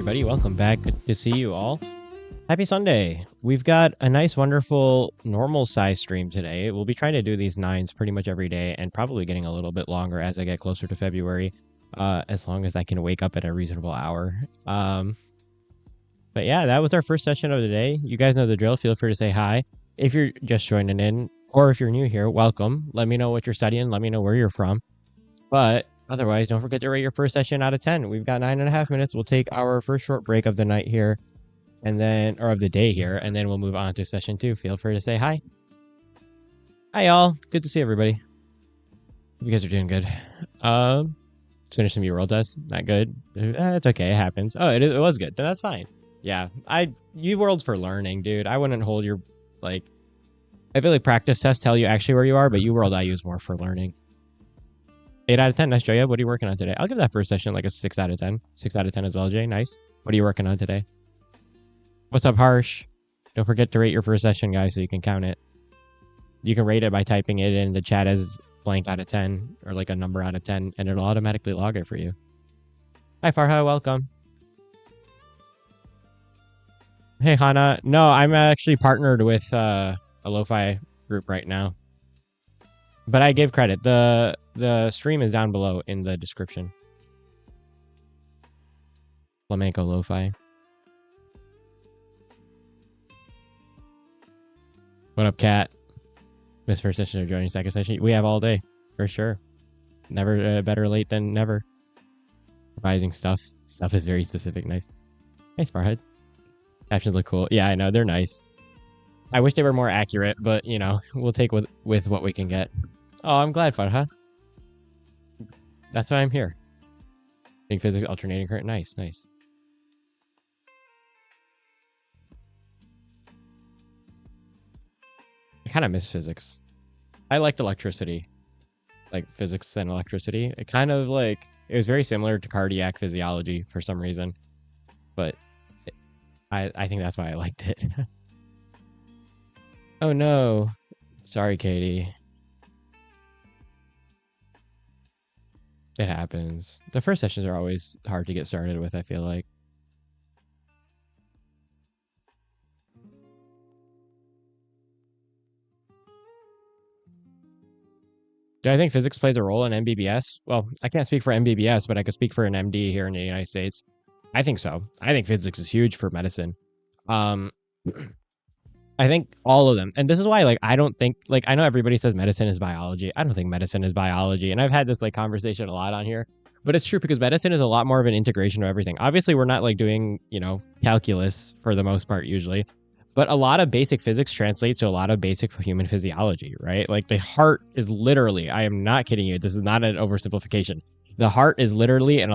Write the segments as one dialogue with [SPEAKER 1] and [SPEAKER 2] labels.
[SPEAKER 1] everybody. Welcome back. Good to see you all. Happy Sunday. We've got a nice, wonderful, normal size stream today. We'll be trying to do these 9s pretty much every day and probably getting a little bit longer as I get closer to February, as long as I can wake up at a reasonable hour. But yeah, that was our first session of the day. You guys know the drill. Feel free to say hi. If you're just joining in or if you're new here, welcome. Let me know what you're studying. Let me know where you're from. But otherwise, don't forget to rate your first session out of 10. We've got 9.5 minutes. We'll take our first short break of the night here, and then, or of the day here, and then we'll move on to session 2. Feel free to say hi. Hi, y'all. Good to see everybody. You guys are doing good. Let's finish some UWorld tests. Not good. It's okay. It happens. Oh, it was good. Then that's fine. Yeah, UWorld's for learning, dude. I wouldn't hold your, like, I feel like practice tests tell you actually where you are, but UWorld I use more for learning. 8 out of 10. Nice, Joya. What are you working on today? I'll give that first session like a 6 out of 10. 6 out of 10 as well, Jay. Nice. What are you working on today? What's up, Harsh? Don't forget to rate your first session, guys, so you can count it. You can rate it by typing it in the chat as blank out of 10 or like a number out of 10, and it'll automatically log it for you. Hi, Farha. Welcome. Hey, Hana. No, I'm actually partnered with a Lofi group right now. But I give credit. The stream is down below in the description. Flamenco Lo-Fi. What up, Kat? Miss first session or joining second session? We have all day, for sure. Never better late than never. Revising stuff. Stuff is very specific. Nice. Nice, Farhead. Captions look cool. Yeah, I know. They're nice. I wish they were more accurate, but, you know, we'll take with what we can get. Oh, I'm glad, Farha. That's why I'm here. Big physics, alternating current. Nice, nice. I kind of miss physics. I liked electricity. Like physics and electricity. It kind of like, it was very similar to cardiac physiology for some reason. But I think that's why I liked it. Oh no. Sorry, Katie. It happens. The first sessions are always hard to get started with, I feel like. Do I think physics plays a role in MBBS? Well, I can't speak for MBBS, but I could speak for an MD here in the United States. I think so. I think physics is huge for medicine. I think all of them. And this is why, like, I don't think, like, I know everybody says medicine is biology. I don't think medicine is biology. And I've had this, like, conversation a lot on here. But it's true because medicine is a lot more of an integration of everything. Obviously, we're not, like, doing, you know, calculus for the most part, usually. But a lot of basic physics translates to a lot of basic human physiology, right? Like, the heart is literally, I am not kidding you. This is not an oversimplification. The heart is literally an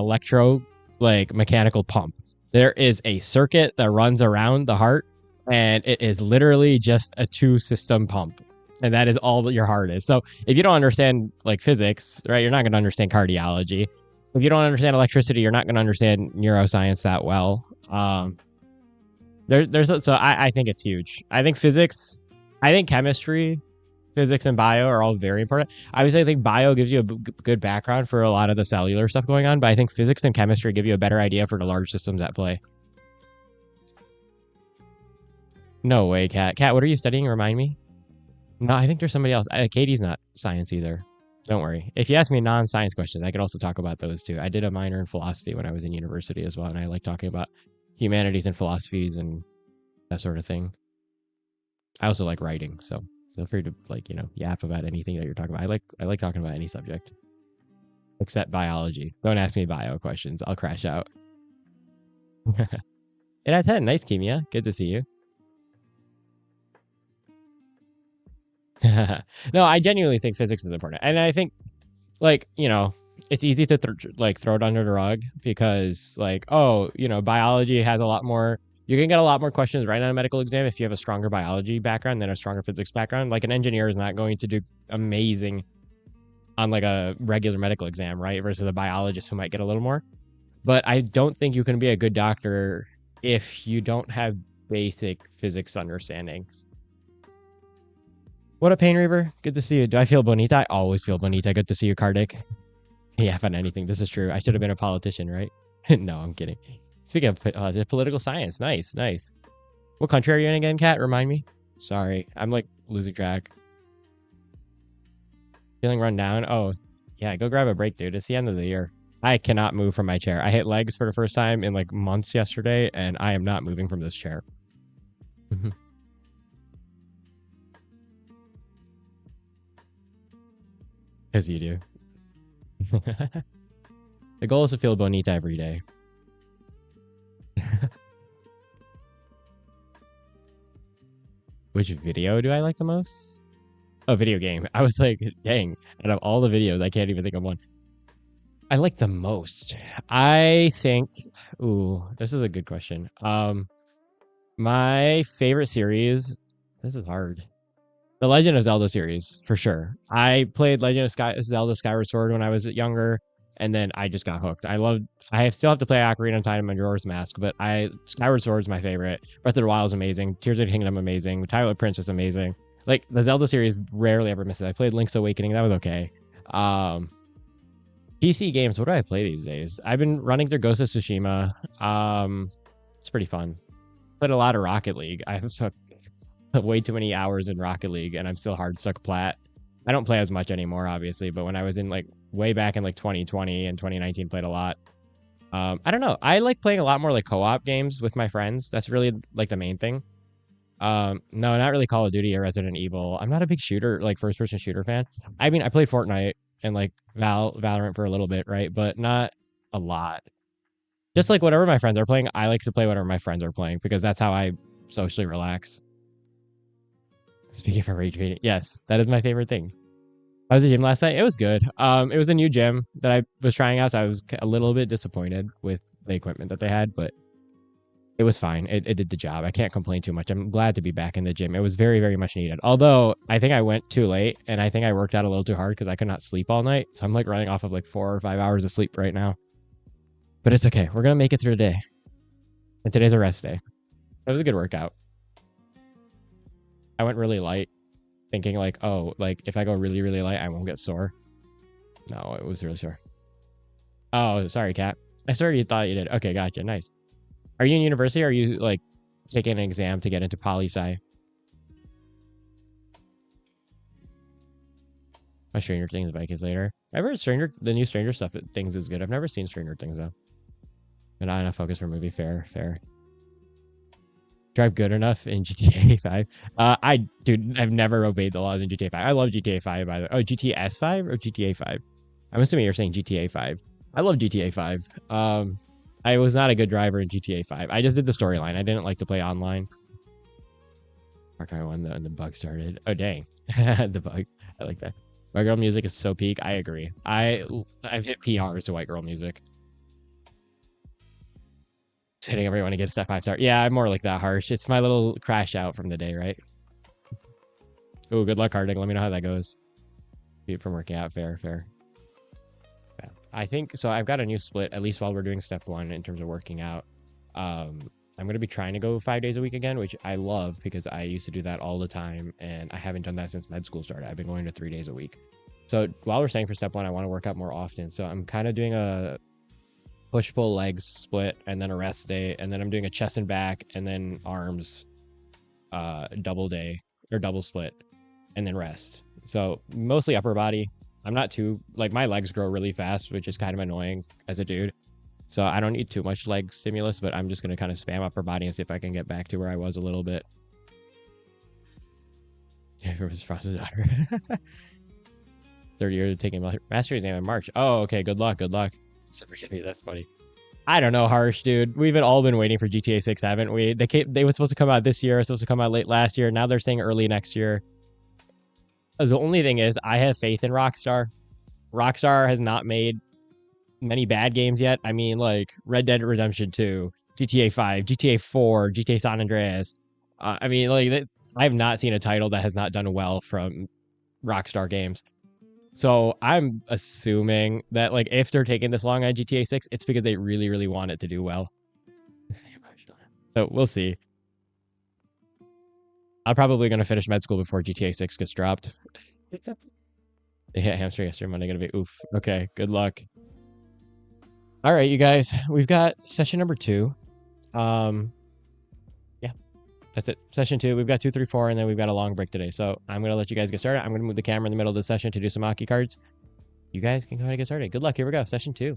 [SPEAKER 1] mechanical pump. There is a circuit that runs around the heart. And it is literally just a 2-system pump. And that is all that your heart is. So if you don't understand like physics, right, you're not going to understand cardiology. If you don't understand electricity, you're not going to understand neuroscience that well. So I think it's huge. I think physics, I think chemistry, physics, and bio are all very important. Obviously, I think bio gives you a good background for a lot of the cellular stuff going on. But I think physics and chemistry give you a better idea for the large systems at play. No way, Kat. Kat, what are you studying? Remind me. No, I think there's somebody else. Katie's not science either. Don't worry. If you ask me non-science questions, I could also talk about those too. I did a minor in philosophy when I was in university as well, and I like talking about humanities and philosophies and that sort of thing. I also like writing, so feel free to, like, you know, yap about anything that you're talking about. I like talking about any subject except biology. Don't ask me bio questions. I'll crash out. 8 out of 10. Nice, Kimia. Good to see you. No, I genuinely think physics is important. And I think, like, you know, it's easy to throw it under the rug because, like, oh, you know, biology has a lot more, you can get a lot more questions right on a medical exam if you have a stronger biology background than a stronger physics background. Like, an engineer is not going to do amazing on, like, a regular medical exam, right? Versus a biologist who might get a little more. But I don't think you can be a good doctor if you don't have basic physics understandings. What up, Pain Reaver? Good to see you. Do I feel bonita? I always feel bonita. Good to see you, Kardik. Yeah, on anything. This is true. I should have been a politician, right? No, I'm kidding. Speaking of political science, nice, nice. What country are you in again, Kat? Remind me. Sorry, I'm like losing track. Feeling run down? Oh, yeah, go grab a break, dude. It's the end of the year. I cannot move from my chair. I hit legs for the first time in like months yesterday, and I am not moving from this chair. Because you do. The goal is to feel bonita every day. Which video do I like the most? Oh, video game. I was like, dang, out of all the videos, I can't even think of one. I like the most. I think, ooh, this is a good question. My favorite series, this is hard. The Legend of Zelda series, for sure. I played Zelda Skyward Sword when I was younger, and then I just got hooked. Still have to play Ocarina of Time and Majora's Mask, but Skyward Sword is my favorite. Breath of the Wild is amazing. Tears of the Kingdom amazing. Twilight Princess is amazing. Like the Zelda series rarely ever misses. I played Link's Awakening, that was okay. PC games, what do I play these days? I've been running through Ghost of Tsushima. It's pretty fun. Played a lot of Rocket League. I've way too many hours in Rocket League, and I'm still hard stuck plat. I don't play as much anymore, obviously, but when I was in like way back in like 2020 and 2019, played a lot. I don't know. I like playing a lot more like co-op games with my friends. That's really like the main thing. No, not really Call of Duty or Resident Evil. I'm not a big shooter, like first person shooter fan. I mean, I played Fortnite and like Valorant for a little bit, right? But not a lot. Just like whatever my friends are playing, I like to play whatever my friends are playing because that's how I socially relax. Speaking for rage baiting, yes, that is my favorite thing. I was at the gym last night. It was good. It was a new gym that I was trying out, so I was a little bit disappointed with the equipment that they had, but it was fine. It did the job. I can't complain too much. I'm glad to be back in the gym. It was very, very much needed. Although I think I went too late, and I think I worked out a little too hard because I could not sleep all night. So I'm like running off of like 4 or 5 hours of sleep right now. But it's okay. We're gonna make it through the day. And today's a rest day. It was a good workout. I went really light, thinking like, oh, like if I go really, really light, I won't get sore. No, it was really sore. Oh, sorry, Kat. I sorry you thought you did. Okay, gotcha. Nice. Are you in university? Or are you like taking an exam to get into poli-sci? My Stranger Things bike is later. I've heard the new Stranger stuff things is good. I've never seen Stranger Things though. And not enough focus for movie. Fair, fair. Drive good enough in GTA 5. Dude, I've never obeyed the laws in GTA 5. I love GTA 5 by the way. Oh, GTA 5 or GTA 5? I'm assuming you're saying GTA 5. I love GTA 5. I was not a good driver in GTA 5. I just did the storyline. I didn't like to play online. Far Cry 1, the bug started. Oh, dang. The bug. I like that. White girl music is so peak. I agree. I've hit PRs to white girl music. Just hitting everyone against that 5-star. Yeah, I'm more like that harsh. It's my little crash out from the day, right? Oh, good luck, Harding. Let me know how that goes. Keep from working out. Fair, fair. Yeah. I think so. I've got a new split, at least while we're doing step 1 in terms of working out. I'm going to be trying to go 5 days a week again, which I love because I used to do that all the time. And I haven't done that since med school started. I've been going to 3 days a week. So while we're staying for step 1, I want to work out more often. So I'm kind of doing a push pull legs split and then a rest day. And then I'm doing a chest and back and then arms double day or double split and then rest. So mostly upper body. I'm not too like my legs grow really fast, which is kind of annoying as a dude. So I don't need too much leg stimulus, but I'm just going to kind of spam upper body and see if I can get back to where I was a little bit. If it was Frost's daughter. Third year taking master exam in March. Oh, okay. Good luck. Good luck. So forgive me. That's funny. I don't know, Harsh, dude. We've all been waiting for GTA 6, haven't we? They were supposed to come out this year. Supposed to come out late last year. Now they're saying early next year. The only thing is, I have faith in Rockstar. Rockstar has not made many bad games yet. I mean, like Red Dead Redemption 2, GTA 5, GTA 4, GTA San Andreas. I mean, like I have not seen a title that has not done well from Rockstar Games. So I'm assuming that like if they're taking this long on GTA 6, it's because they really, really want it to do well. So we'll see. I'm probably going to finish med school before GTA 6 gets dropped. They hit hamstring yesterday, Monday going to be oof. Okay, good luck. All right, you guys, we've got session number 2. Yeah, that's it. Session 2. We've got 2, 3, 4, and then we've got a long break today. So I'm gonna let you guys get started. I'm gonna move the camera in the middle of the session to do some hockey cards. You guys can go ahead and get started. Good luck. Here we go. Session 2.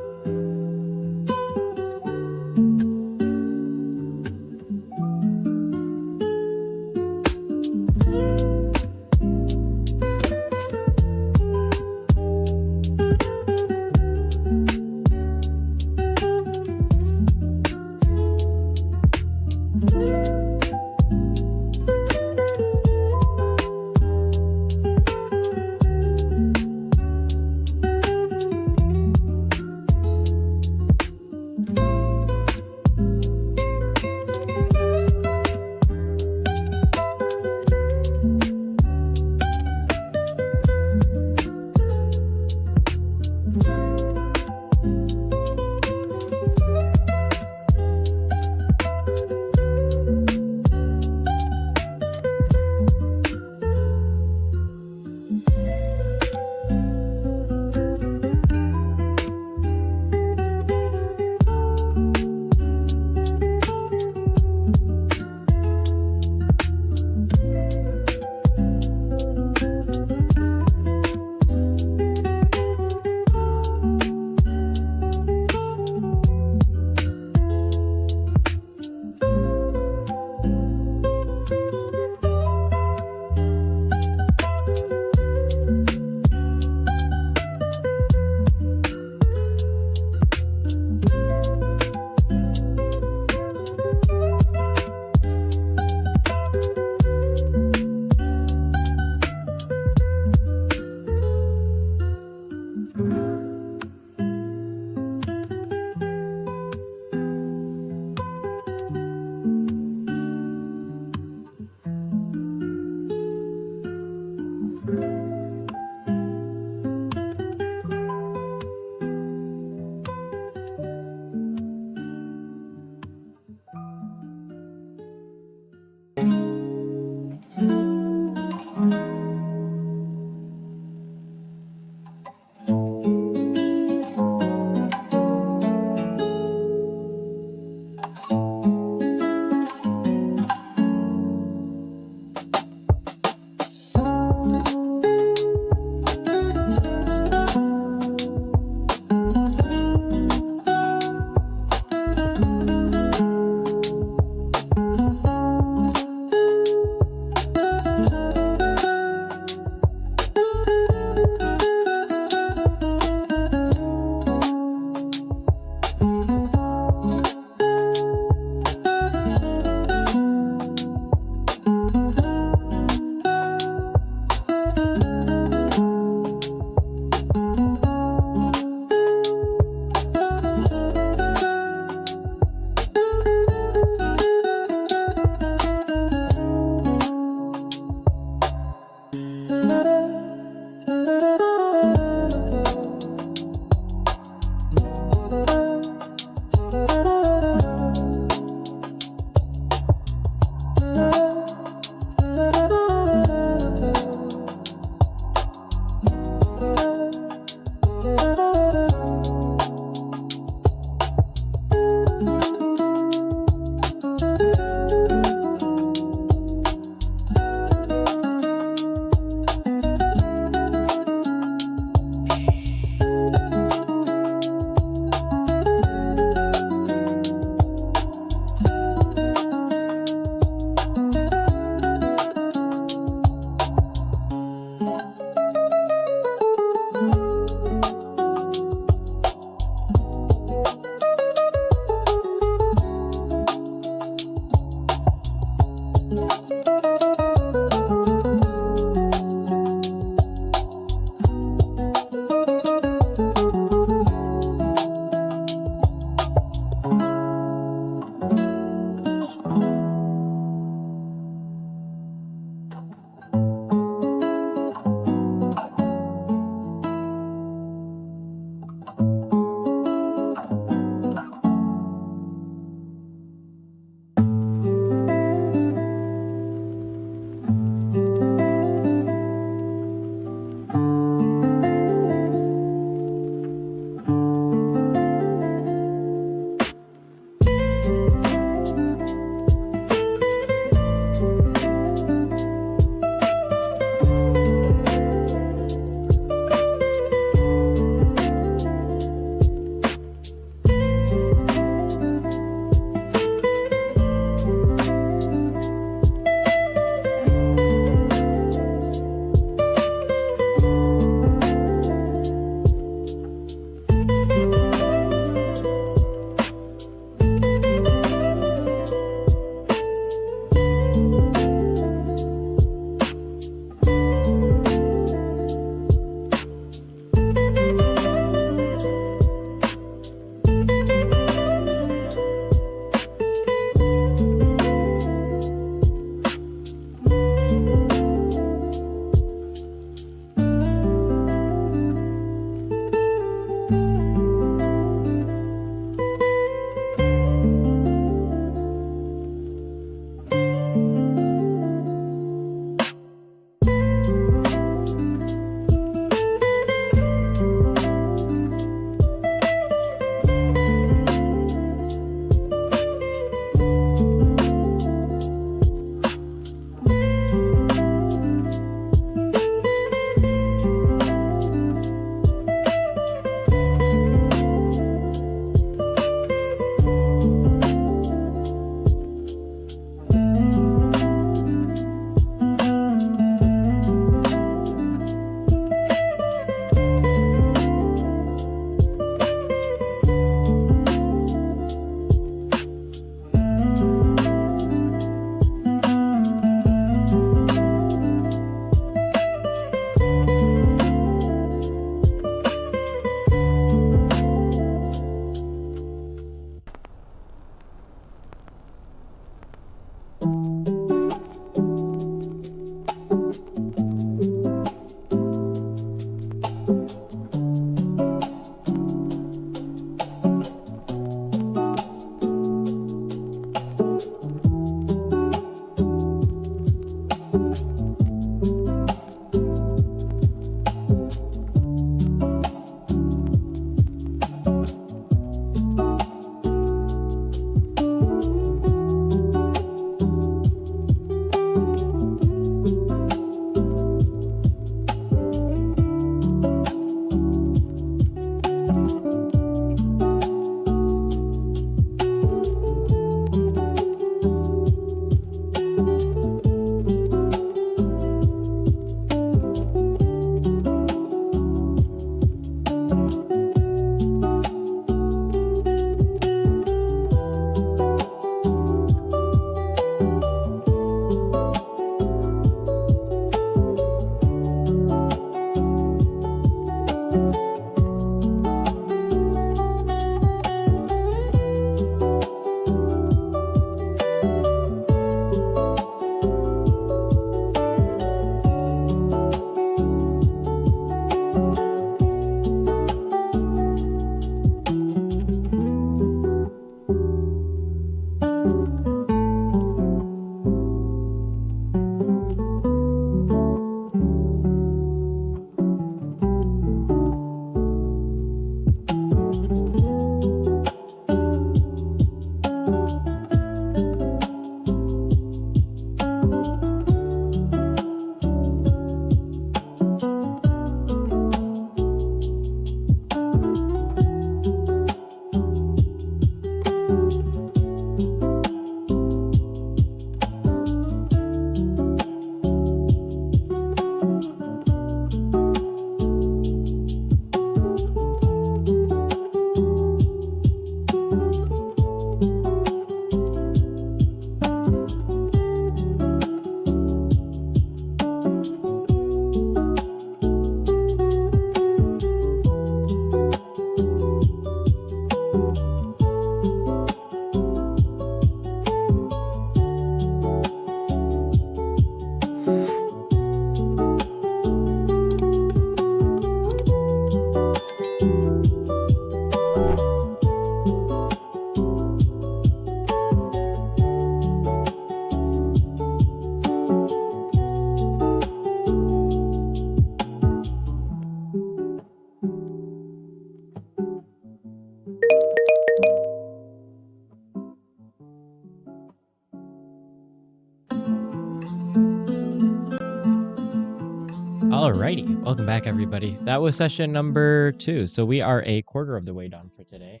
[SPEAKER 1] Alrighty, welcome back everybody. That was session number 2. So we are a quarter of the way done for today.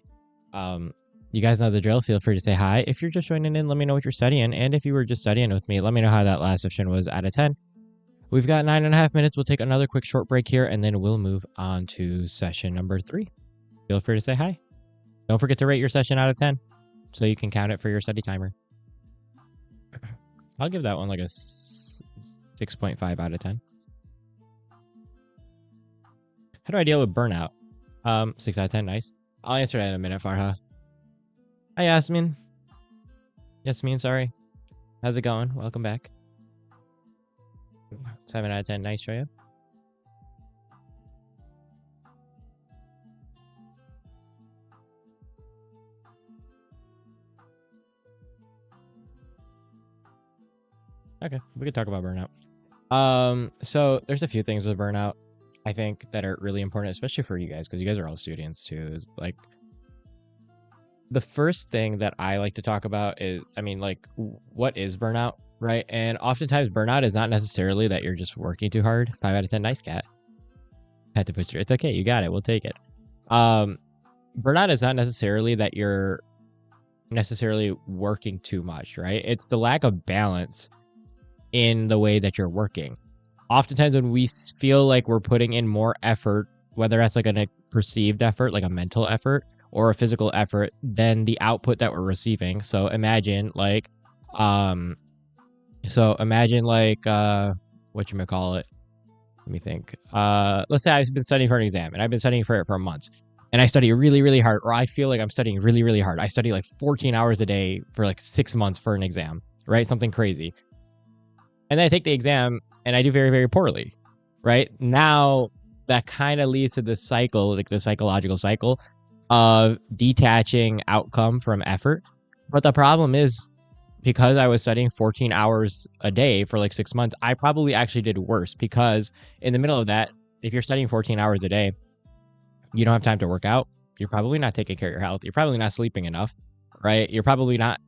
[SPEAKER 1] You guys know the drill. Feel free to say hi. If you're just joining in, let me know what you're studying. And if you were just studying with me, let me know how that last session was out of 10. We've got 9.5 minutes. We'll take another quick short break here, and then we'll move on to session number 3. Feel free to say hi. Don't forget to rate your session out of 10 so you can count it for your study timer. I'll give that one like a 6.5 out of 10. How do I deal with burnout? 6 out of 10, nice. I'll answer that in a minute, Farha. Hi, Yasmin. Yasmin, sorry. How's it going? Welcome back. 7 out of 10, nice, Shoya. Okay, we could talk about burnout. So there's a few things with burnout, I think, that are really important, especially for you guys, because you guys are all students too. Is like the first thing that I like to talk about is, what is burnout, right? And oftentimes burnout is not necessarily that you're just working too hard. 5 out of 10, nice, cat. Had to put your, it's okay, you got it, we'll take it. Burnout is not necessarily that you're necessarily working too much, right? It's the lack of balance in the way that you're working. Oftentimes when we feel like we're putting in more effort, whether that's like a perceived effort, like a mental effort, or a physical effort, than the output that we're receiving. So imagine like, whatchamacallit? Let me think. Let's say I've been studying for an exam, and I've been studying for it for months, and I study really, really hard, or I feel like I'm studying really, really hard. I study like 14 hours a day for like 6 months for an exam, right? Something crazy. And then I take the exam and I do very, very poorly, right? Now that kind of leads to this cycle, like the psychological cycle of detaching outcome from effort. But the problem is, because I was studying 14 hours a day for like 6 months, I probably actually did worse, because in the middle of that, if you're studying 14 hours a day, you don't have time to work out. You're probably not taking care of your health. You're probably not sleeping enough, right? You're probably not,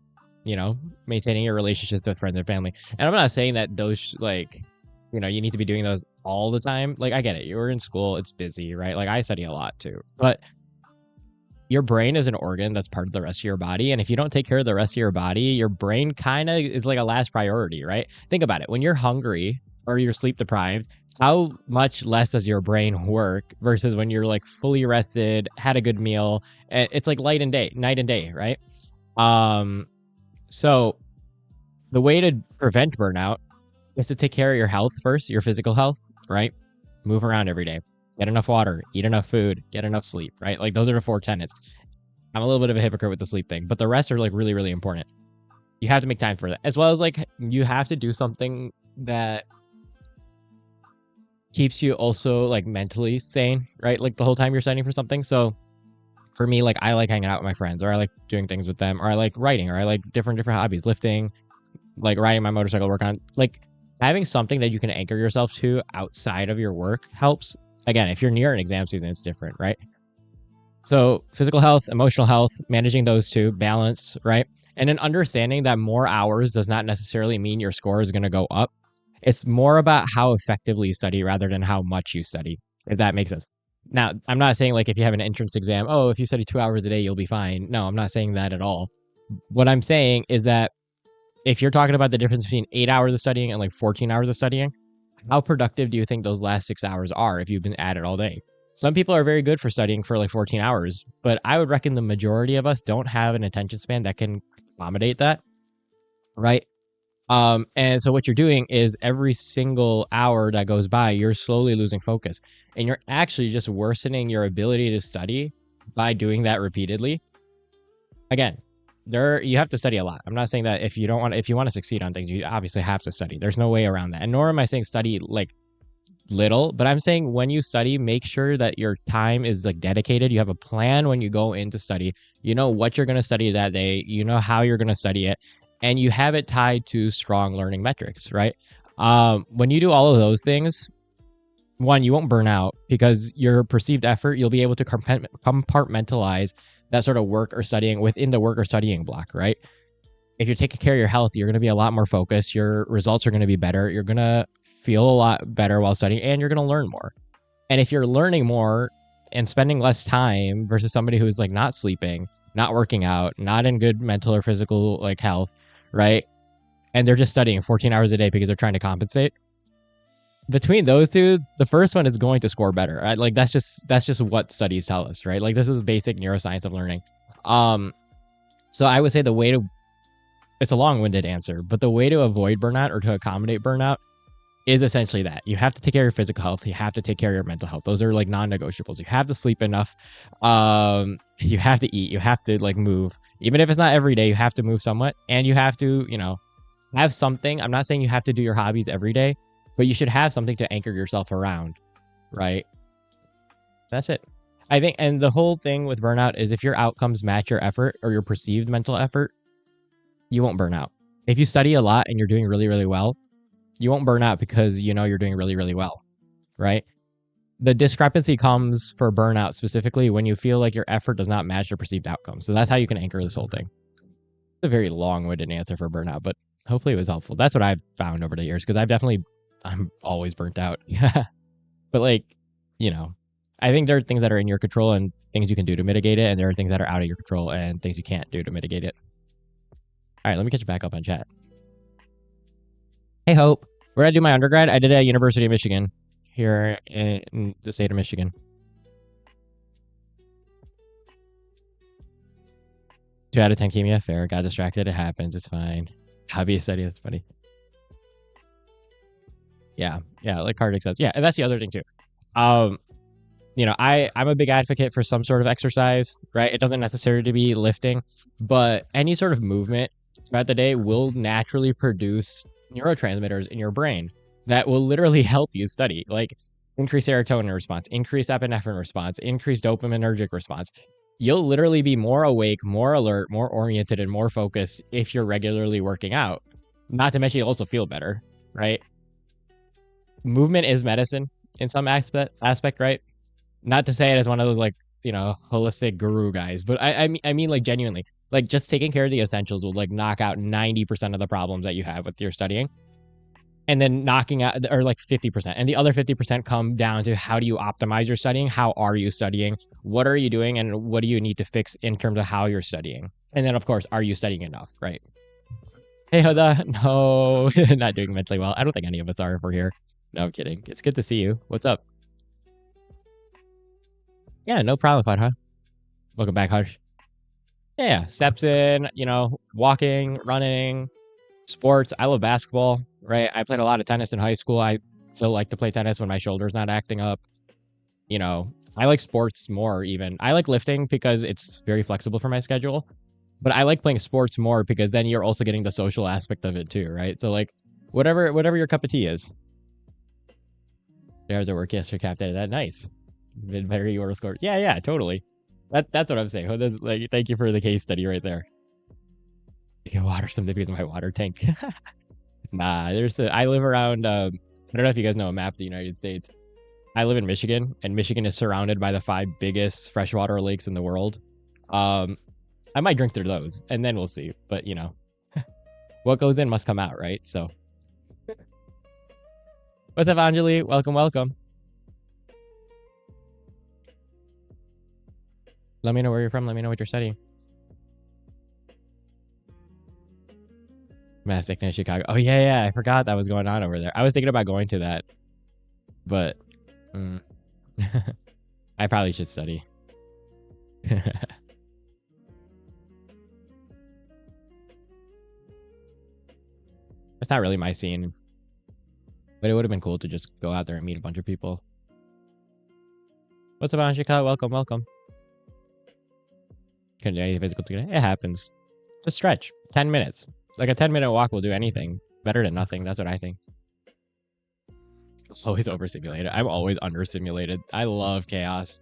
[SPEAKER 1] maintaining your relationships with friends and family. And I'm not saying that those, you need to be doing those all the time. Like, I get it. You're in school. It's busy, right? Like, I study a lot too. But your brain is an organ that's part of the rest of your body. And if you don't take care of the rest of your body, your brain kind of is like a last priority, right? Think about it. When you're hungry or you're sleep deprived, how much less does your brain work versus when you're like fully rested, had a good meal? It's like night and day, right? So the way to prevent burnout is to take care of your health first, your physical health, right? Move around every day, get enough water, eat enough food, get enough sleep, right? Like, those are the 4 tenets. I'm a little bit of a hypocrite with the sleep thing, but the rest are like really, really important. You have to make time for that, as well as like you have to do something that keeps you also like mentally sane, right? Like the whole time you're studying for something. So for me, like, I like hanging out with my friends, or I like doing things with them, or I like writing, or I like different hobbies, lifting, like riding my motorcycle, work on, like, having something that you can anchor yourself to outside of your work helps. Again, if you're near an exam season, it's different, right? So physical health, emotional health, managing those two, balance, right? And then understanding that more hours does not necessarily mean your score is going to go up. It's more about how effectively you study rather than how much you study, if that makes sense. Now, I'm not saying like if you have an entrance exam, oh, if you study 2 hours a day, you'll be fine. No, I'm not saying that at all. What I'm saying is that if you're talking about the difference between 8 hours of studying and like 14 hours of studying, how productive do you think those last 6 hours are if you've been at it all day? Some people are very good for studying for like 14 hours, but I would reckon the majority of us don't have an attention span that can accommodate that, right? And so what you're doing is every single hour that goes by, you're slowly losing focus, and you're actually just worsening your ability to study by doing that repeatedly. Again, you have to study a lot. I'm not saying that if you want to succeed on things, you obviously have to study. There's no way around that. And nor am I saying study like little, but I'm saying when you study, make sure that your time is like dedicated. You have a plan when you go in to study. You know what you're going to study that day. You know how you're going to study it. And you have it tied to strong learning metrics, right? When you do all of those things, one, you won't burn out because your perceived effort, you'll be able to compartmentalize that sort of work or studying within the work or studying block, right? If you're taking care of your health, you're going to be a lot more focused. Your results are going to be better. You're going to feel a lot better while studying, and you're going to learn more. And if you're learning more and spending less time versus somebody who's like not sleeping, not working out, not in good mental or physical like health, right? And they're just studying 14 hours a day because they're trying to compensate. Between those two, the first one is going to score better. Right? Like that's just what studies tell us, right? Like this is basic neuroscience of learning. So I would say the way to, it's a long-winded answer, but the way to avoid burnout or to accommodate burnout is essentially that. You have to take care of your physical health. You have to take care of your mental health. Those are like non-negotiables. You have to sleep enough. You have to eat. You have to like move. Even if it's not every day, you have to move somewhat. And you have to, have something. I'm not saying you have to do your hobbies every day, but you should have something to anchor yourself around, right? That's it. I think, and the whole thing with burnout is if your outcomes match your effort or your perceived mental effort, you won't burn out. If you study a lot and you're doing really, really well, you won't burn out because you're doing really, really well, right? The discrepancy comes for burnout specifically when you feel like your effort does not match your perceived outcome. So that's how you can anchor this whole thing. It's a very long-winded answer for burnout, but hopefully it was helpful. That's what I've found over the years because I'm always burnt out. But like, I think there are things that are in your control and things you can do to mitigate it, and there are things that are out of your control and things you can't do to mitigate it. All right, let me catch you back up on chat. Hey, Hope. Where did I do my undergrad? I did it at University of Michigan, here in the state of Michigan. 2 out of 10 chemia, fair. Got distracted. It happens. It's fine. Hobby study. That's funny. Yeah, like cardiac stuff. Yeah, and that's the other thing too. I'm a big advocate for some sort of exercise, right? It doesn't necessarily be lifting, but any sort of movement throughout the day will naturally produce neurotransmitters in your brain that will literally help you study, like increase serotonin response, increase epinephrine response, increase dopaminergic response. You'll literally be more awake, more alert, more oriented, and more focused if you're regularly working out. Not to mention, you also feel better, right? Movement is medicine in some aspect, right? Not to say it as one of those like, holistic guru guys, but I mean like genuinely, like just taking care of the essentials will like knock out 90% of the problems that you have with your studying. And then knocking out, or like 50%. And the other 50% come down to how do you optimize your studying? How are you studying? What are you doing? And what do you need to fix in terms of how you're studying? And then of course, are you studying enough, right? Hey, Hoda. No, not doing mentally well. I don't think any of us are if we're here. No, I'm kidding. It's good to see you. What's up? Yeah, no problem, Cloud, huh? Welcome back, Hush. Yeah, steps in, walking, running, sports. I love basketball, right? I played a lot of tennis in high school. I still like to play tennis when my shoulder's not acting up. I like sports more even. I like lifting because it's very flexible for my schedule. But I like playing sports more because then you're also getting the social aspect of it too, right? So like whatever your cup of tea is. There's a work yesterday, Captain. That nice. Better your score. Yeah, totally. That's what I'm saying. Like, thank you for the case study right there. You can water something because of my water tank. Nah, I live around. I don't know if you guys know a map of the United States. I live in Michigan, and Michigan is surrounded by the 5 biggest freshwater lakes in the world. I might drink through those, and then we'll see. But what goes in must come out, right? So, what's up, Anjali? Welcome. Let me know where you're from. Let me know what you're studying. Mass Sickness Chicago. Oh, yeah. I forgot that was going on over there. I was thinking about going to that. But I probably should study. It's not really my scene. But it would have been cool to just go out there and meet a bunch of people. What's up, Anshika? Welcome. Couldn't do anything physical today. It happens. Just stretch. 10 minutes. Like a 10-minute walk will do anything. Better than nothing. That's what I think. Always overstimulated. I'm always understimulated. I love chaos.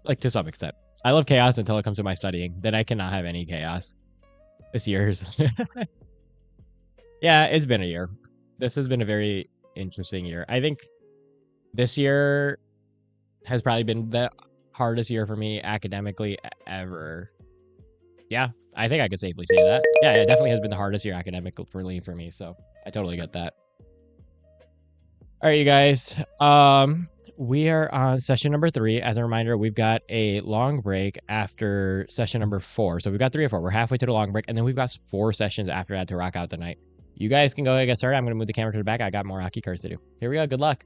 [SPEAKER 1] Like to some extent. I love chaos until it comes to my studying. Then I cannot have any chaos. This year's. Yeah, it's been a year. This has been a very interesting year. I think this year has probably been the hardest year for me academically ever. Yeah, I think I could safely say that. Yeah, it definitely has been the hardest year academically for me, so I totally get that. All right, you guys. We are on session number 3. As a reminder, we've got a long break after session number 4. So we've got 3 or 4. We're halfway to the long break, and then we've got 4 sessions after that to rock out the night. You guys can go ahead and get started. I'm going to move the camera to the back. I got more hockey cards to do. Here we go. Good luck.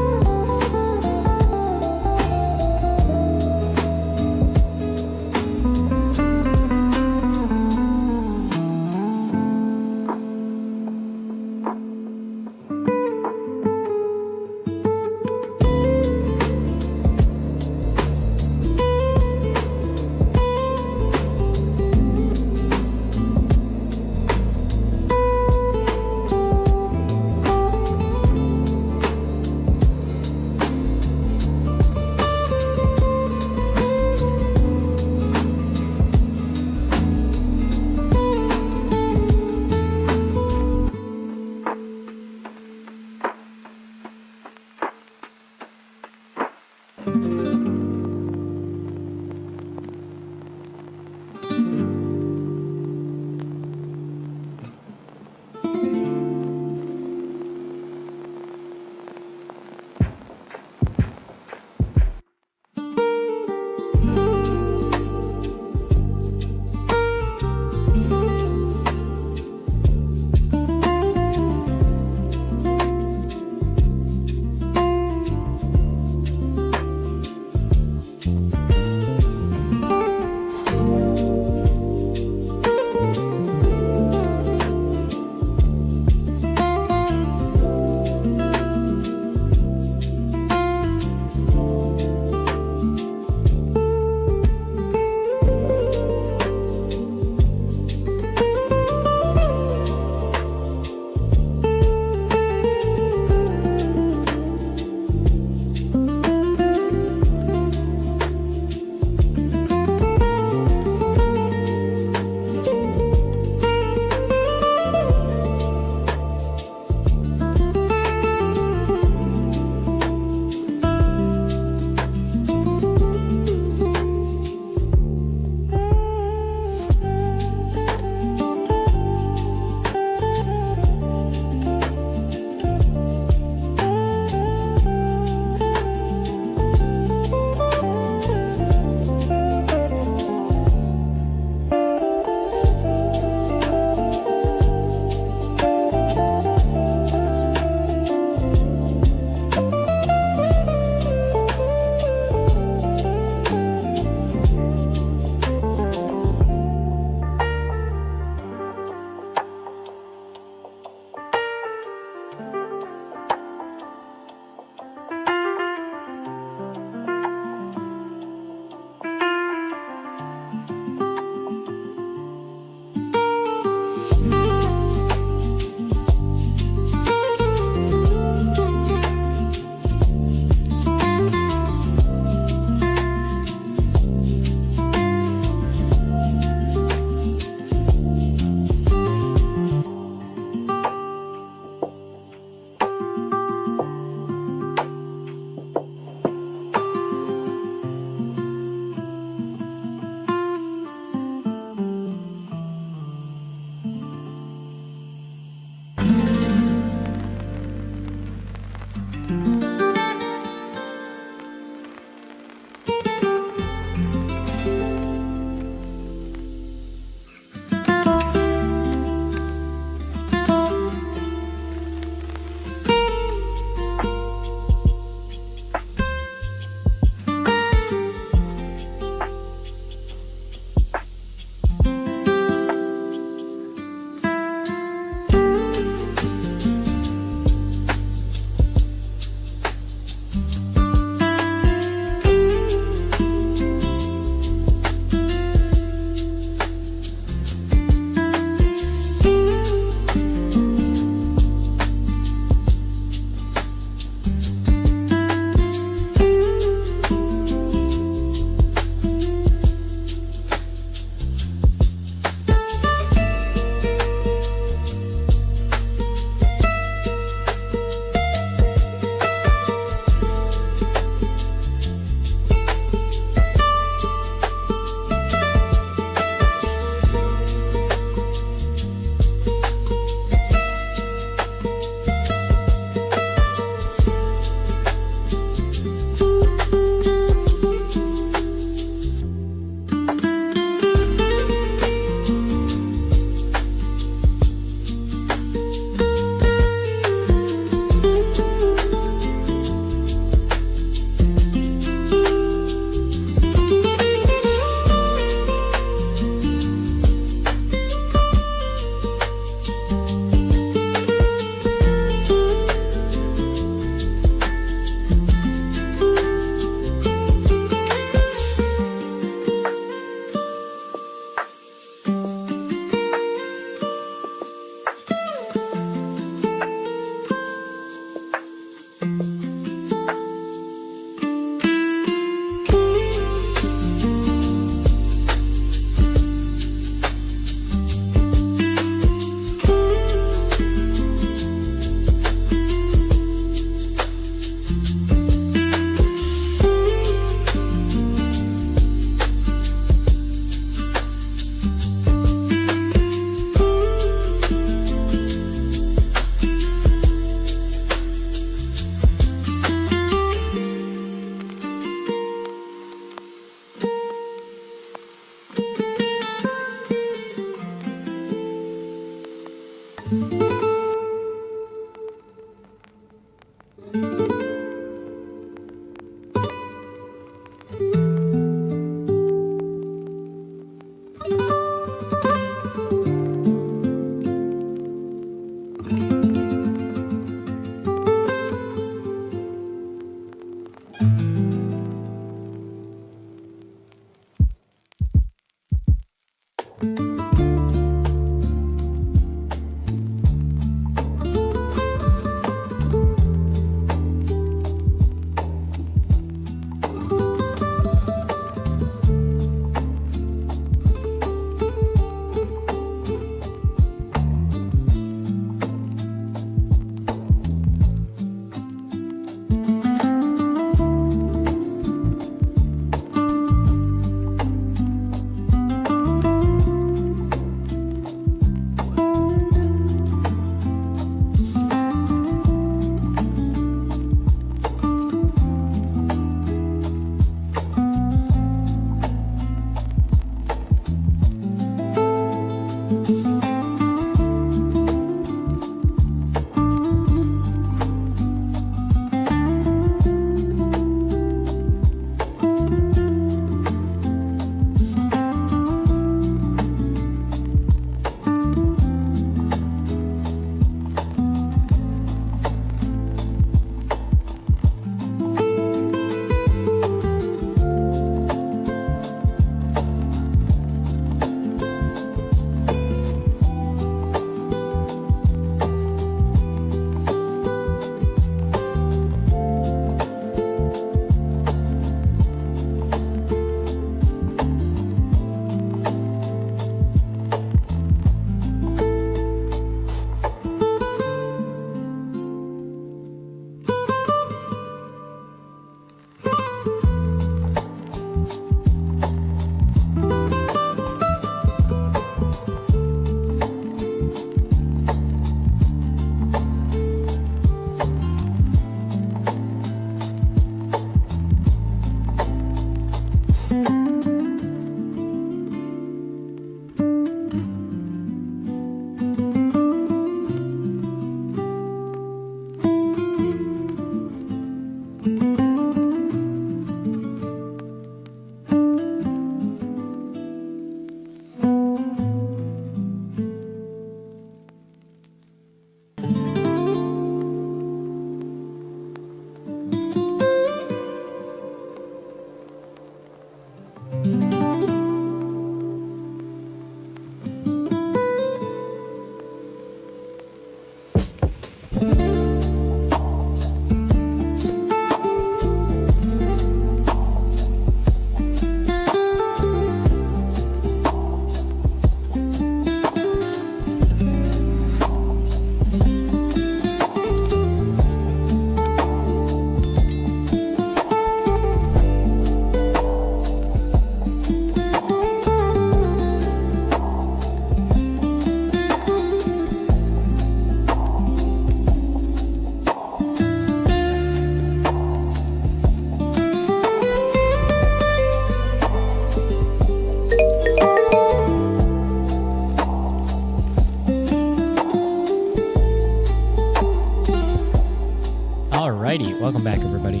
[SPEAKER 1] back, everybody.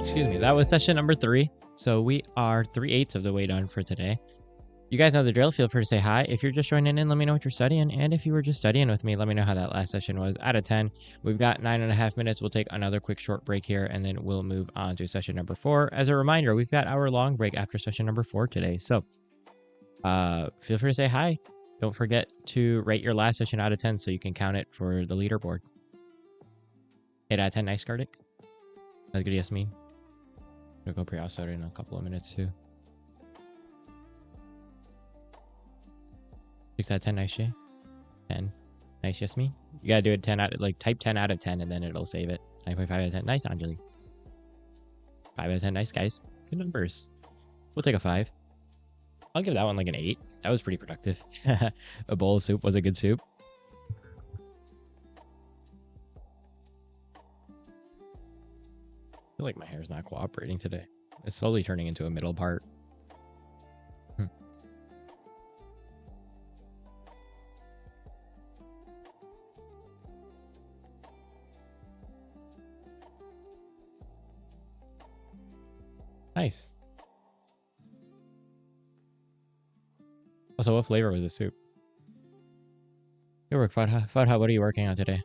[SPEAKER 1] Excuse me. That was session number 3. So we are 3/8 of the way done for today. You guys know the drill. Feel free to say hi. If you're just joining in, let me know what you're studying. And if you were just studying with me, let me know how that last session was. Out of 10, we've got 9.5 minutes. We'll take another quick short break here, and then we'll move on to session number 4. As a reminder, we've got our long break after session number 4 today. So feel free to say hi. Don't forget to rate your last session out of 10 so you can count it for the leaderboard. 8 out of 10, nice, Gardic. That's good, yes, me. We'll go pre-op started in a couple of minutes too. 6 out of 10, nice, Shay. 10, nice, yes, me. You gotta do it 10 out of, like, type 10 out of 10 and then it'll save it. 9.5 out of 10, nice, Anjali. 5 out of 10, nice, guys. Good numbers. We'll take a 5. I'll give that one like an 8. That was pretty productive. A bowl of soup was a good soup. I feel like my hair's not cooperating today. It's slowly turning into a middle part. Nice. Also, what flavor was the soup? Good work, Fadha. Fadha, what are you working on today?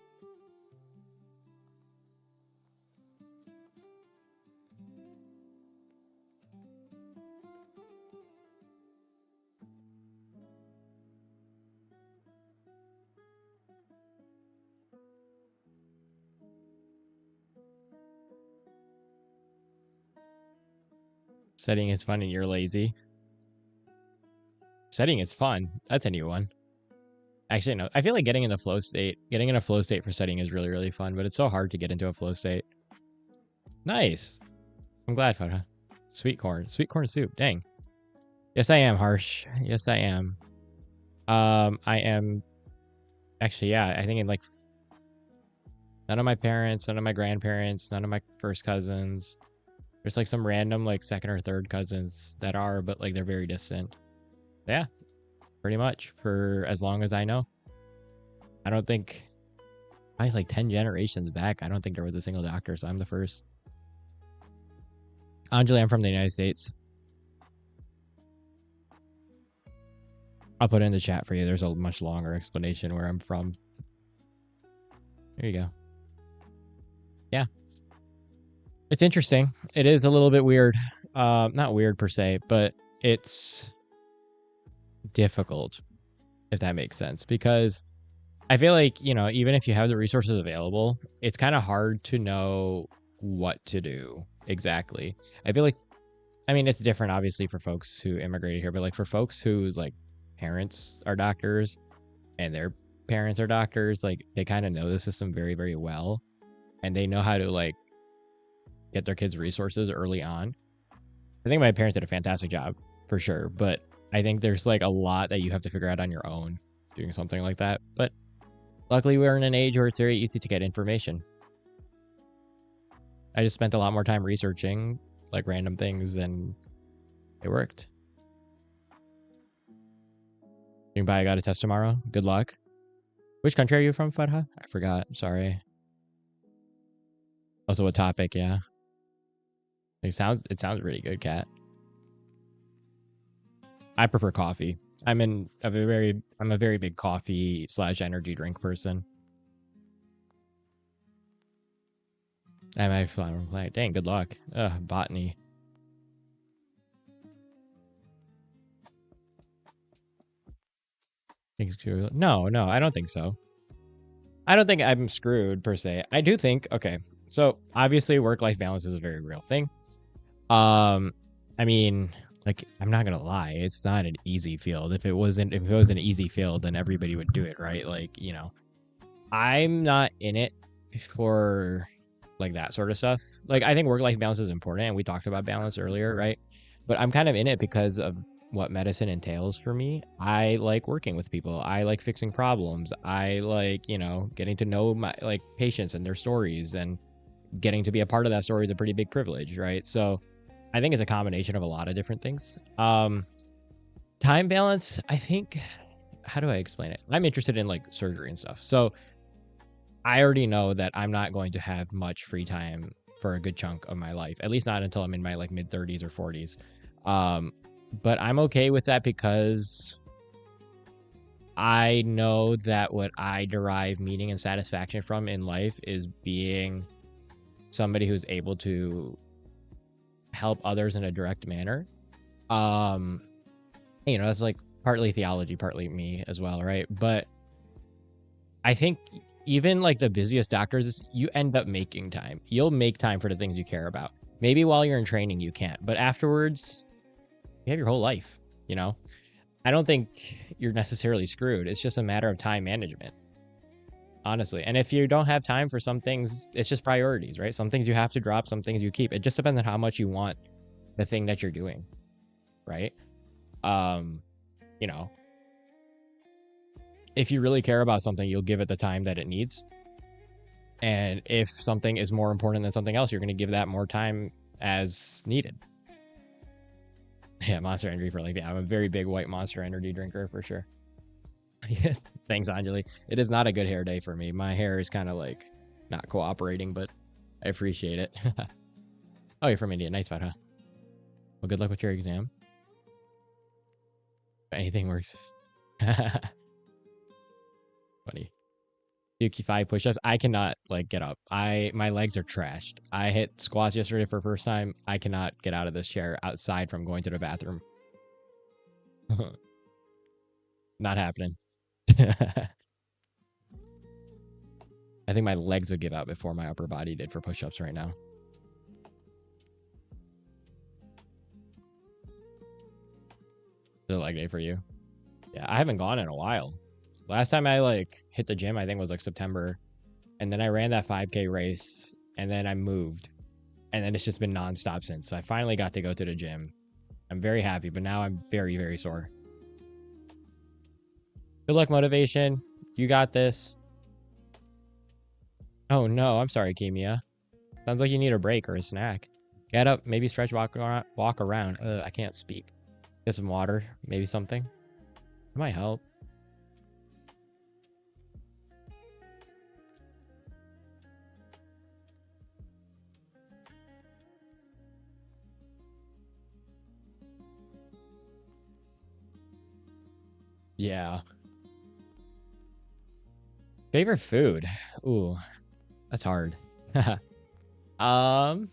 [SPEAKER 1] Setting is fun and you're lazy. Setting is fun. That's a new one. Actually, no. I feel like getting in a flow state for setting is really, really fun, but it's so hard to get into a flow state. Nice. I'm glad, Fadha. Sweet corn soup. Dang. Yes, I am, Harsh. Yes, I am. I am. Actually, yeah. I think in like none of my parents, none of my grandparents, none of my first cousins. There's like some random like second or third cousins that are, but like they're very distant. Yeah, pretty much for as long as I know. I don't think, I like 10 generations back, I don't think there was a single doctor, so I'm the first. Anjali, I'm from the United States. I'll put it in the chat for you. There's a much longer explanation where I'm from. There you go. Yeah. It's interesting. It is a little bit weird. Not weird per se, but it's difficult, if that makes sense, because I feel like, you know, even if you have the resources available, it's kind of hard to know what to do exactly. I feel like, I mean, it's different obviously for folks who immigrated here, but like for folks whose like parents are doctors and their parents are doctors, like they kind of know the system very, very well, and they know how to like get their kids resources early on. I think my parents did a fantastic job for sure, but I think there's like a lot that you have to figure out on your own doing something like that. But luckily we're in an age where it's very easy to get information. I just spent a lot more time researching like random things and it worked. You can buy, I got a test tomorrow. Good luck. Which country are you from, Fadha? I forgot. Sorry. Also, what topic? Yeah. It sounds really good, Kat. I prefer coffee. I'm a very big coffee / energy drink person. Am I flower plant? Dang, good luck. Ugh, botany. No, I don't think so. I don't think I'm screwed per se. I do think, okay, so obviously work-life balance is a very real thing. I mean, like, I'm not gonna lie, it's not an easy field. If it was an easy field, then everybody would do it, right? Like, you know, I'm not in it for like that sort of stuff. Like, I think work-life balance is important, and we talked about balance earlier, right? But I'm kind of in it because of what medicine entails for me. I like working with people. I like fixing problems. I like, you know, getting to know my like patients and their stories, and getting to be a part of that story is a pretty big privilege, right? So I think it's a combination of a lot of different things. Time balance, I think, how do I explain it? I'm interested in like surgery and stuff. So I already know that I'm not going to have much free time for a good chunk of my life, at least not until I'm in my like mid 30s or 40s. But I'm okay with that because I know that what I derive meaning and satisfaction from in life is being somebody who's able to help others in a direct manner. That's like partly theology, partly me as well, right? But I think even like the busiest doctors, you end up making time. You'll make time for the things you care about. Maybe while you're in training, you can't, but afterwards, you have your whole life, you know? I don't think you're necessarily screwed. It's just a matter of time management, honestly. And if you don't have time for some things, it's just priorities, right? Some things you have to drop, some things you keep. It just depends on how much you want the thing that you're doing, right? You know, if you really care about something, you'll give it the time that it needs. And if something is more important than something else, you're going to give that more time as needed. Yeah, Monster Energy for like, yeah, I'm a very big white Monster Energy drinker for sure. Thanks, Anjali. It is not a good hair day for me. My hair is kind of like not cooperating, but I appreciate it. Oh, you're from India. Nice, Fatha. Well, good luck with your exam. If anything works. Funny. Yuki 5 push-ups. I cannot like get up. My legs are trashed. I hit squats yesterday for the first time. I cannot get out of this chair outside from going to the bathroom. Not happening. I think my legs would give out before my upper body did for push-ups right now. Is it a leg day for you? Yeah, I haven't gone in a while. Last time I like hit the gym, I think was like September. And then I ran that 5K race and then I moved. And then it's just been nonstop since. So I finally got to go to the gym. I'm very happy, but now I'm very, very sore. Good luck, motivation. You got this. Oh no, I'm sorry, Kimia. Sounds like you need a break or a snack. Get up, maybe stretch, walk around. I can't speak. Get some water, maybe something. It might help. Yeah. Favorite food? Ooh, that's hard. Hmm.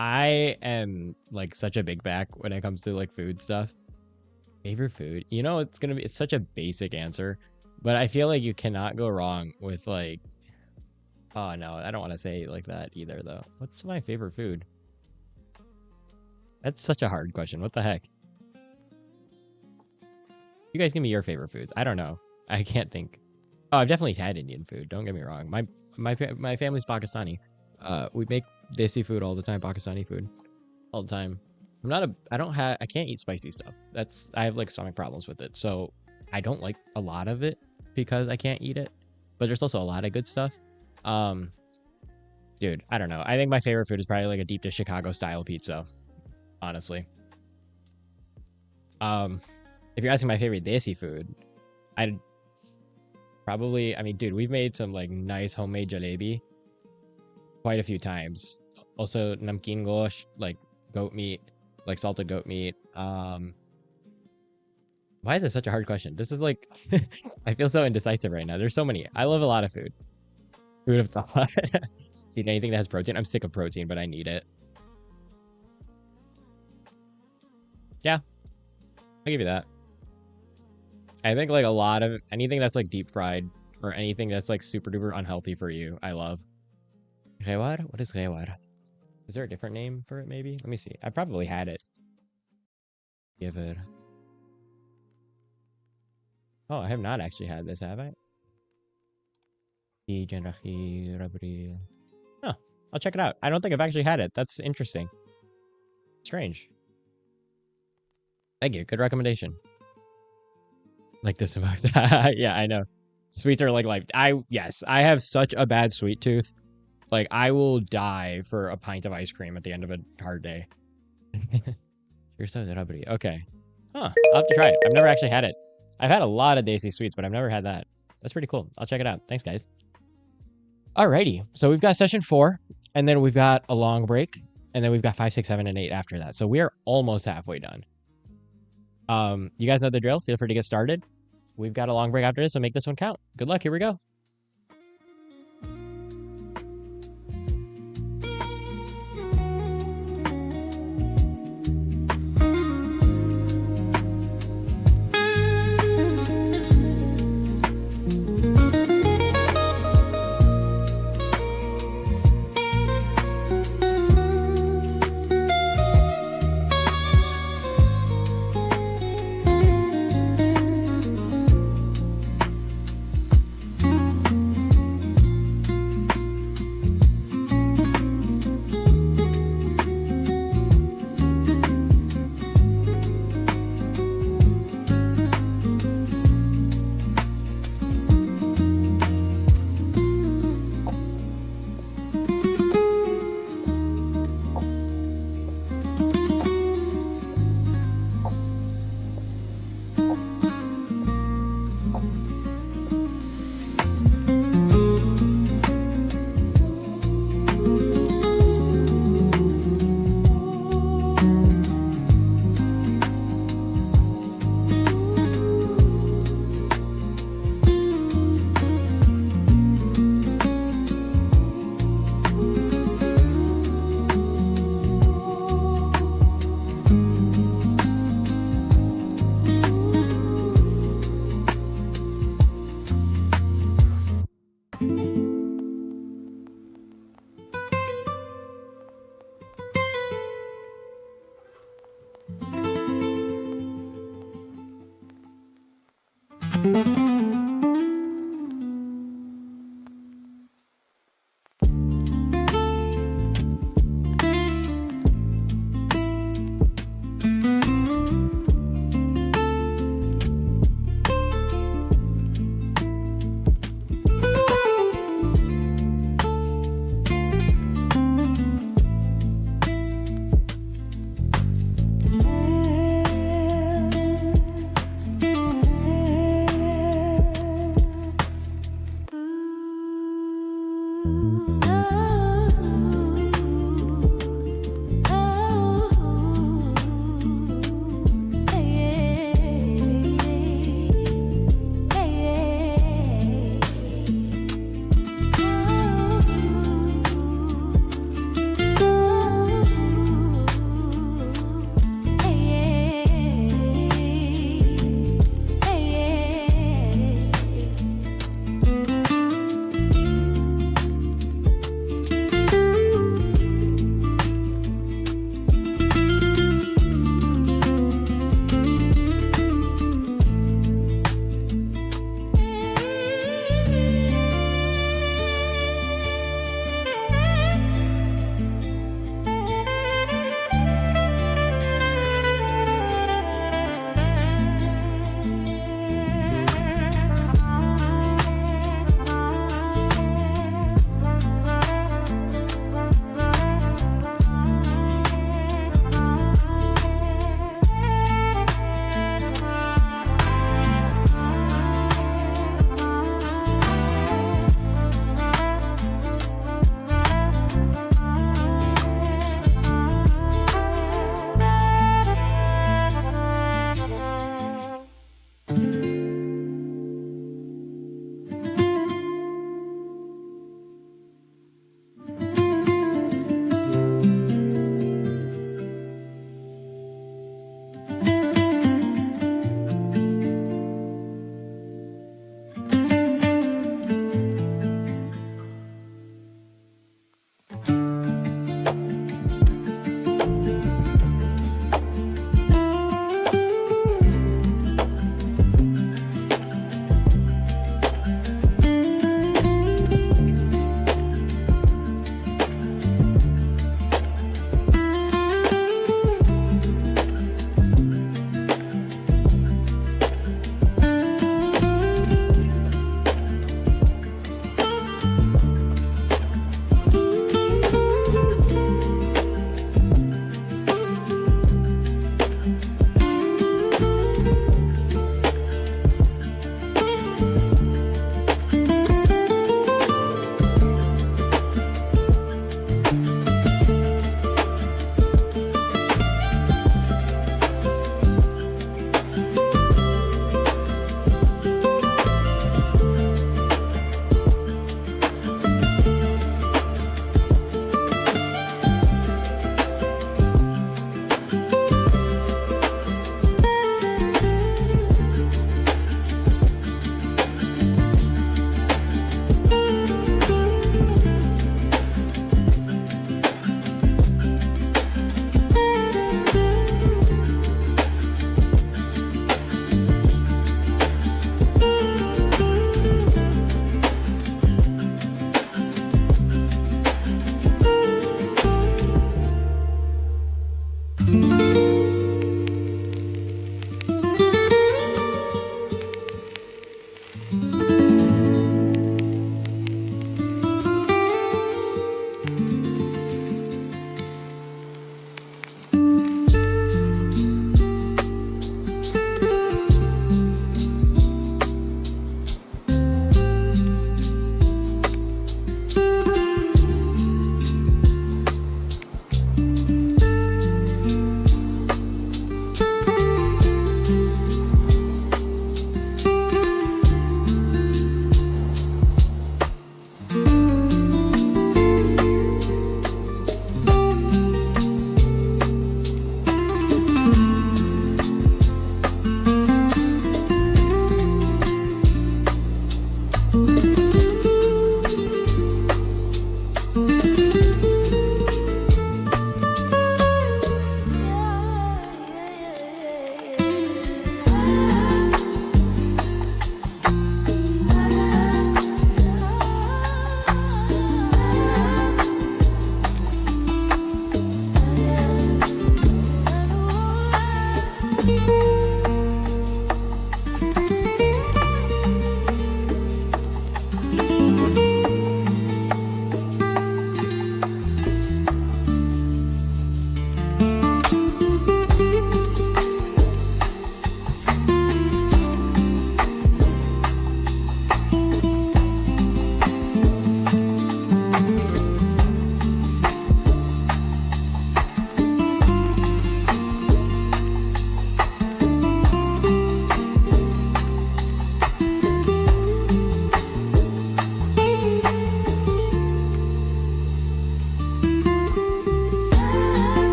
[SPEAKER 1] I am like such a big back when it comes to like food stuff. Favorite food? You know, it's such a basic answer, but I feel like you cannot go wrong with like, oh no, I don't want to say it like that either though. What's my favorite food? That's such a hard question. What the heck? You guys give me your favorite foods. I don't know. I can't think. Oh, I've definitely had Indian food. Don't get me wrong. My family's Pakistani. We make desi food all the time, Pakistani food all the time. I can't eat spicy stuff. I have like stomach problems with it. So I don't like a lot of it because I can't eat it. But there's also a lot of good stuff. Dude, I don't know. I think my favorite food is probably like a deep dish Chicago style pizza, honestly. If you're asking my favorite desi food, I'd probably, I mean, dude, we've made some like nice homemade jalebi quite a few times. Also, namkeen gosh, like goat meat, like salted goat meat. Why is it such a hard question? This is like, I feel so indecisive right now. There's so many. I love a lot of food. Who would have thought? Eat anything that has protein. I'm sick of protein, but I need it. Yeah, I'll give you that. I think like a lot of anything that's like deep fried or anything that's like super duper unhealthy for you, I love. Rewar? What is rewar? Is there a different name for it maybe? Let me see. I probably had it. Give it. Oh, I have not actually had this, have I? Oh, I'll check it out. I don't think I've actually had it. That's interesting. Strange. Thank you. Good recommendation. Like this the most. Yeah, I know. Sweets are like life. Yes, I have such a bad sweet tooth. Like I will die for a pint of ice cream at the end of a hard day. You're so rubbery. Okay. Huh. I'll have to try it. I've never actually had it. I've had a lot of Daisy sweets, but I've never had that. That's pretty cool. I'll check it out. Thanks, guys. Alrighty, so we've got session 4, and then we've got a long break, and then we've got 5, 6, 7, and 8 after that. So we are almost halfway done. You guys know the drill. Feel free to get started. We've got a long break after this, so make this one count. Good luck. Here we go.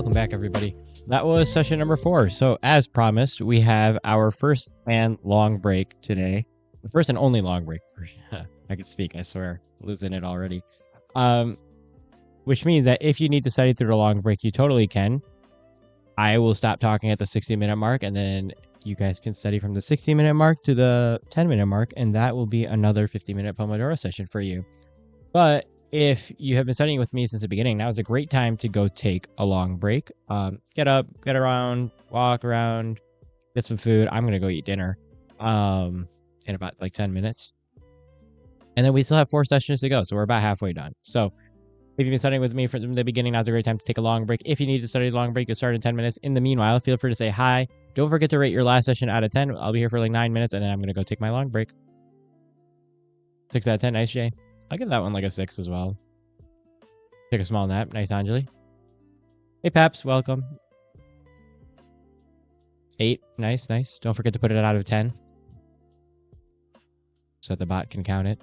[SPEAKER 1] welcome back, everybody. That was session number 4. So, as promised, we have our first and long break today. The first and only long break. I can speak, I swear. Losing it already. Which means that if you need to study through the long break, you totally can. I will stop talking at the 60-minute mark, and then you guys can study from the 60-minute mark to the 10-minute mark, and that will be another 50-minute Pomodoro session for you. But if you have been studying with me since the beginning, now is a great time to go take a long break. Get up, get around, walk around, get some food. I'm gonna go eat dinner in about like 10 minutes. And then we still have 4 sessions to go, so we're about halfway done. So if you've been studying with me from the beginning, now's a great time to take a long break. If you need to study a long break, you'll start in 10 minutes. In the meanwhile, feel free to say hi. Don't forget to rate your last session out of 10. I'll be here for like 9 minutes, and then I'm gonna go take my long break. 6 out of 10, nice, Jay. I'll give that one like a 6 as well. Take a small nap. Nice, Anjali. Hey, Paps. Welcome. 8. Nice, nice. Don't forget to put it out of 10 so that the bot can count it.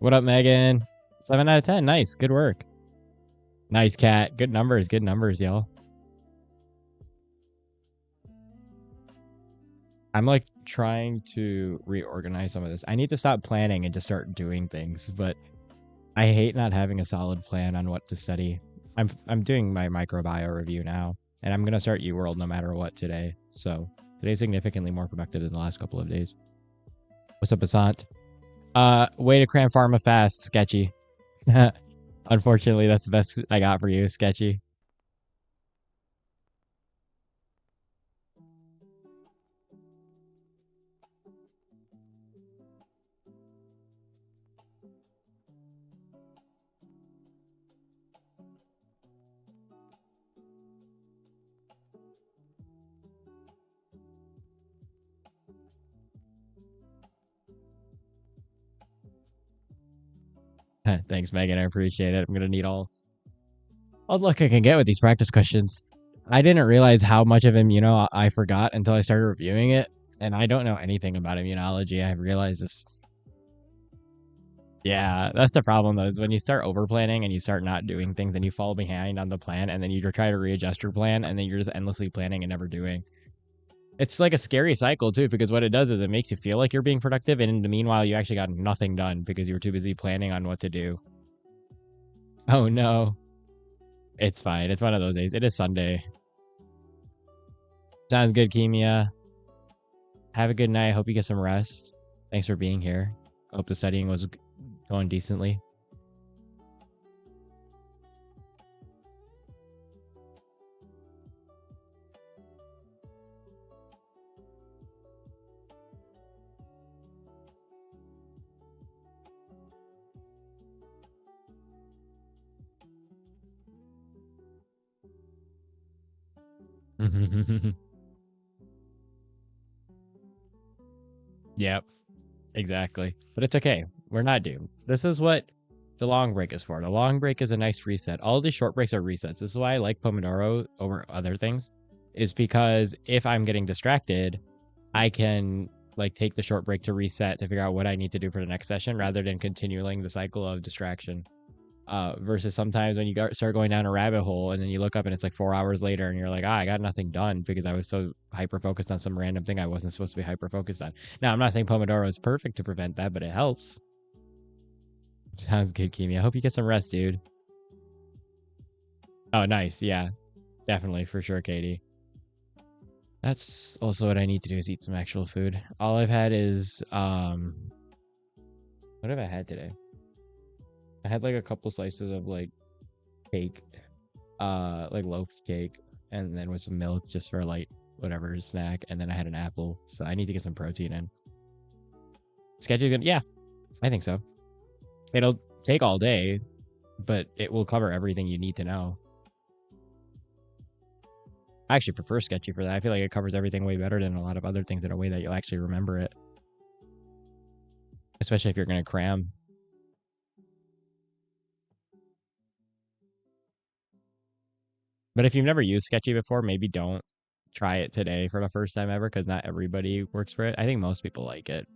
[SPEAKER 1] What up, Megan? 7 out of 10. Nice. Good work. Nice, Cat. Good numbers, y'all. I'm like trying to reorganize some of this. I need to stop planning and just start doing things, but I hate not having a solid plan on what to study. I'm doing my microbiome review now, and I'm gonna start UWorld no matter what today. So today's significantly more productive than the last couple of days. What's up, Asant? Way to cram pharma fast, Sketchy. Unfortunately, that's the best I got for you, Sketchy. Thanks, Megan. I appreciate it. I'm gonna need all luck I can get with these practice questions. I didn't realize how much of immuno I forgot until I started reviewing it, and I don't know anything about immunology. I realized this. Yeah, that's the problem though, is when you start over planning and you start not doing things and you fall behind on the plan, and then you try to readjust your plan, and then you're just endlessly planning and never doing. It's like a scary cycle too, because what it does is it makes you feel like you're being productive, and in the meanwhile, you actually got nothing done because you were too busy planning on what to do. Oh no. It's fine. It's one of those days. It is Sunday. Sounds good, Kimia. Have a good night. Hope you get some rest. Thanks for being here. Hope the studying was going decently. Yep, exactly. But it's okay. We're not doomed. This is what the long break is for. The long break is a nice reset. All these short breaks are resets. This is why I like Pomodoro over other things, is because if I'm getting distracted, I can like take the short break to reset to figure out what I need to do for the next session rather than continuing the cycle of distraction. Versus sometimes when you start going down a rabbit hole and then you look up and it's like 4 hours later and you're like, I got nothing done because I was so hyper focused on some random thing I wasn't supposed to be hyper focused on. Now, I'm not saying Pomodoro is perfect to prevent that, but it helps. Sounds good, Kimi. I hope you get some rest, dude. Oh, nice. Yeah, definitely for sure, Katie. That's also what I need to do, is eat some actual food. All I've had is what have I had today? I had like a couple slices of like cake, like loaf cake, and then with some milk just for a light whatever snack, and then I had an apple. So I need to get some protein in. Schedule good? Yeah, I think so. It'll take all day, but it will cover everything you need to know. I actually prefer Sketchy for that. I feel like it covers everything way better than a lot of other things in a way that you'll actually remember it. Especially if you're going to cram. But if you've never used Sketchy before, maybe don't try it today for the first time ever, because not everybody works for it. I think most people like it.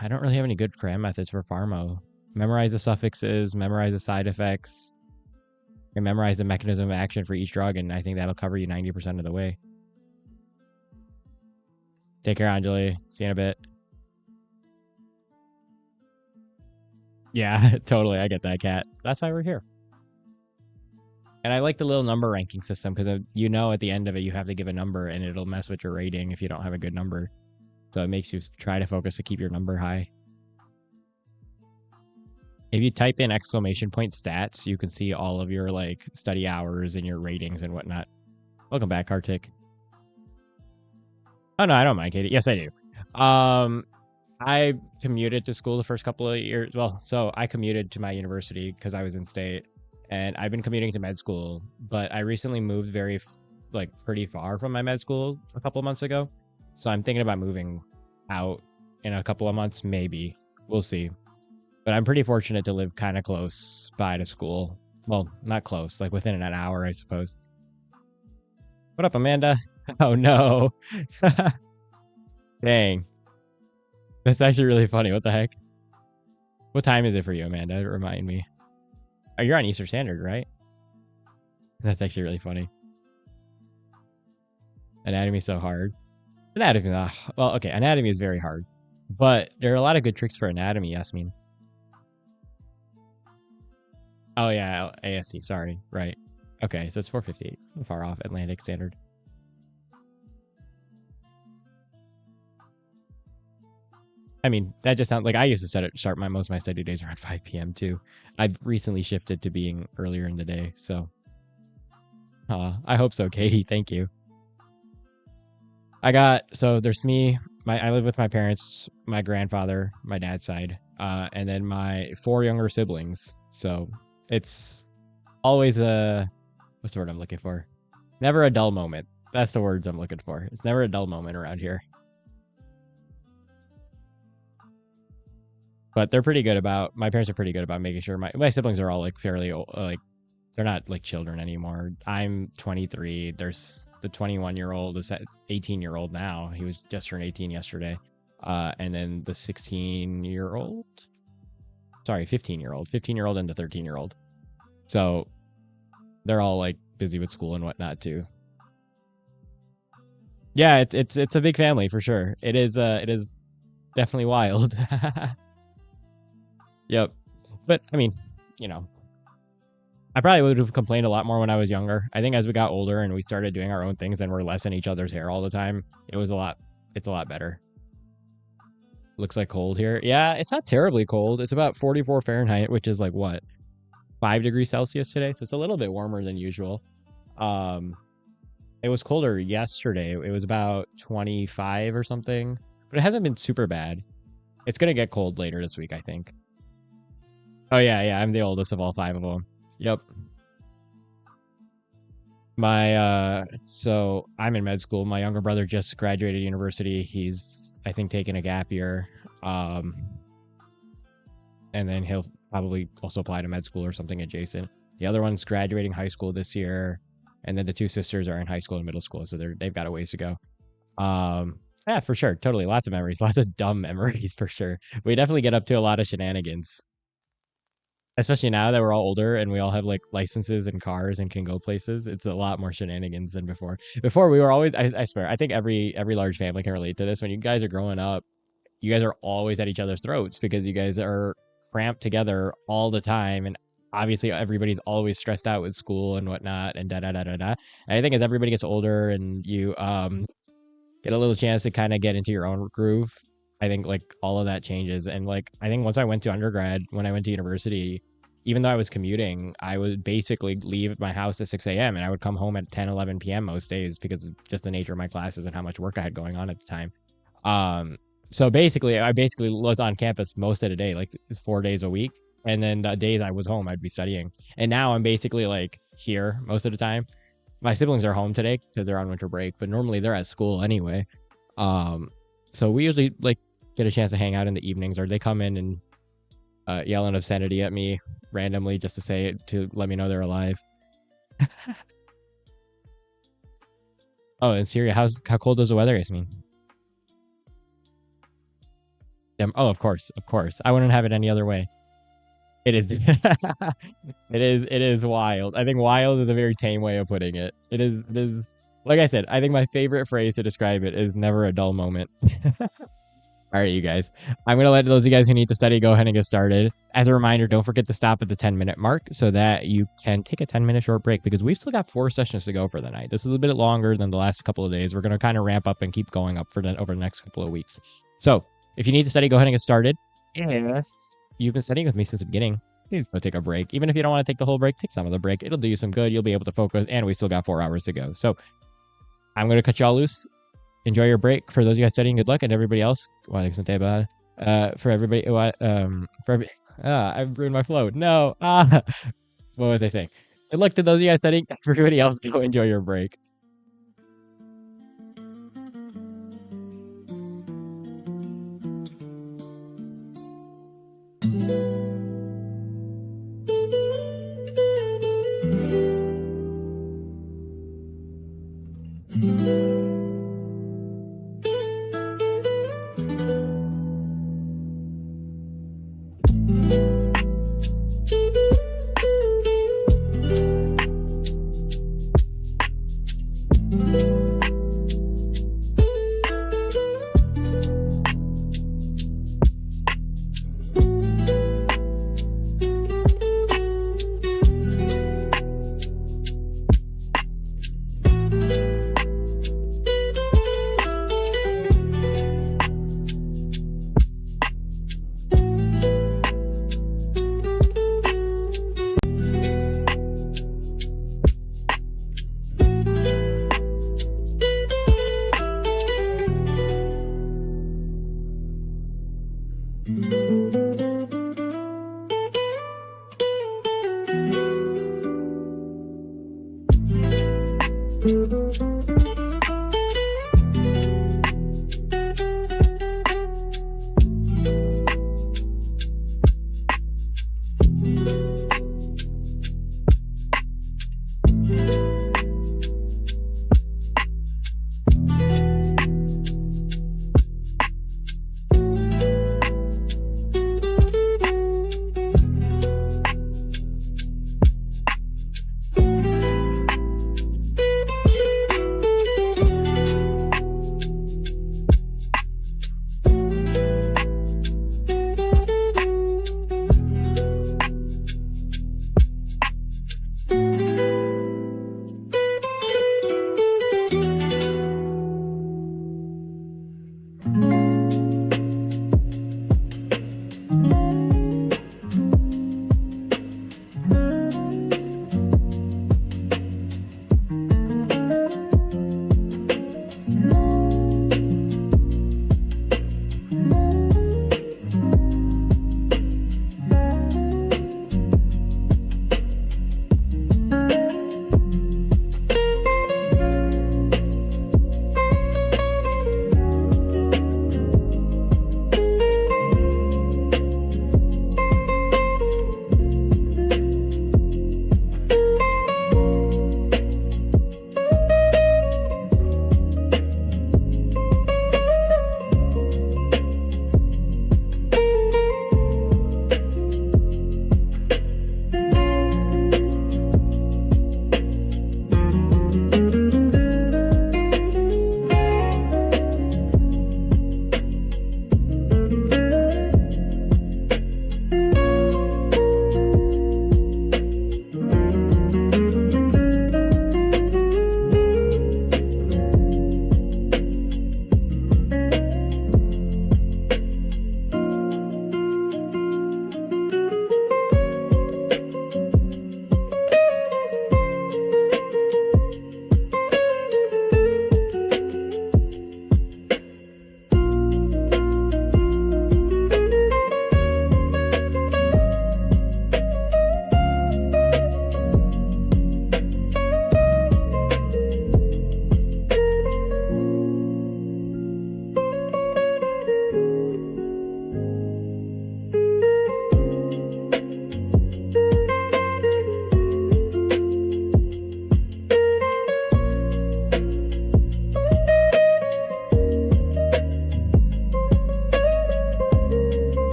[SPEAKER 1] I don't really have any good cram methods for Pharmo. memorize the suffixes, memorize the side effects, and memorize the mechanism of action for each drug, and I think that'll cover you 90% of the way. Take care, Anjali. See you in a bit. Yeah, totally. I get that, Cat. That's why we're here. And I like the little number ranking system because at the end of it, you have to give a number and it'll mess with your rating if you don't have a good number. So it makes you try to focus to keep your number high. If you type in exclamation point stats, you can see all of your like study hours and your ratings and whatnot. Welcome back, Kartik. Oh no, I don't mind, Katie. Yes, I do. I commuted to school the first couple of years. Well, so I commuted to my university because I was in state, and I've been commuting to med school. But I recently moved pretty far from my med school a couple of months ago, so I'm thinking about moving out in a couple of months. Maybe we'll see. But I'm pretty fortunate to live kind of close by to school. Well, not close, like within an hour, I suppose. What up, Amanda? Oh no. Dang. That's actually really funny. What the heck? What time is it for you, Amanda? Remind me. Oh, you're on Eastern Standard, right? That's actually really funny. Anatomy's so hard. Anatomy, well, okay, anatomy is very hard. But there are a lot of good tricks for anatomy, Yasmin. Oh, yeah, AST, sorry. Right. Okay, so it's 4:58. Far off Atlantic Standard. I mean, that just sounds like I used to start most of my study days around 5 p.m. too. I've recently shifted to being earlier in the day, so. I hope so, Katie. Thank you. So there's me. I live with my parents, my grandfather, my dad's side, and then my 4 younger siblings. So it's always what's the word I'm looking for? Never a dull moment. That's the words I'm looking for. It's never a dull moment around here. But my parents are pretty good about making sure my siblings are all like fairly old, like they're not like children anymore. I'm 23. There's the 21-year-old, the 18-year-old now. He was just turned 18 yesterday. And then the 16-year-old, sorry, 15-year-old and the 13-year-old. So they're all like busy with school and whatnot too. Yeah, it's a big family for sure. It is definitely wild. Yep. But I mean, I probably would have complained a lot more when I was younger. I think as we got older and we started doing our own things and we're less in each other's hair all the time, it's a lot better. Looks like cold here. Yeah, it's not terribly cold. It's about 44 Fahrenheit, which is like what? 5 degrees Celsius today, so it's a little bit warmer than usual. It was colder yesterday. It was about 25 or something, but it hasn't been super bad. It's going to get cold later this week, I think. Oh, yeah, I'm the oldest of all 5 of them. Yep. So I'm in med school. My younger brother just graduated university. He's, I think, taking a gap year. And then he'll probably also apply to med school or something adjacent. The other one's graduating high school this year. And then the 2 sisters are in high school and middle school. So they've got a ways to go. Yeah, for sure. Totally. Lots of memories. Lots of dumb memories for sure. We definitely get up to a lot of shenanigans. Especially now that we're all older and we all have like licenses and cars and can go places. It's a lot more shenanigans than before. Before we were always, I swear, I think every large family can relate to this. When you guys are growing up, you guys are always at each other's throats because you guys are cramped together all the time. And obviously everybody's always stressed out with school and whatnot and da. And I think as everybody gets older and you get a little chance to kind of get into your own groove, I think like all of that changes. And like I think once I went to undergrad, when I went to university, even though I was commuting, I would basically leave my house at 6 a.m. and I would come home at 10, 11 p.m. most days because of just the nature of my classes and how much work I had going on at the time. So I basically was on campus most of the day, like 4 days a week. And then the days I was home, I'd be studying. And now I'm basically like here most of the time. My siblings are home today because they're on winter break, but normally they're at school anyway. So we usually like get a chance to hang out in the evenings, or they come in and yell an obscenity at me randomly just to say it to let me know they're alive. Oh, in Syria, how cold is the weather, Yasmin? Oh, of course. I wouldn't have it any other way. It is. It is wild. I think wild is a very tame way of putting it. It is like I said, I think my favorite phrase to describe it is never a dull moment. All right, you guys. I'm going to let those of you guys who need to study go ahead and get started. As a reminder, don't forget to stop at the 10-minute mark so that you can take a 10-minute short break because we've still got 4 sessions to go for the night. This is a bit longer than the last couple of days. We're going to kind of ramp up and keep going up for over the next couple of weeks. So if you need to study, go ahead and get started. If you've been studying with me since the beginning, please go take a break. Even if you don't want to take the whole break, take some of the break. It'll do you some good. You'll be able to focus, and we still got 4 hours to go. So I'm going to cut y'all loose. Enjoy your break. For those of you guys studying, good luck, and everybody else, for everybody, I've ruined my flow. No, what was I saying? Good luck to those of you guys studying. For everybody else, go enjoy your break.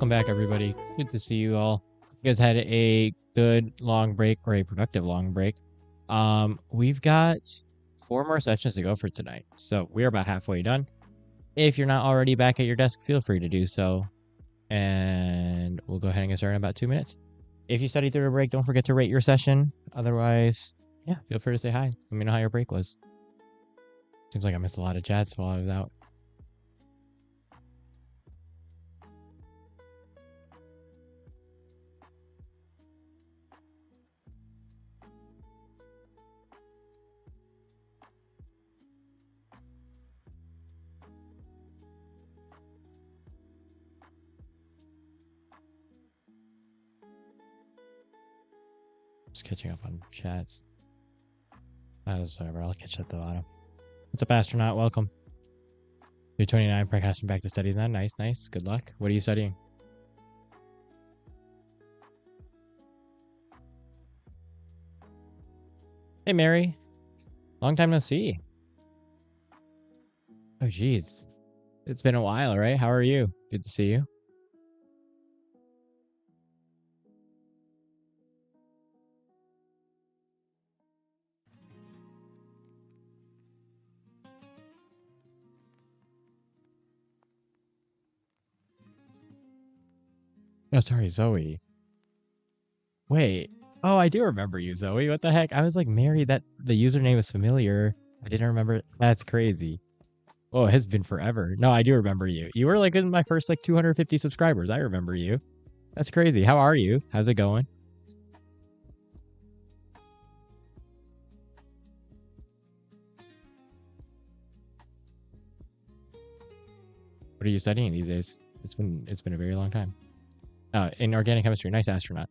[SPEAKER 1] Welcome back, everybody. Good to see you all. You guys had a good long break, or a productive long break. We've got 4 more sessions to go for tonight, so we're about halfway done. If you're not already back at your desk, feel free to do so, and we'll go ahead and get started in about 2 minutes. If you studied through a break, don't forget to rate your session. Otherwise, yeah, feel free to say hi. Let me know how your break was. Seems like I missed a lot of chats while I was out. Just catching up on chats. Whatever, I'll catch up at the bottom. What's up, astronaut? Welcome. You're 29, podcasting back to studies now. Nice, nice. Good luck. What are you studying? Hey, Mary. Long time no see. Oh, geez. It's been a while, right? How are you? Good to see you. Oh, sorry, Zoe. Wait. Oh, I do remember you, Zoe. What the heck? I was like, Mary, that the username is familiar. I didn't remember. That's crazy. Oh, it has been forever. No, I do remember you. You were like in my first like 250 subscribers. I remember you. That's crazy. How are you? How's it going? What are you studying these days? It's been a very long time. In organic chemistry. Nice, astronaut.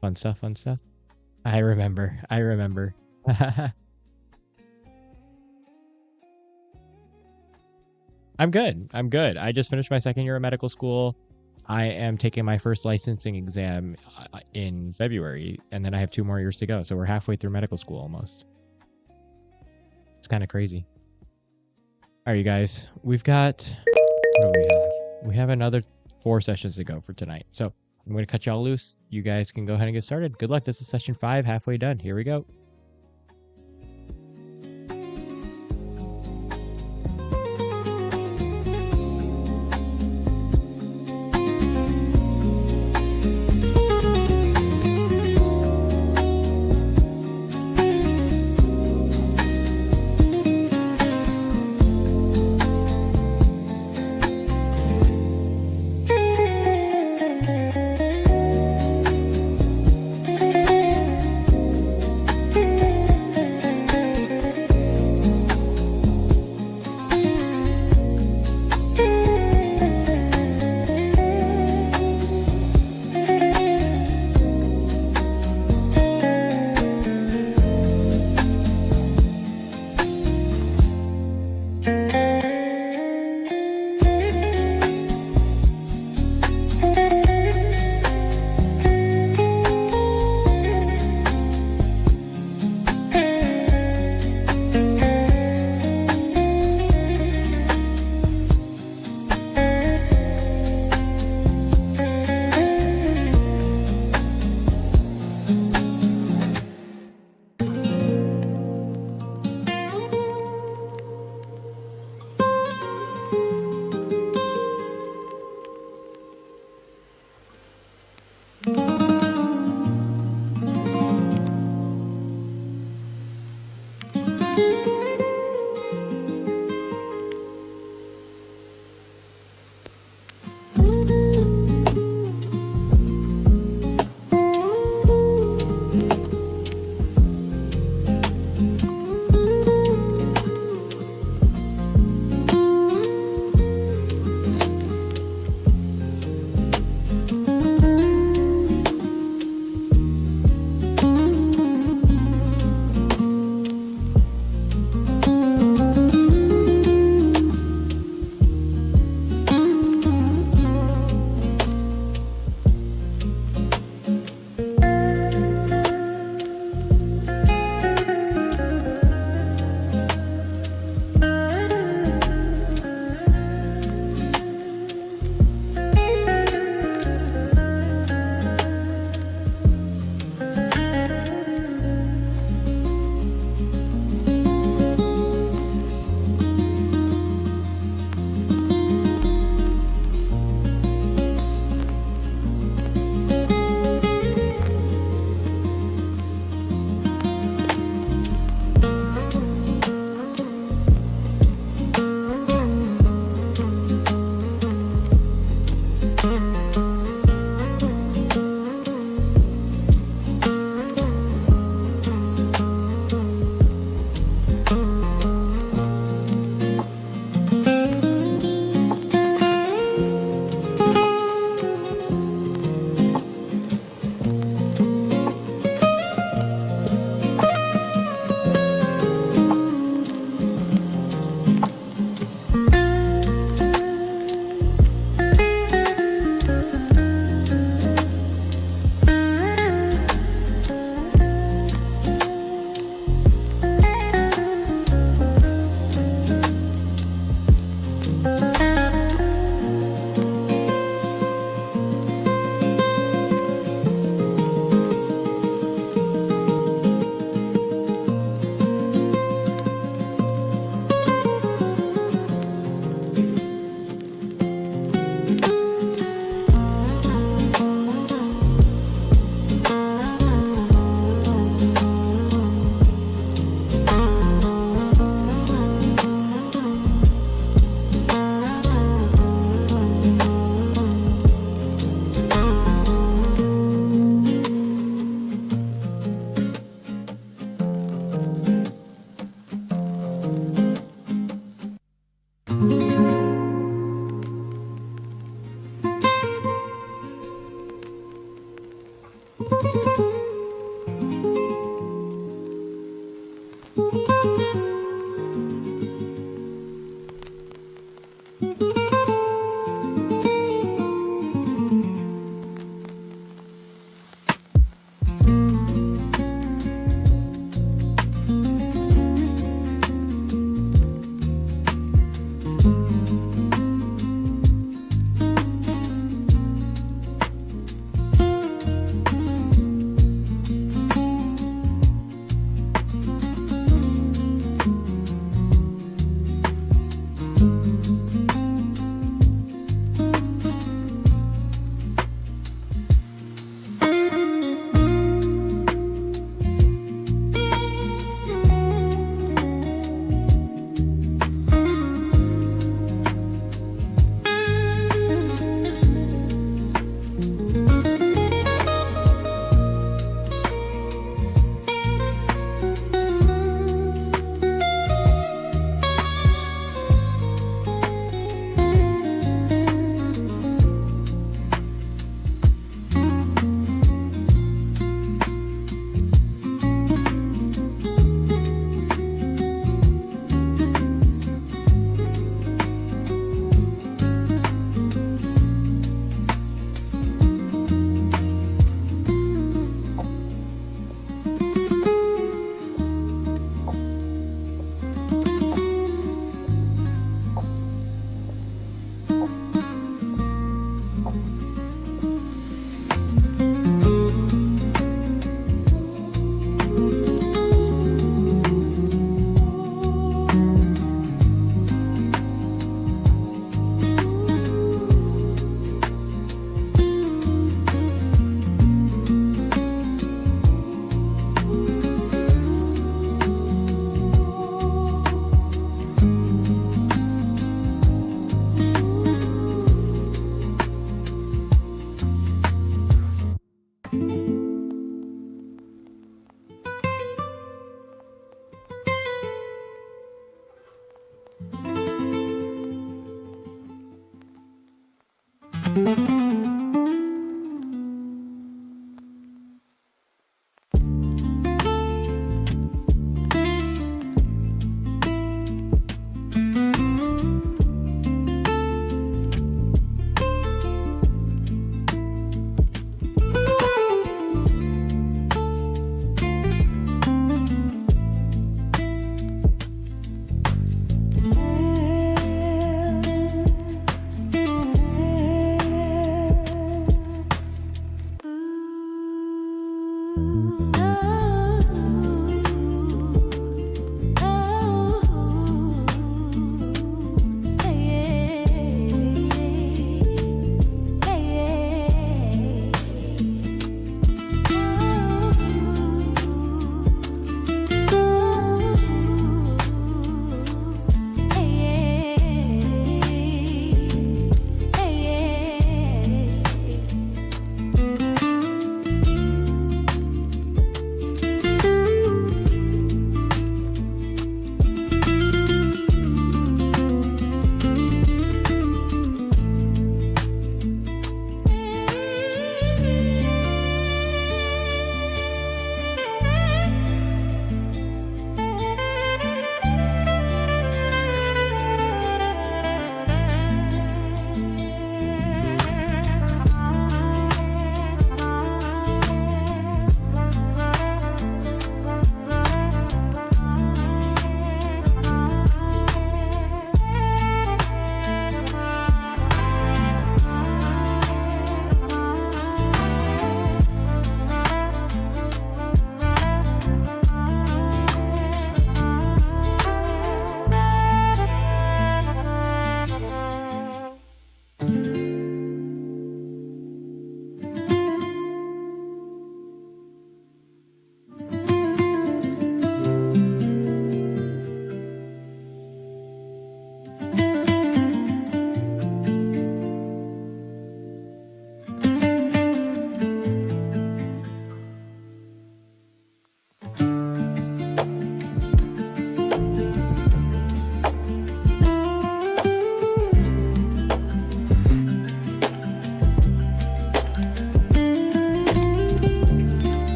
[SPEAKER 1] Fun stuff, fun stuff. I remember. I'm good. I just finished my second year of medical school. I am taking my first licensing exam in February, and then I have 2 more years to go. So we're halfway through medical school almost. It's kind of crazy. All right, you guys. We've got... What do we have? We have another 4 sessions to go for tonight. So I'm going to cut y'all loose. You guys can go ahead and get started. Good luck. This is session 5, halfway done. Here we go.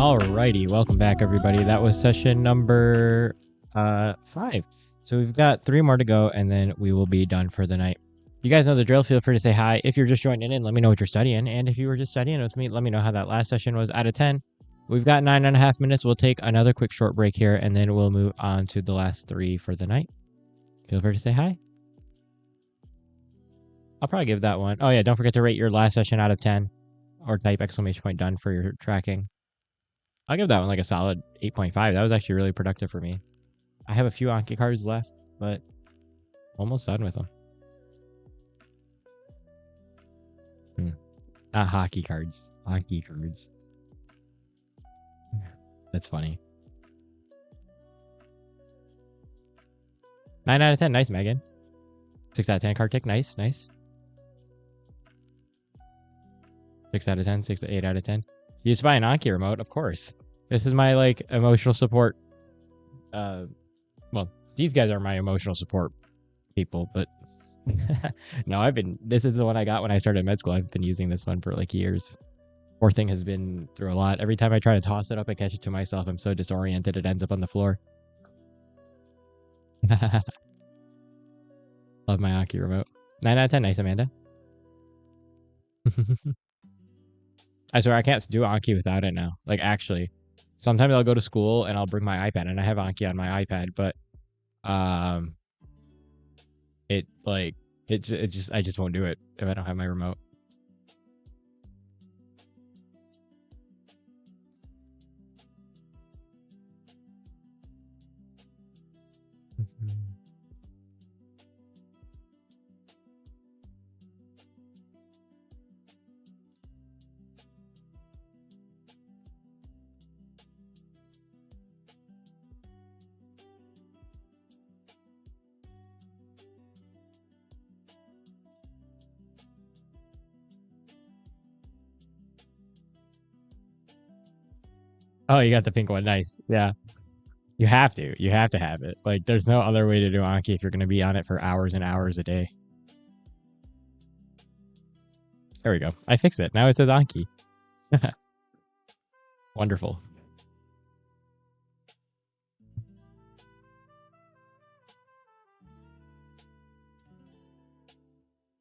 [SPEAKER 1] Alrighty, welcome back everybody. That was session number 5. So we've got 3 more to go and then we will be done for the night. You guys know the drill. Feel free to say hi. If you're just joining in, let me know what you're studying. And if you were just studying with me, let me know how that last session was out of 10. We've got 9.5 minutes. We'll take another quick short break here and then we'll move on to the last 3 for the night. Feel free to say hi. I'll probably give that one. Oh yeah, don't forget to rate your last session out of 10 or type exclamation point done for your tracking. I'll give that one like a solid 8.5. That was actually really productive for me. I have a few Anki cards left, but almost done with them. Not hockey cards. Anki cards. That's funny. 9 out of 10. Nice, Megan. 6 out of 10 card tick. Nice, nice. 6 out of 10. 6 to 8 out of 10. You just buy an Anki remote, of course. This is my like emotional support. Well, these guys are my emotional support people, but no, this is the one I got when I started med school. I've been using this one for like years. Poor thing has been through a lot. Every time I try to toss it up and catch it to myself, I'm so disoriented it ends up on the floor. Love my Anki remote. 9 out of 10. Nice, Amanda. I swear I can't do Anki without it now. Like actually, sometimes I'll go to school and I'll bring my iPad and I have Anki on my iPad, but I just won't do it if I don't have my remote. Oh, you got the pink one. Nice. Yeah. You have to. You have to have it. Like, there's no other way to do Anki if you're going to be on it for hours and hours a day. There we go. I fixed it. Now it says Anki. Wonderful.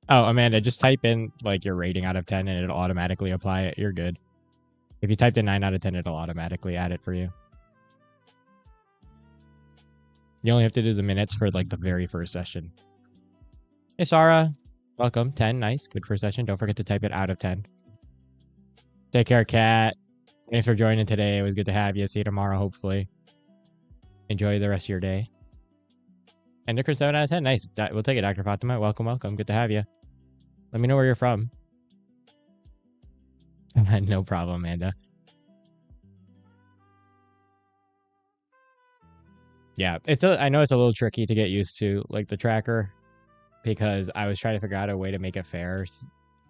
[SPEAKER 1] Oh, Amanda, just type in like your rating out of 10 and it'll automatically apply it. You're good. If you typed in 9 out of 10, it'll automatically add it for you. You only have to do the minutes for like the very first session. Hey, Sarah. Welcome. 10. Nice. Good first session. Don't forget to type it out of 10. Take care, Kat. Thanks for joining today. It was good to have you. See you tomorrow, hopefully. Enjoy the rest of your day. And Nicker 7 out of 10. Nice. We'll take it, Dr. Fatima. Welcome, welcome. Good to have you. Let me know where you're from. No problem, Amanda. Yeah, I know it's a little tricky to get used to, like the tracker, because I was trying to figure out a way to make it fair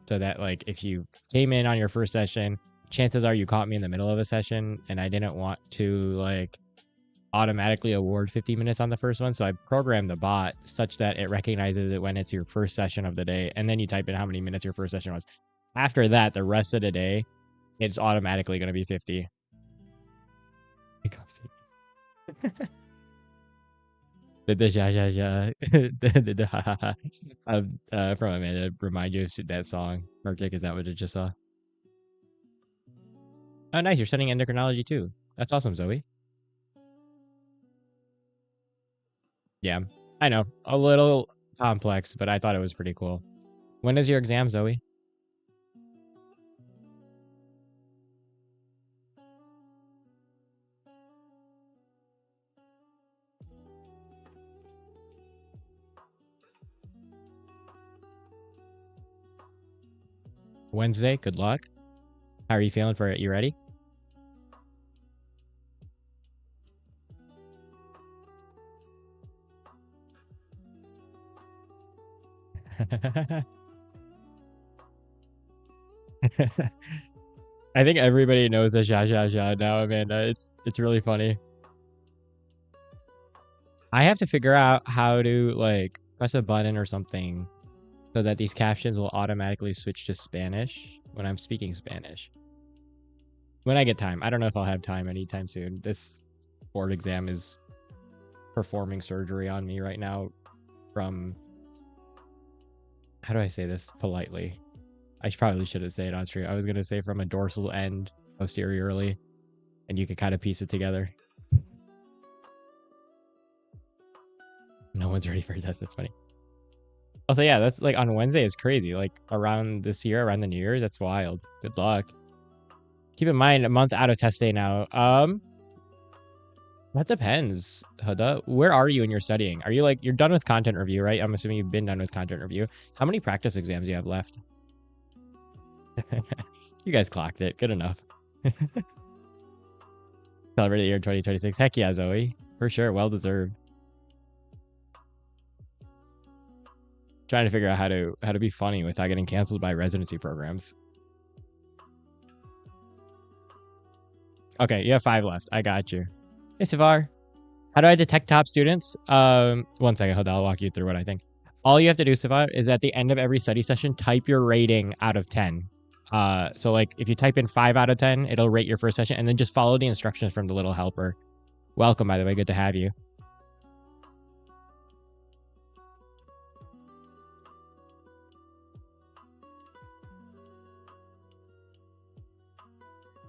[SPEAKER 1] so that like if you came in on your first session, chances are you caught me in the middle of a session, and I didn't want to like automatically award 50 minutes on the first one. So I programmed the bot such that it recognizes it when it's your first session of the day, and then you type in how many minutes your first session was. After that, the rest of the day, it's automatically going to be 50. The ja ja ja the ha ha ha from Amanda remind you of that song. Arctic, is that what it just saw? Oh, nice. You're studying endocrinology too. That's awesome, Zoe. Yeah, I know. A little complex, but I thought it was pretty cool. When is your exam, Zoe? Wednesday. Good luck. How are you feeling for it? You ready? I think everybody knows the ja ja ja now, Amanda. It's really funny. I have to figure out how to like press a button or something so that these captions will automatically switch to Spanish when I'm speaking Spanish. When I get time. I don't know if I'll have time anytime soon. This board exam is performing surgery on me right now from, how do I say this politely? I probably shouldn't say it on stream. I was going to say from a dorsal end posteriorly, and you can kind of piece it together. No one's ready for a test. That's funny. Also, yeah, that's like on Wednesday is crazy. Like around this year, around the New Year's, that's wild. Good luck. Keep in mind, a month out of test day now. That depends, Huda. Where are you in your studying? Are you like, you're done with content review, right? I'm assuming you've been done with content review. How many practice exams do you have left? You guys clocked it. Good enough. Celebrate the year 2026. Heck yeah, Zoe. For sure. Well deserved. Trying to figure out how to be funny without getting canceled by residency programs. Okay, you have 5 left. I got you. Hey, Savar. How do I detect top students? 1 second. Hold on. I'll walk you through what I think. All you have to do, Savar, is at the end of every study session, type your rating out of 10. So like if you type in 5 out of 10, it'll rate your first session, and then just follow the instructions from the little helper. Welcome, by the way. Good to have you.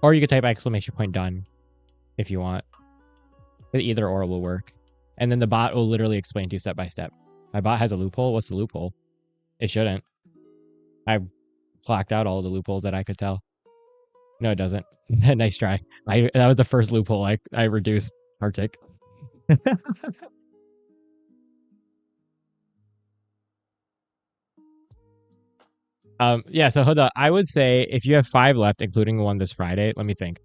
[SPEAKER 1] Or you could type exclamation point done if you want. But either or will work. And then the bot will literally explain to you step by step. My bot has a loophole. What's the loophole? It shouldn't. I've clocked out all the loopholes that I could tell. No, it doesn't. Nice try. That was the first loophole I reduced. Arctic. Yeah, so hold on. I would say if you have 5 left, including the one this Friday, let me think.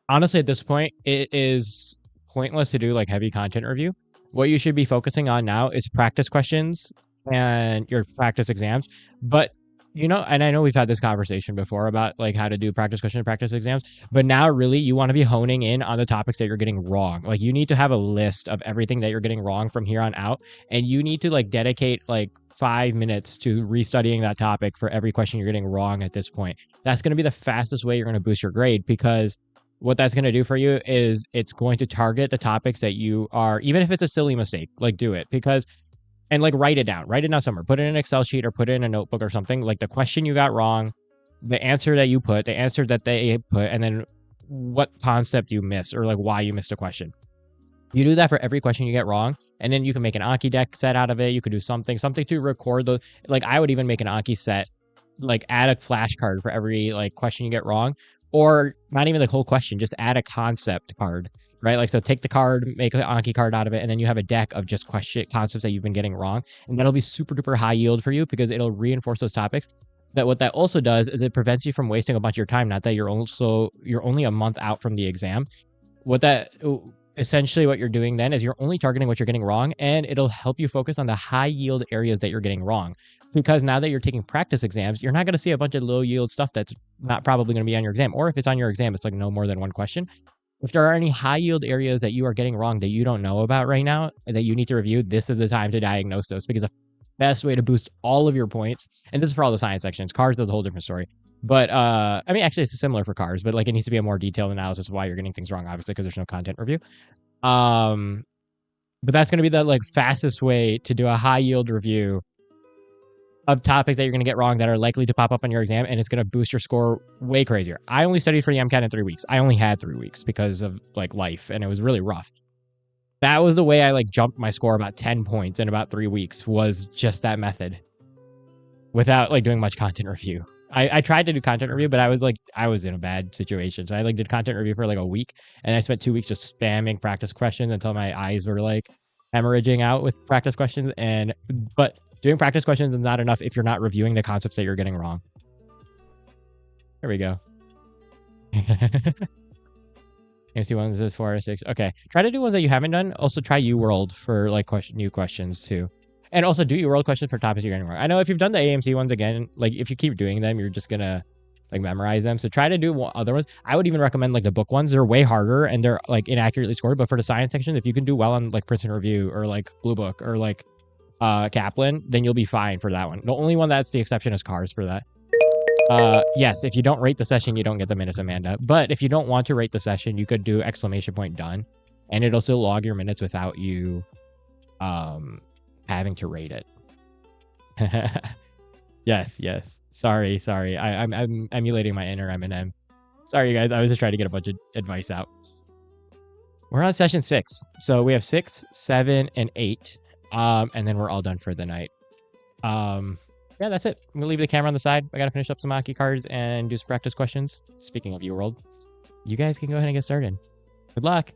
[SPEAKER 1] Honestly, at this point, it is pointless to do like heavy content review. What you should be focusing on now is practice questions and your practice exams. But you know, and I know we've had this conversation before about like how to do practice question and practice exams, but now really you want to be honing in on the topics that you're getting wrong. Like you need to have a list of everything that you're getting wrong from here on out, and you need to like dedicate like 5 minutes to restudying that topic for every question you're getting wrong at this point. That's going to be the fastest way you're going to boost your grade, because what that's going to do for you is it's going to target the topics that you are, even if it's a silly mistake, like do it, because and like write it down somewhere, put it in an Excel sheet or put it in a notebook or something, like the question you got wrong, the answer that you put, the answer that they put, and then what concept you missed or like why you missed a question. You do that for every question you get wrong, and then you can make an Anki deck set out of it. You could do something to record the, like I would even make an Anki set, like add a flashcard for every like question you get wrong, or not even the whole question, just add a concept card, right? Like, so take the card, make an Anki card out of it, and then you have a deck of just concepts that you've been getting wrong. And that'll be super duper high yield for you because it'll reinforce those topics. That what that also does is it prevents you from wasting a bunch of your time. Not that you're only a month out from the exam. Essentially what you're doing then is you're only targeting what you're getting wrong, and it'll help you focus on the high yield areas that you're getting wrong. Because now that you're taking practice exams, you're not going to see a bunch of low yield stuff that's not probably going to be on your exam. Or if it's on your exam, it's like no more than 1 question. If there are any high yield areas that you are getting wrong that you don't know about right now, that you need to review, this is the time to diagnose those, because the best way to boost all of your points, and this is for all the science sections, cars is a whole different story. But I mean, actually it's similar for cars, but like it needs to be a more detailed analysis of why you're getting things wrong, obviously, because there's no content review. But that's going to be the like fastest way to do a high yield review of topics that you're going to get wrong that are likely to pop up on your exam, and it's going to boost your score way crazier. I only studied for the MCAT in 3 weeks. I only had 3 weeks because of like life, and it was really rough. That was the way I like jumped my score about 10 points in about 3 weeks, was just that method without like doing much content review. I tried to do content review, but I was in a bad situation. So I like did content review for like a week, and I spent 2 weeks just spamming practice questions until my eyes were like hemorrhaging out with practice questions. But doing practice questions is not enough if you're not reviewing the concepts that you're getting wrong. There we go. AMC ones is 4 or 6. Okay. Try to do ones that you haven't done. Also try UWorld for like new questions too. And also do UWorld questions for topics you're getting wrong. I know if you've done the AMC ones again, like if you keep doing them, you're just gonna like memorize them. So try to do other ones. I would even recommend like the book ones. They're way harder and they're like inaccurately scored. But for the science section, if you can do well on like Princeton Review or like Blue Book or like Kaplan, then you'll be fine for that one. The only one that's the exception is cars for that. Yes, if you don't rate the session, you don't get the minutes, Amanda. But if you don't want to rate the session, you could do !done, and it'll still log your minutes without you having to rate it. Yes. Sorry. I'm emulating my inner Eminem. Sorry, guys. I was just trying to get a bunch of advice out. We're on session 6. So we have 6, 7, and 8. And then we're all done for the night. Yeah, that's it. I'm gonna leave the camera on the side. I gotta finish up some Aki cards and do some practice questions. Speaking of UWorld, you guys can go ahead and get started. Good luck.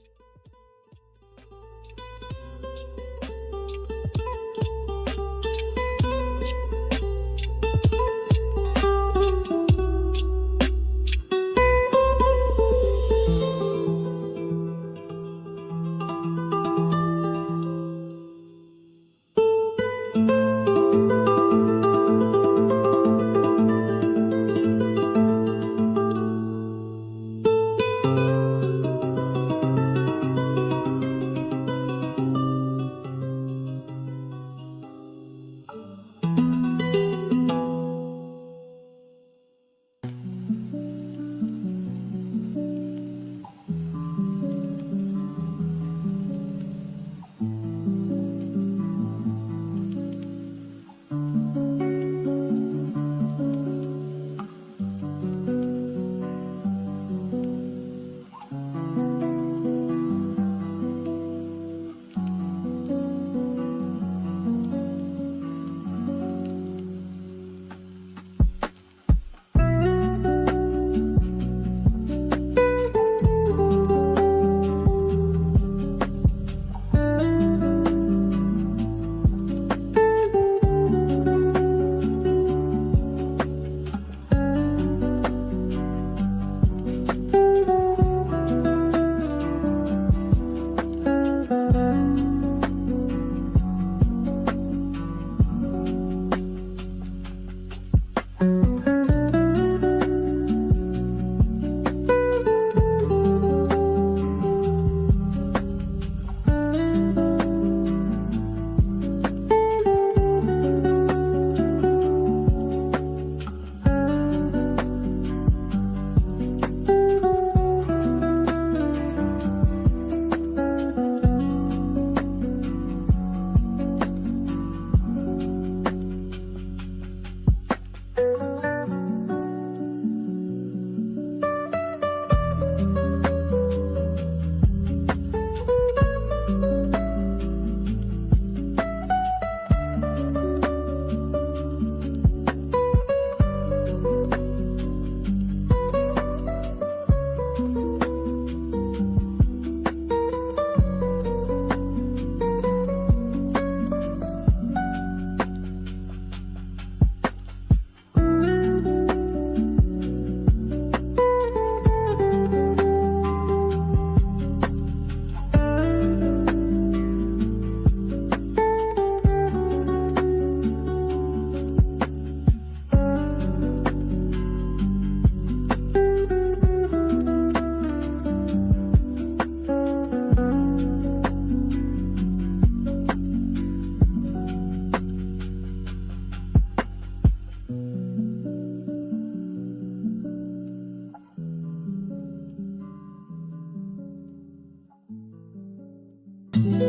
[SPEAKER 2] Thank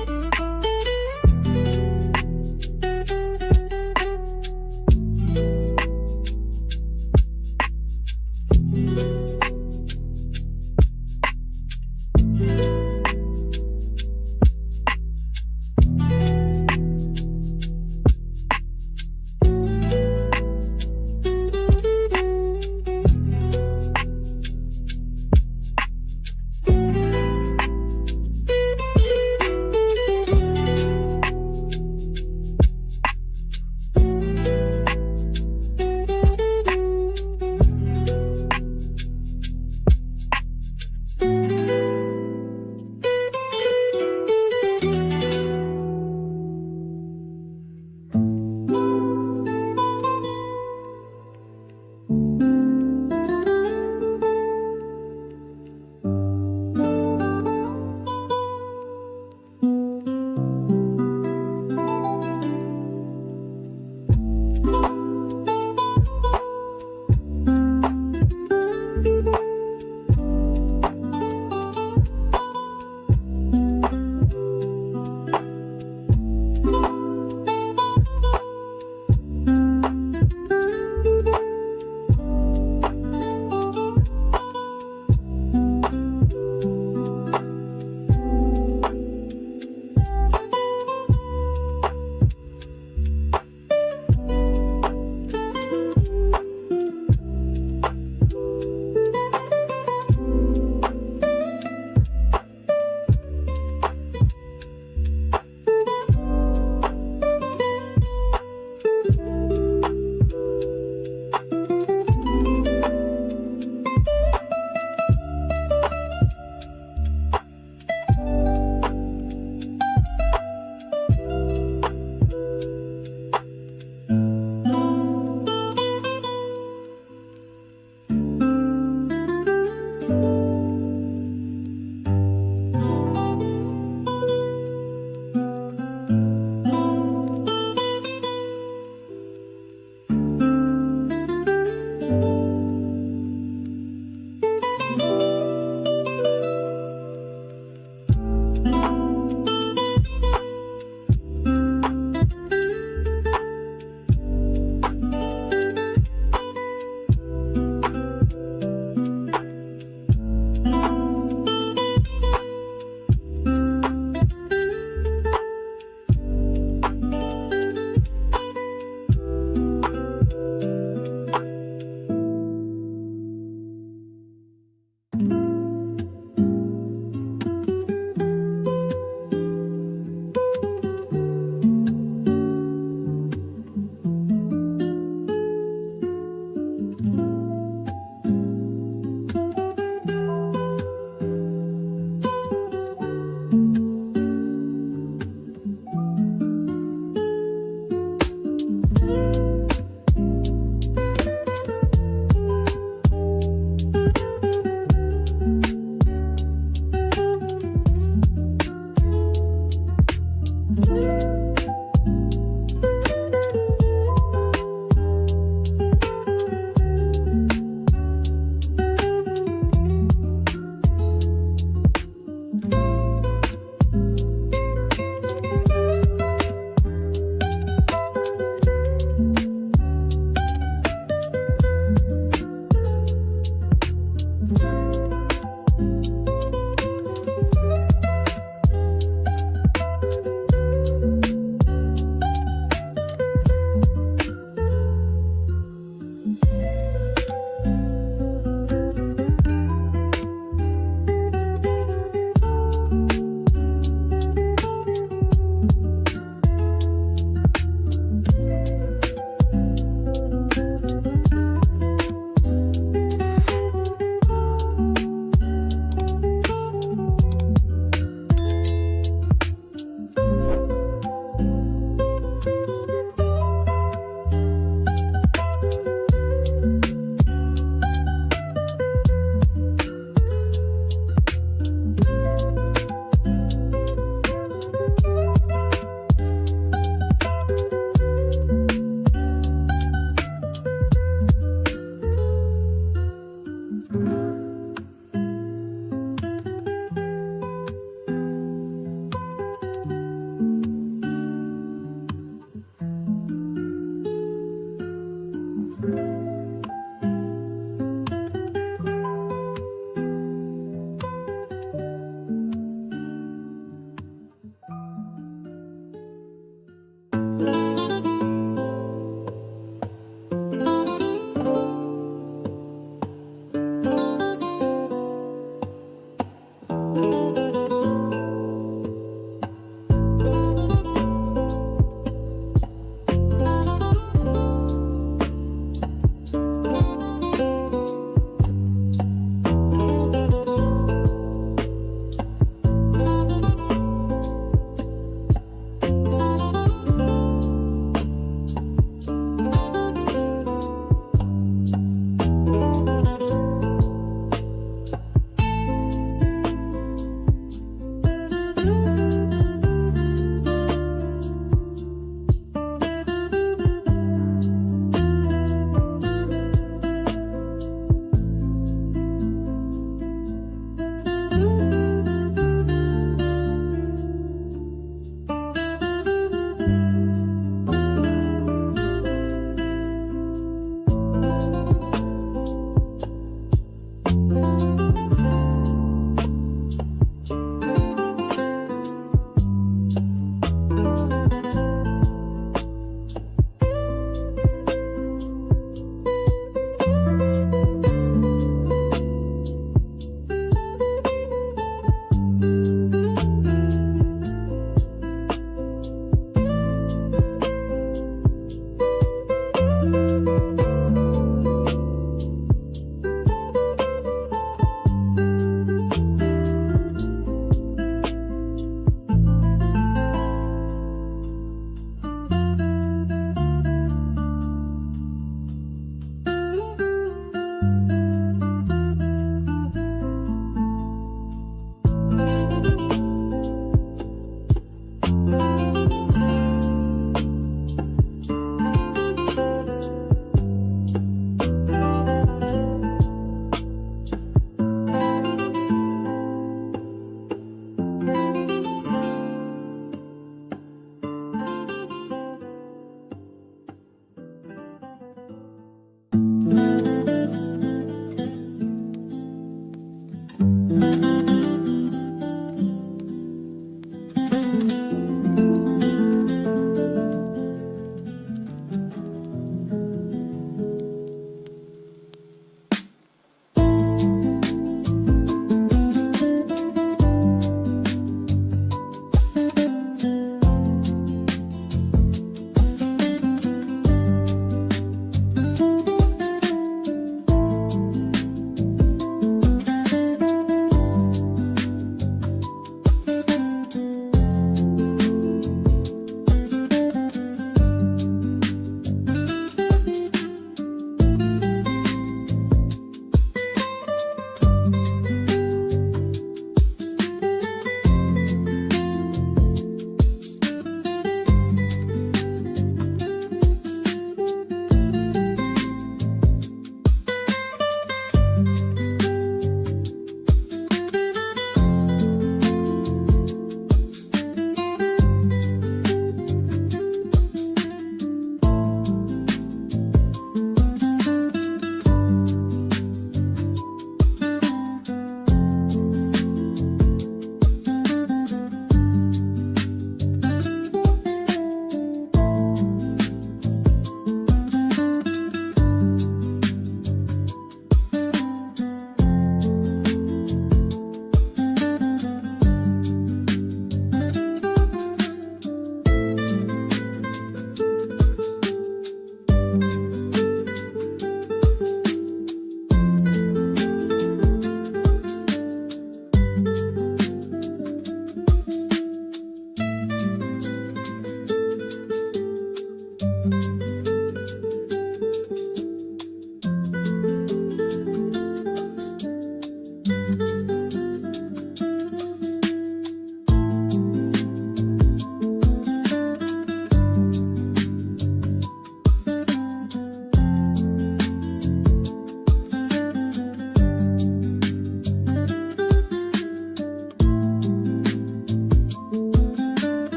[SPEAKER 2] you.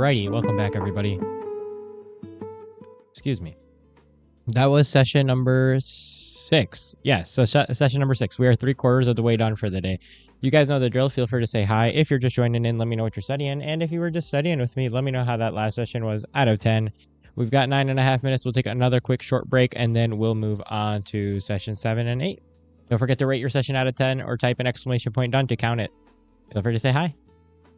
[SPEAKER 1] Alrighty, welcome back, everybody. Excuse me. That was session number 6. Yes, so session number 6. We are 3/4 of the way done for the day. You guys know the drill. Feel free to say hi. If you're just joining in, let me know what you're studying. And if you were just studying with me, let me know how that last session was out of 10. We've got 9.5 minutes. We'll take another quick short break, and then we'll move on to session 7 and 8. Don't forget to rate your session out of 10 or type an exclamation point done to count it. Feel free to say hi.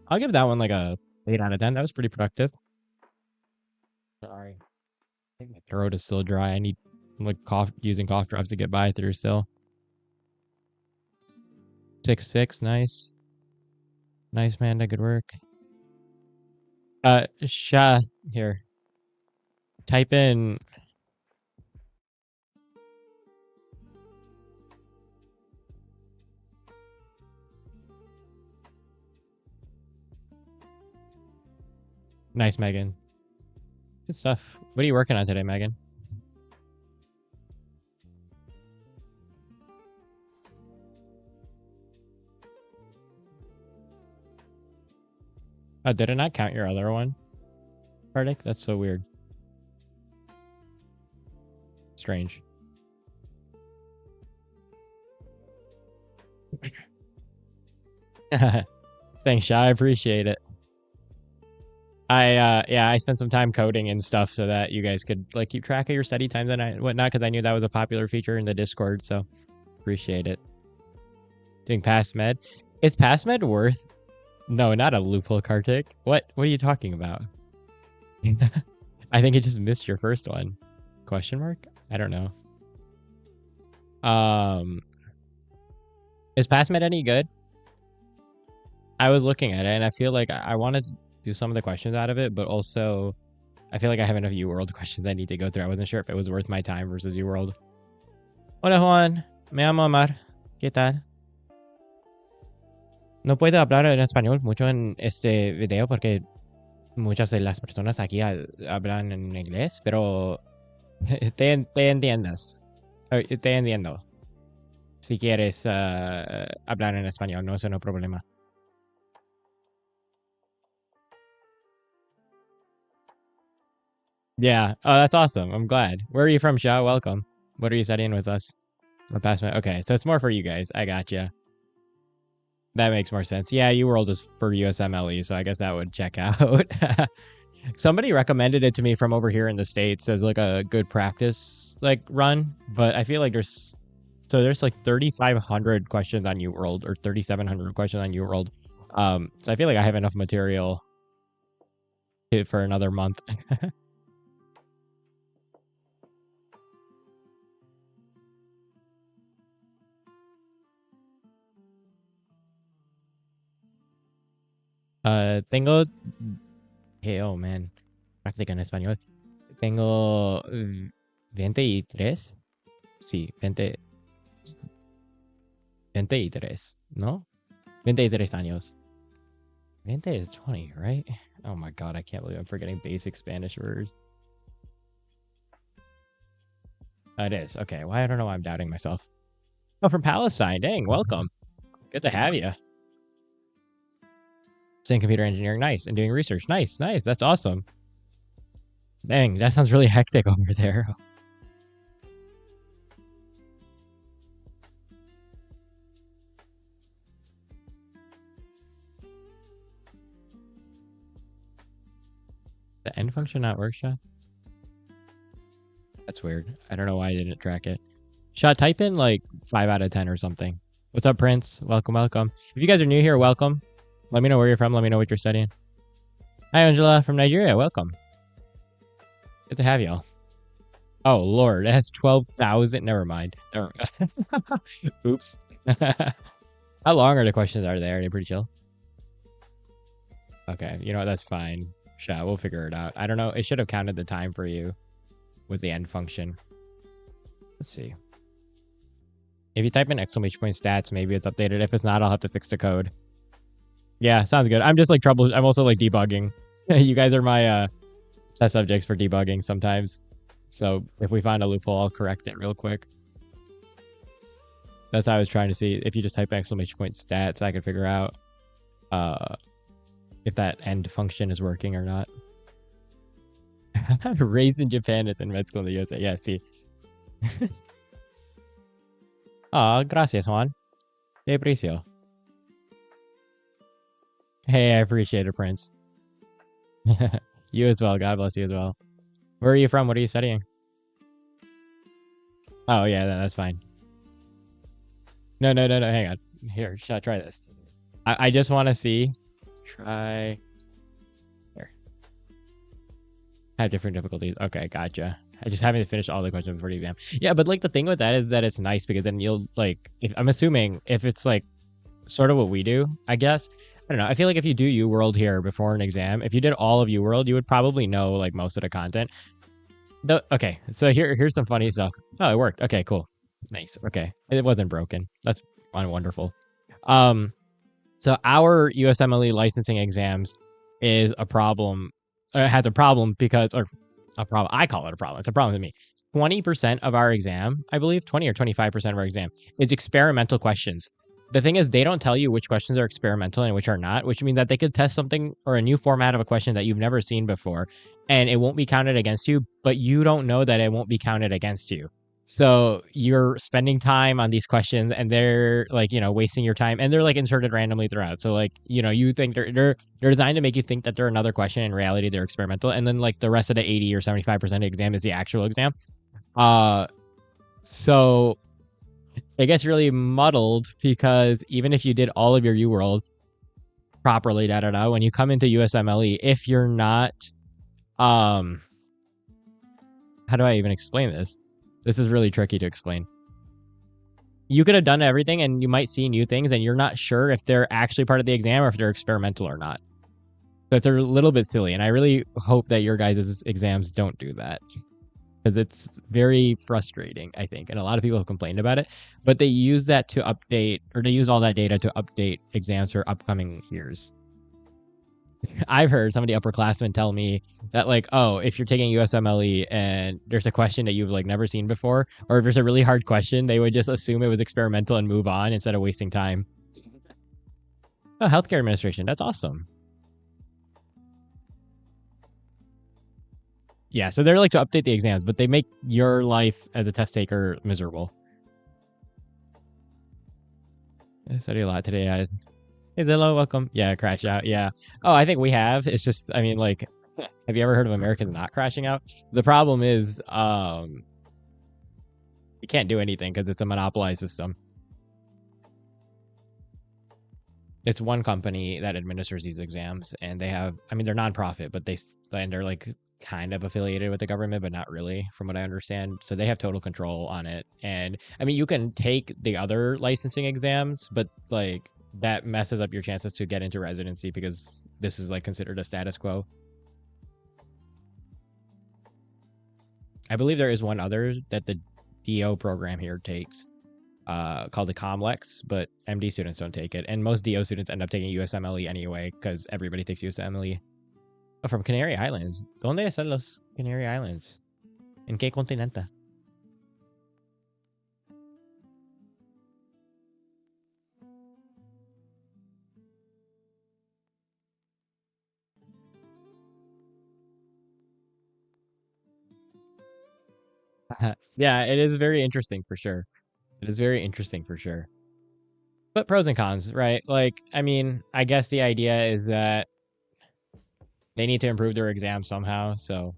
[SPEAKER 1] I'll give that one like a 8 out of 10. That was pretty productive. Sorry. I think my throat is still dry. I need like using cough drops to get by through still. 6-6, nice. Nice, Manda, good work. Sha, here. Type in... Nice, Megan. Good stuff. What are you working on today, Megan? Oh, did it not count your other one? Kartik? That's so weird. Strange. Thanks, Sha. I appreciate it. I spent some time coding and stuff so that you guys could like keep track of your study times and whatnot, because I knew that was a popular feature in the Discord, so appreciate it. Doing pass med. Is pass med worth? No, not a loophole, Kartik. What are you talking about? I think you just missed your first one. Question mark? I don't know. Is pass med any good? I was looking at it and I feel like I wanted to do some of the questions out of it, but also I feel like I have enough UWorld questions I need to go through. I wasn't sure if it was worth my time versus UWorld. Hola, Juan. Me llamo Omar. ¿Qué tal? No puedo hablar en español mucho en este video porque muchas de las personas aquí hablan en inglés, pero te entiendas. Te entiendo. Si quieres hablar en español, no es un problema. Yeah. Oh, that's awesome. I'm glad. Where are you from, Sha? Welcome. What are you studying with us? Okay, so it's more for you guys. I gotcha. That makes more sense. Yeah, UWorld is for USMLE, so I guess that would check out. Somebody recommended it to me from over here in the States as like a good practice like run, but I feel like there's like 3,500 questions on UWorld or 3,700 questions on UWorld. So I feel like I have enough material for another month. Tengo... Hey, oh, man. Práctica en español. Tengo 23. Sí, 23, ¿no? 23 años. 20 is 20, right? Oh my god, I can't believe I'm forgetting basic Spanish words. It is. Okay, well, I don't know why I'm doubting myself. Oh, from Palestine. Dang, welcome. Good to have you. Studying computer engineering, nice. And doing research, nice. That's awesome. Dang, that sounds really hectic over there. The end function not work, Sha? That's weird. I don't know why I didn't track it. Sha, type in like 5 out of 10 or something. What's up, Prince? Welcome. If you guys are new here, welcome. Let me know where you're from. Let me know what you're studying. Hi, Angela from Nigeria. Welcome. Good to have y'all. Oh, Lord. It has 12,000. Never mind. Oops. How long are the questions? Are they pretty chill? Okay. You know what? That's fine. Sha, we'll figure it out. I don't know. It should have counted the time for you with the end function. Let's see. If you type in exclamation point stats, maybe it's updated. If it's not, I'll have to fix the code. Yeah, sounds good. I'm just like I'm also like debugging. You guys are my test subjects for debugging sometimes. So if we find a loophole, I'll correct it real quick. That's how I was trying to see if you just type exclamation point stats, I could figure out if that end function is working or not. Raised in Japan, it's in med school in the USA. Yeah, see. Oh, gracias, Juan. Te aprecio. Hey, I appreciate it, Prince. You as well. God bless you as well. Where are you from? What are you studying? Oh, yeah, that's fine. No, no, no, no. Hang on. Here, try this. I just want to see. Try. Here. Have different difficulties. Okay, gotcha. I just haven't finished all the questions before the exam. Yeah, but like the thing with that is that it's nice because then you'll like, if I'm assuming if it's like sort of what we do, I guess. I don't know. I feel like if you do UWorld here before an exam, if you did all of UWorld, you would probably know like most of the content. No, okay, so here's some funny stuff. Oh, it worked. Okay, cool. Nice. Okay. It wasn't broken. That's wonderful. So our USMLE licensing exams is a problem. It has a problem because, or a problem. I call it a problem. It's a problem to me. 20% of our exam, I believe, 20 or 25% of our exam is experimental questions. The thing is, they don't tell you which questions are experimental and which are not, which means that they could test something or a new format of a question that you've never seen before, and it won't be counted against you, but you don't know that it won't be counted against you. So you're spending time on these questions and they're like, wasting your time, and they're like inserted randomly throughout. So like, you think they're designed to make you think that they're another question. In reality, they're experimental. And then like the rest of the 80 or 75% of the exam is the actual exam. So it gets really muddled because even if you did all of your UWorld properly, when you come into USMLE, if you're not, how do I even explain this? This is really tricky to explain. You could have done everything and you might see new things and you're not sure if they're actually part of the exam or if they're experimental or not. So they're a little bit silly. And I really hope that your guys' exams don't do that because it's very frustrating, I think. And a lot of people have complained about it, but they use that to update, or they use all that data to update exams for upcoming years. I've heard some of the upperclassmen tell me that like, oh, if you're taking USMLE and there's a question that you've like never seen before, or if there's a really hard question, they would just assume it was experimental and move on instead of wasting time. Oh, healthcare administration. That's awesome. Yeah, so they're like to update the exams, but they make your life as a test taker miserable. I studied a lot today. Hey, Zillow, welcome. Yeah, crash out. Yeah. Oh, I think we have. It's just, I mean, like, have you ever heard of Americans not crashing out? The problem is, you can't do anything because it's a monopolized system. It's one company that administers these exams, and they have, I mean, they're nonprofit, but they're like kind of affiliated with the government, but not really, from what I understand. So they have total control on it. And I mean, you can take the other licensing exams, but like, that messes up your chances to get into residency because this is like considered a status quo. I believe there is one other that the DO program here takes called the Comlex, but MD students don't take it. And most DO students end up taking USMLE anyway because everybody takes USMLE. Oh, from Canary Islands. ¿Dónde están los Canary Islands? ¿En qué continente? Yeah, it is very interesting for sure. It is very interesting for sure. But pros and cons, right? Like, I mean, I guess the idea is that they need to improve their exam somehow. So,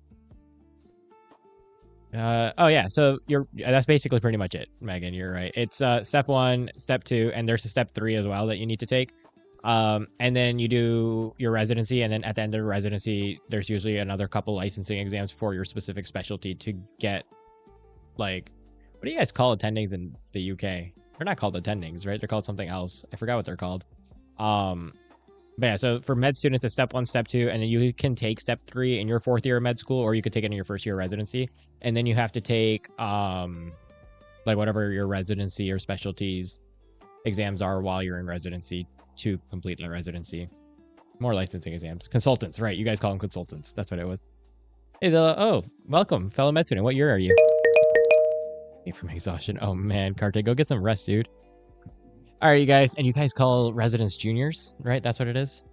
[SPEAKER 1] oh yeah. So that's basically pretty much it, Megan. You're right. It's step 1, step 2, and there's a step 3 as well that you need to take. And then you do your residency, and then at the end of the residency, there's usually another couple licensing exams for your specific specialty to get, like, what do you guys call attendings in the UK? They're not called attendings, right? They're called something else. I forgot what they're called. But yeah, so for med students, it's step 1, step 2, and then you can take step 3 in your 4th year of med school, or you could take it in your 1st year of residency. And then you have to take, like whatever your residency or specialties exams are while you're in residency to complete that residency. More licensing exams. Consultants, right? You guys call them consultants. That's what it was. Hey, oh, welcome, fellow med student. What year are you? From exhaustion. Oh man, Carte, go get some rest, dude. All right, you guys, and you guys call residents juniors, right? That's what it is.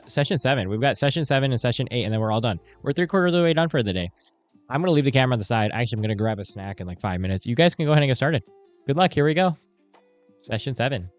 [SPEAKER 1] Session 7. We've got session 7 and session 8, and then we're all done. We're 3/4 of the way done for the day. I'm gonna leave the camera on the side. Actually, I'm gonna grab a snack in like 5 minutes. You guys can go ahead and get started. Good luck. Here we go. Session 7.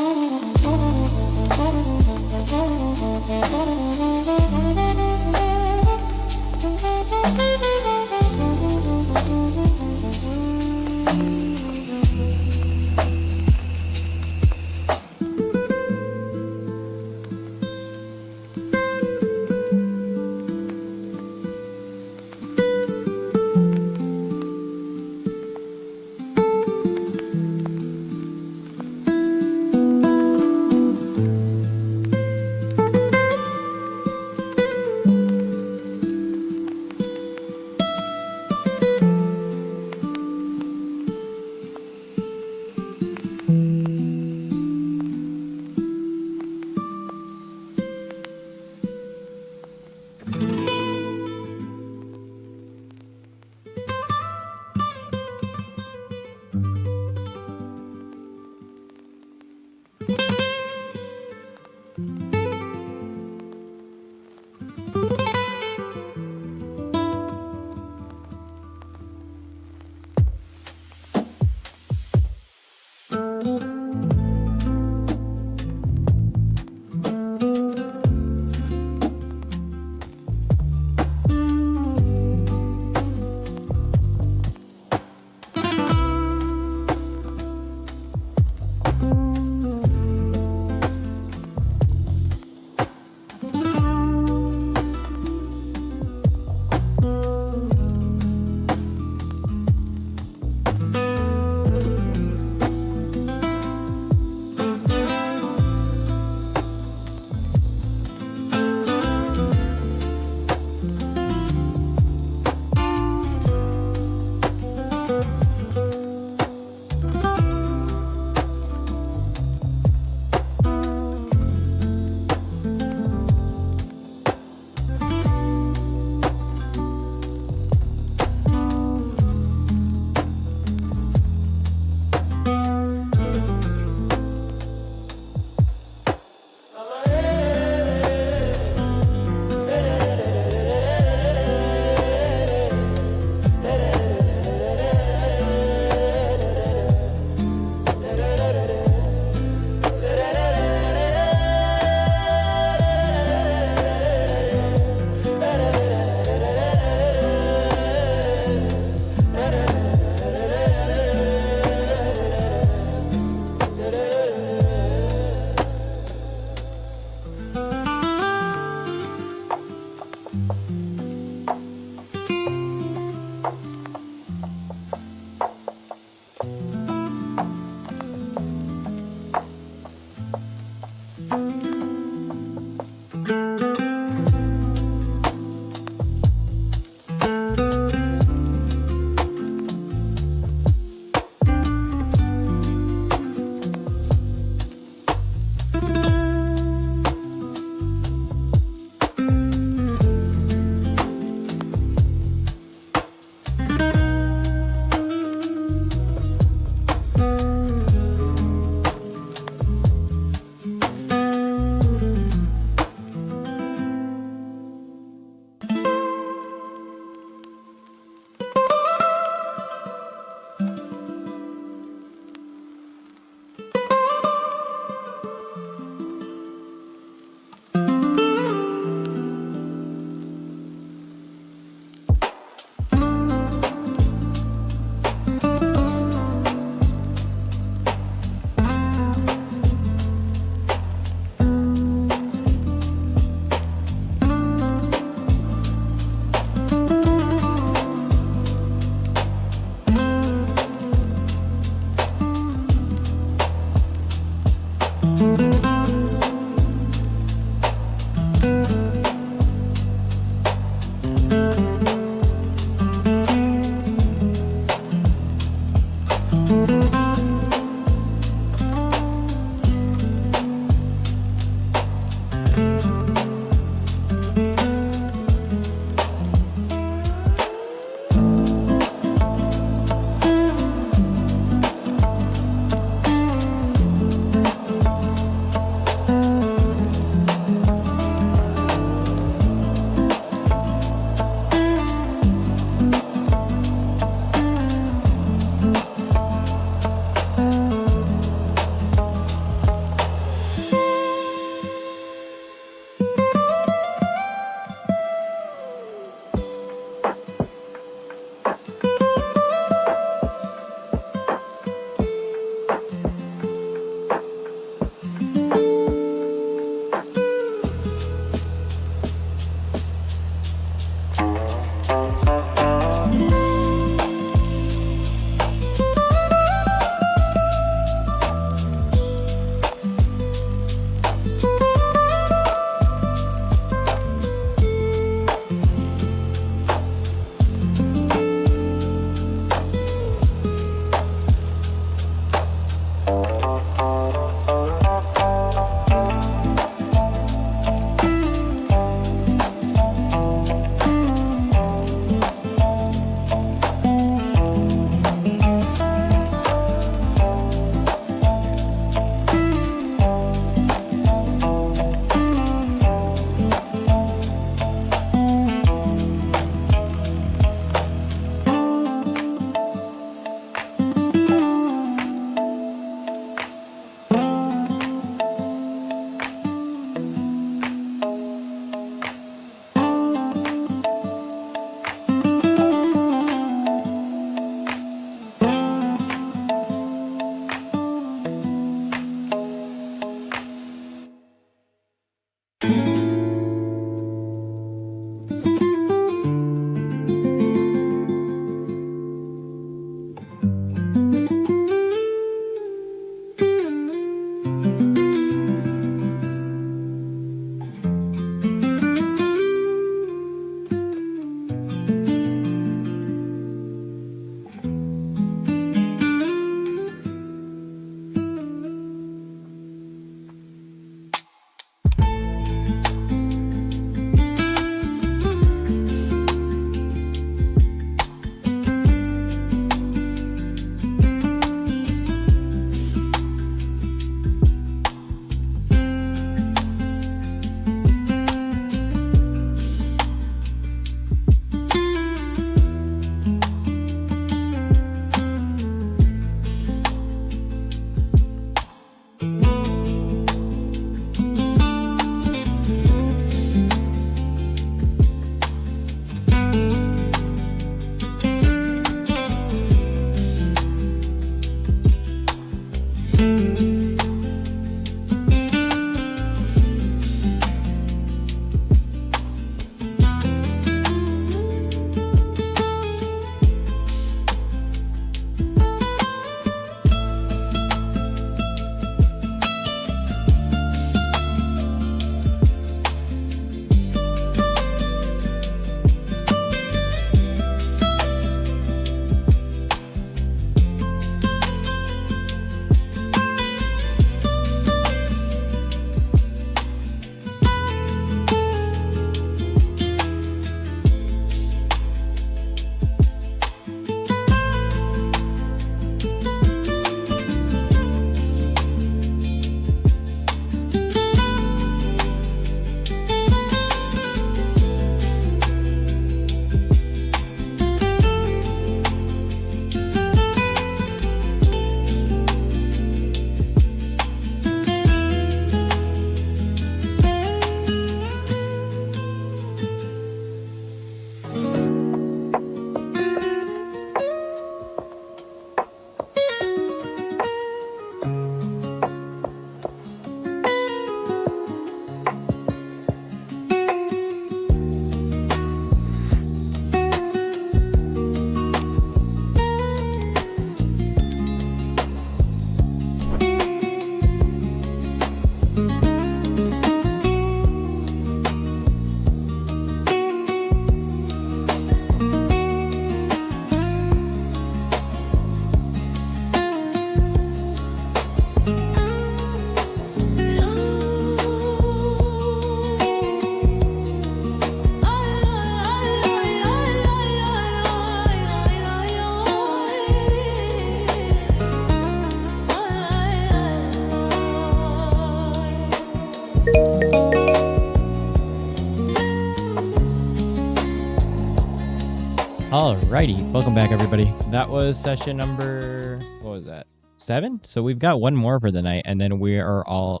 [SPEAKER 1] Alrighty, welcome back everybody. That was session number, what was that? 7? So we've got one more for the night, and then we are all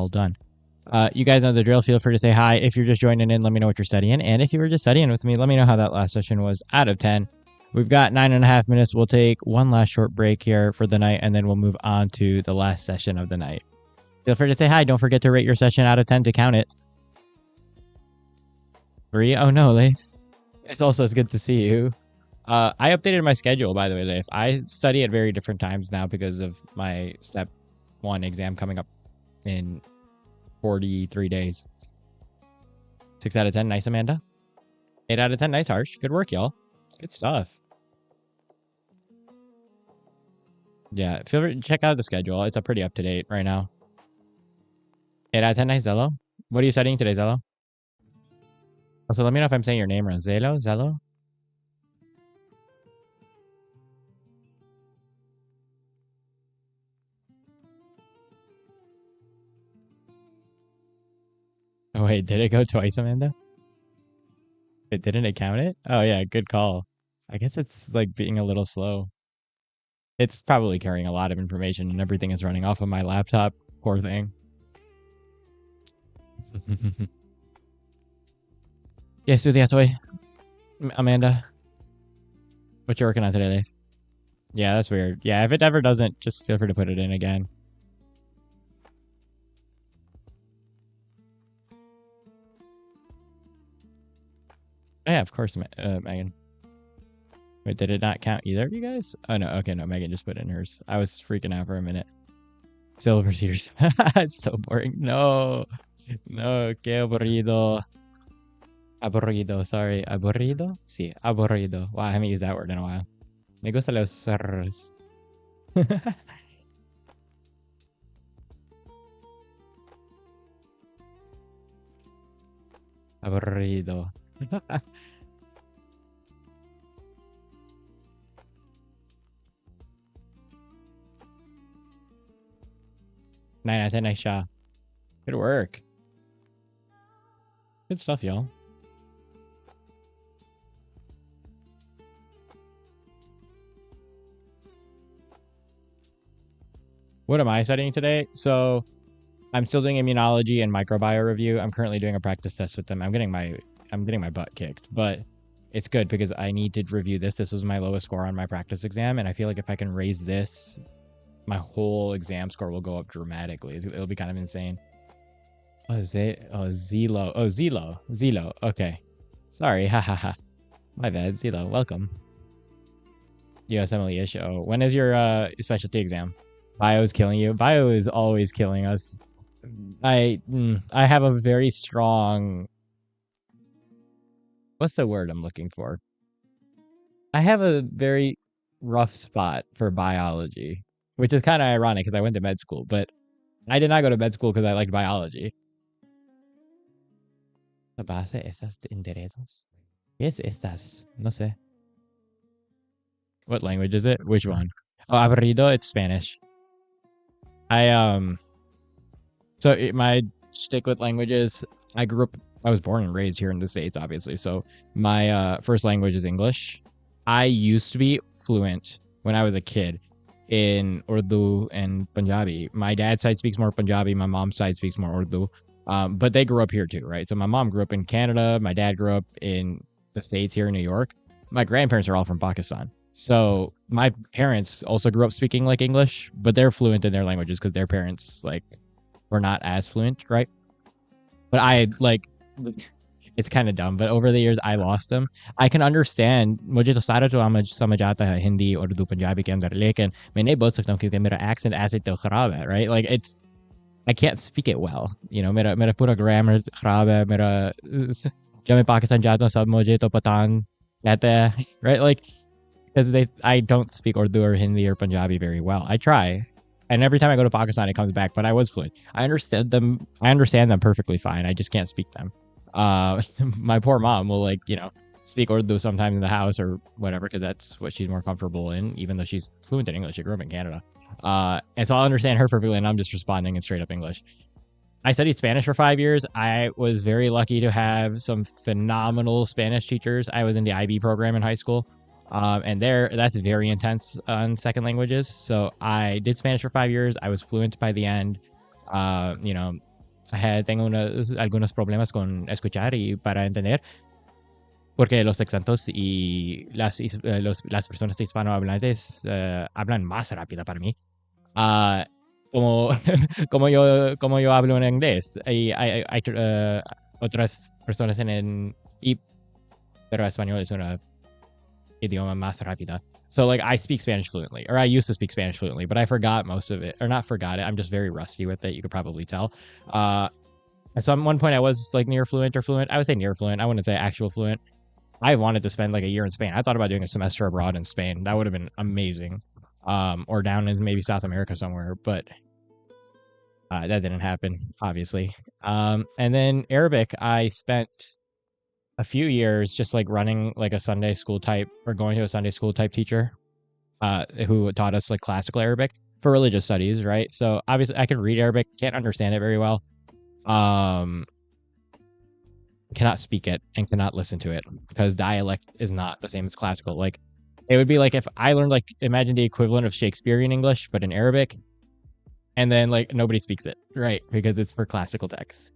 [SPEAKER 1] done. You guys know the drill. Feel free to say hi. If you're just joining in, let me know what you're studying. And if you were just studying with me, let me know how that last session was out of 10. We've got 9.5 minutes. We'll take one last short break here for the night, and then we'll move on to the last session of the night. Feel free to say hi. Don't forget to rate your session out of 10 to count it. 3? Oh no, Leif. It's also good to see you. I updated my schedule, by the way, Leif. I study at very different times now because of my step 1 exam coming up in 43 days. 6 out of 10. Nice, Amanda. 8 out of 10. Nice, Harsh. Good work, y'all. Good stuff. Yeah, feel free to check out the schedule. It's pretty up to date right now. 8 out of 10. Nice, Zello. What are you studying today, Zello? Also, let me know if I'm saying your name wrong. Zello? Oh, wait, did it go twice, Amanda? Didn't it count it? Oh, yeah, good call. I guess it's like being a little slow. It's probably carrying a lot of information and everything is running off of my laptop. Poor thing. Yes, do the way. Amanda, what you working on today, Dave? Yeah, that's weird. Yeah, if it ever doesn't, just feel free to put it in again. Yeah, of course, Megan. Wait, did it not count either of you guys? Oh, no. Okay, no, Megan just put in hers. I was freaking out for a minute. Silver procedures. It's so boring. No. No, qué aburrido. Aburrido, sorry. Aburrido? Sí, aburrido. Wow, I haven't used that word in a while. Me gusta los cerros. Aburrido. 9 out of 10, nice shot. Good work. Good stuff, y'all. What am I studying today? So I'm still doing immunology and microbiome review. I'm currently doing a practice test with them. I'm getting my butt kicked, but it's good because I need to review this. This was my lowest score on my practice exam, and I feel like if I can raise this, my whole exam score will go up dramatically. It'll be kind of insane. Oh, Zelo. Oh, Zelo. Okay. Sorry. Hahaha. My bad. Zelo. Welcome. USMLE issue. Oh, when is your specialty exam? Bio is killing you. Bio is always killing us. I have a very strong... What's the word I'm looking for? I have a very rough spot for biology, which is kind of ironic because I went to med school, but I did not go to med school because I liked biology. La base estas de enderedos. ¿Qué es estas? No sé. What language is it? Which one? Oh, aburrido. It's Spanish. My stick with languages. I was born and raised here in the States, obviously. So my first language is English. I used to be fluent when I was a kid in Urdu and Punjabi. My dad's side speaks more Punjabi. My mom's side speaks more Urdu. But they grew up here too, right? So my mom grew up in Canada. My dad grew up in the States here in New York. My grandparents are all from Pakistan. So my parents also grew up speaking like English, but they're fluent in their languages because their parents were not as fluent, right? But it's kind of dumb, but over the years I lost them. I can understand मुझे तो सारा जो समझ आता है हिंदी और उर्दू पंजाबी के अंदर, लेकिन मैं नहीं बोल सकता हूँ क्योंकि मेरा accent ऐसे तो खराब है, right? Like I can't speak it well. You know, मेरा पूरा grammar खराब है. मेरा जब मैं पाकिस्तान जाता हूँ सब मुझे तो पठान कहते हैं, right? Like because I don't speak Urdu or Hindi or Punjabi very well. I try. And every time I go to Pakistan, it comes back, but I was fluent. I understand them perfectly fine. I just can't speak them. My poor mom will speak Urdu sometimes in the house or whatever, because that's what she's more comfortable in, even though she's fluent in English. She grew up in Canada. And so I'll understand her perfectly, and I'm just responding in straight up English. I studied Spanish for 5 years. I was very lucky to have some phenomenal Spanish teachers. I was in the IB program in high school. And that's very intense on second languages. So I did Spanish for 5 years. I was fluent by the end. You know, tengo algunos problemas con escuchar y para entender, porque los exentos y las personas hispanohablantes hablan más rápido para mí. Como, como yo hablo en inglés. Y hay otras personas pero español es una idioma más rápida. So like I speak Spanish fluently, or I used to speak Spanish fluently, but I forgot most of it, or not forgot it. I'm just very rusty with it. You could probably tell. So at one point I was like near fluent or fluent. I would say near fluent. I wouldn't say actual fluent. I wanted to spend like a year in Spain. I thought about doing a semester abroad in Spain. That would have been amazing. Or down in maybe South America somewhere, but that didn't happen, obviously. And then Arabic, I spent a few years just like running like a Sunday school type, or going to a Sunday school type teacher who taught us like classical Arabic for religious studies, right? So obviously I can read Arabic, can't understand it very well. Cannot speak it and cannot listen to it, because dialect is not the same as classical. Like it would be like if I learned, like, imagine the equivalent of Shakespearean English but in Arabic, and then like nobody speaks it, right? Because it's for classical texts.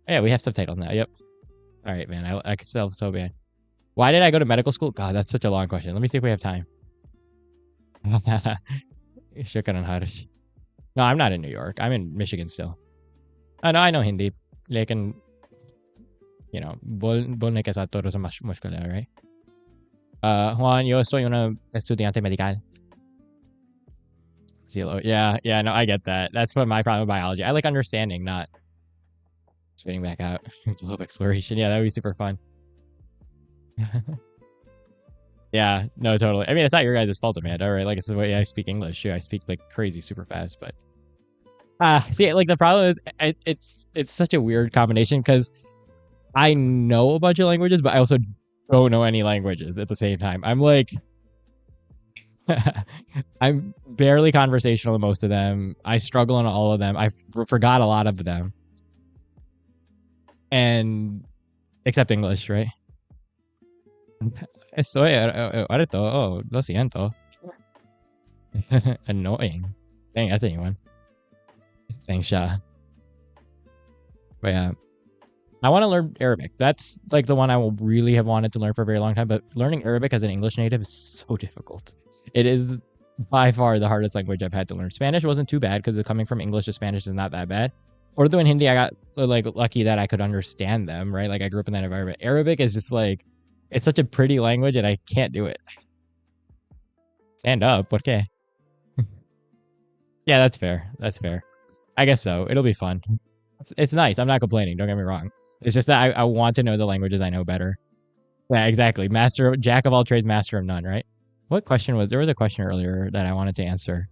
[SPEAKER 1] Yeah, we have subtitles now. Yep. All right, man. I could tell so bad. Why did I go to medical school? God, that's such a long question. Let me see if we have time. Shukran Harsh. No, I'm not in New York. I'm in Michigan still. Oh, no, I know Hindi. Lekin, you know, bolne ke sath todo se mushkil hai, right? Juan, yo soy una estudiante medical. Zelo. Yeah, no, I get that. That's what my problem with biology. I like understanding, not spitting back out. Globe exploration. Yeah, that would be super fun. Yeah, no, totally. I mean, it's not your guys' fault, Amanda, right? Like, it's the way I speak English too. I speak like crazy super fast, but see, like the problem is it's such a weird combination, because I know a bunch of languages, but I also don't know any languages at the same time. I'm like I'm barely conversational in most of them. I struggle in all of them. I forgot a lot of them. And except English, right? Estoy harto. Oh, lo siento. Annoying. Dang, that's a new one. Thanks, Shah. But yeah, I want to learn Arabic. That's like the one I will really have wanted to learn for a very long time. But learning Arabic as an English native is so difficult. It is by far the hardest language I've had to learn. Spanish wasn't too bad, because coming from English to Spanish is not that bad. Urdu and Hindi, I got like lucky that I could understand them, right? Like I grew up in that environment. Arabic is just like, it's such a pretty language and I can't do it. Stand up, okay. Yeah, that's fair. That's fair. I guess so. It'll be fun. It's nice. I'm not complaining. Don't get me wrong. It's just that I want to know the languages I know better. Yeah, exactly. Jack of all trades, master of none, right? What question was, there was a question earlier that I wanted to answer.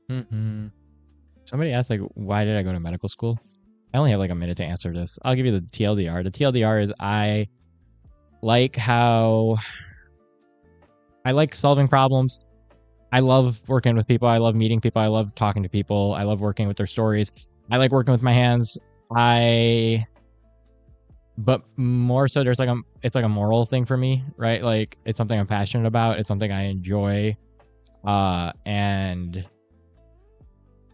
[SPEAKER 1] Somebody asked, like, why did I go to medical school? I only have like a minute to answer this. I'll give you the TLDR. The TLDR is I like solving problems. I love working with people. I love meeting people. I love talking to people. I love working with their stories. I like working with my hands. But more so, it's like a moral thing for me, right? Like it's something I'm passionate about. It's something I enjoy. And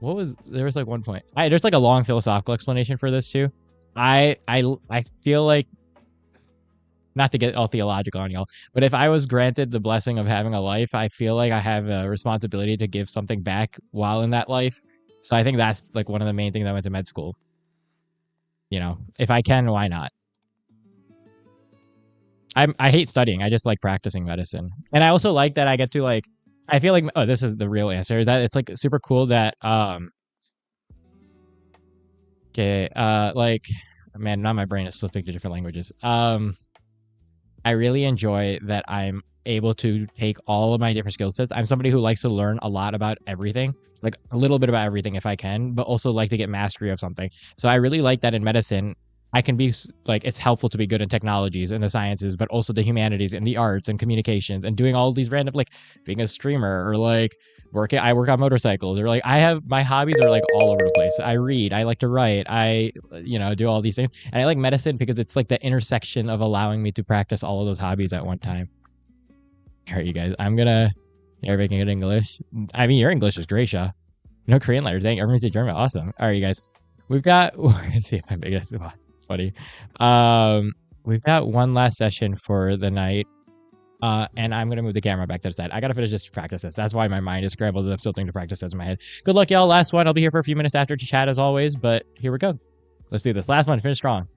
[SPEAKER 1] there was like one point. There's like a long philosophical explanation for this too. I feel like, not to get all theological on y'all, but if I was granted the blessing of having a life, I feel like I have a responsibility to give something back while in that life. So I think that's like one of the main things I went to med school. You know, if I can, why not? I hate studying. I just like practicing medicine. And I also like that I get to like, I feel like, oh, this is the real answer, is that it's like super cool that, like, man, now my brain is flipping to different languages. I really enjoy that I'm able to take all of my different skill sets. I'm somebody who likes to learn a lot about everything, like a little bit about everything if I can, but also like to get mastery of something. So I really like that in medicine, I can be like, it's helpful to be good in technologies and the sciences, but also the humanities and the arts and communications and doing all these random, like being a streamer or like I work on motorcycles, or like I have my hobbies are like all over the place. I read, I like to write, I, do all these things. And I like medicine because it's like the intersection of allowing me to practice all of those hobbies at one time. All right, you guys, you're making it English. I mean, your English is great, Shaw. No Korean letters, dang, everyone's to German. Awesome. All right, you guys, we've got, let's see if I'm big. That's funny. We've got one last session for the night. And I'm going to move the camera back to the side. I got to finish this practice test. That's why my mind is scrambled. I'm still thinking to practice tests in my head. Good luck, y'all. Last one. I'll be here for a few minutes after to chat as always, but here we go. Let's do this. Last one. Finish strong.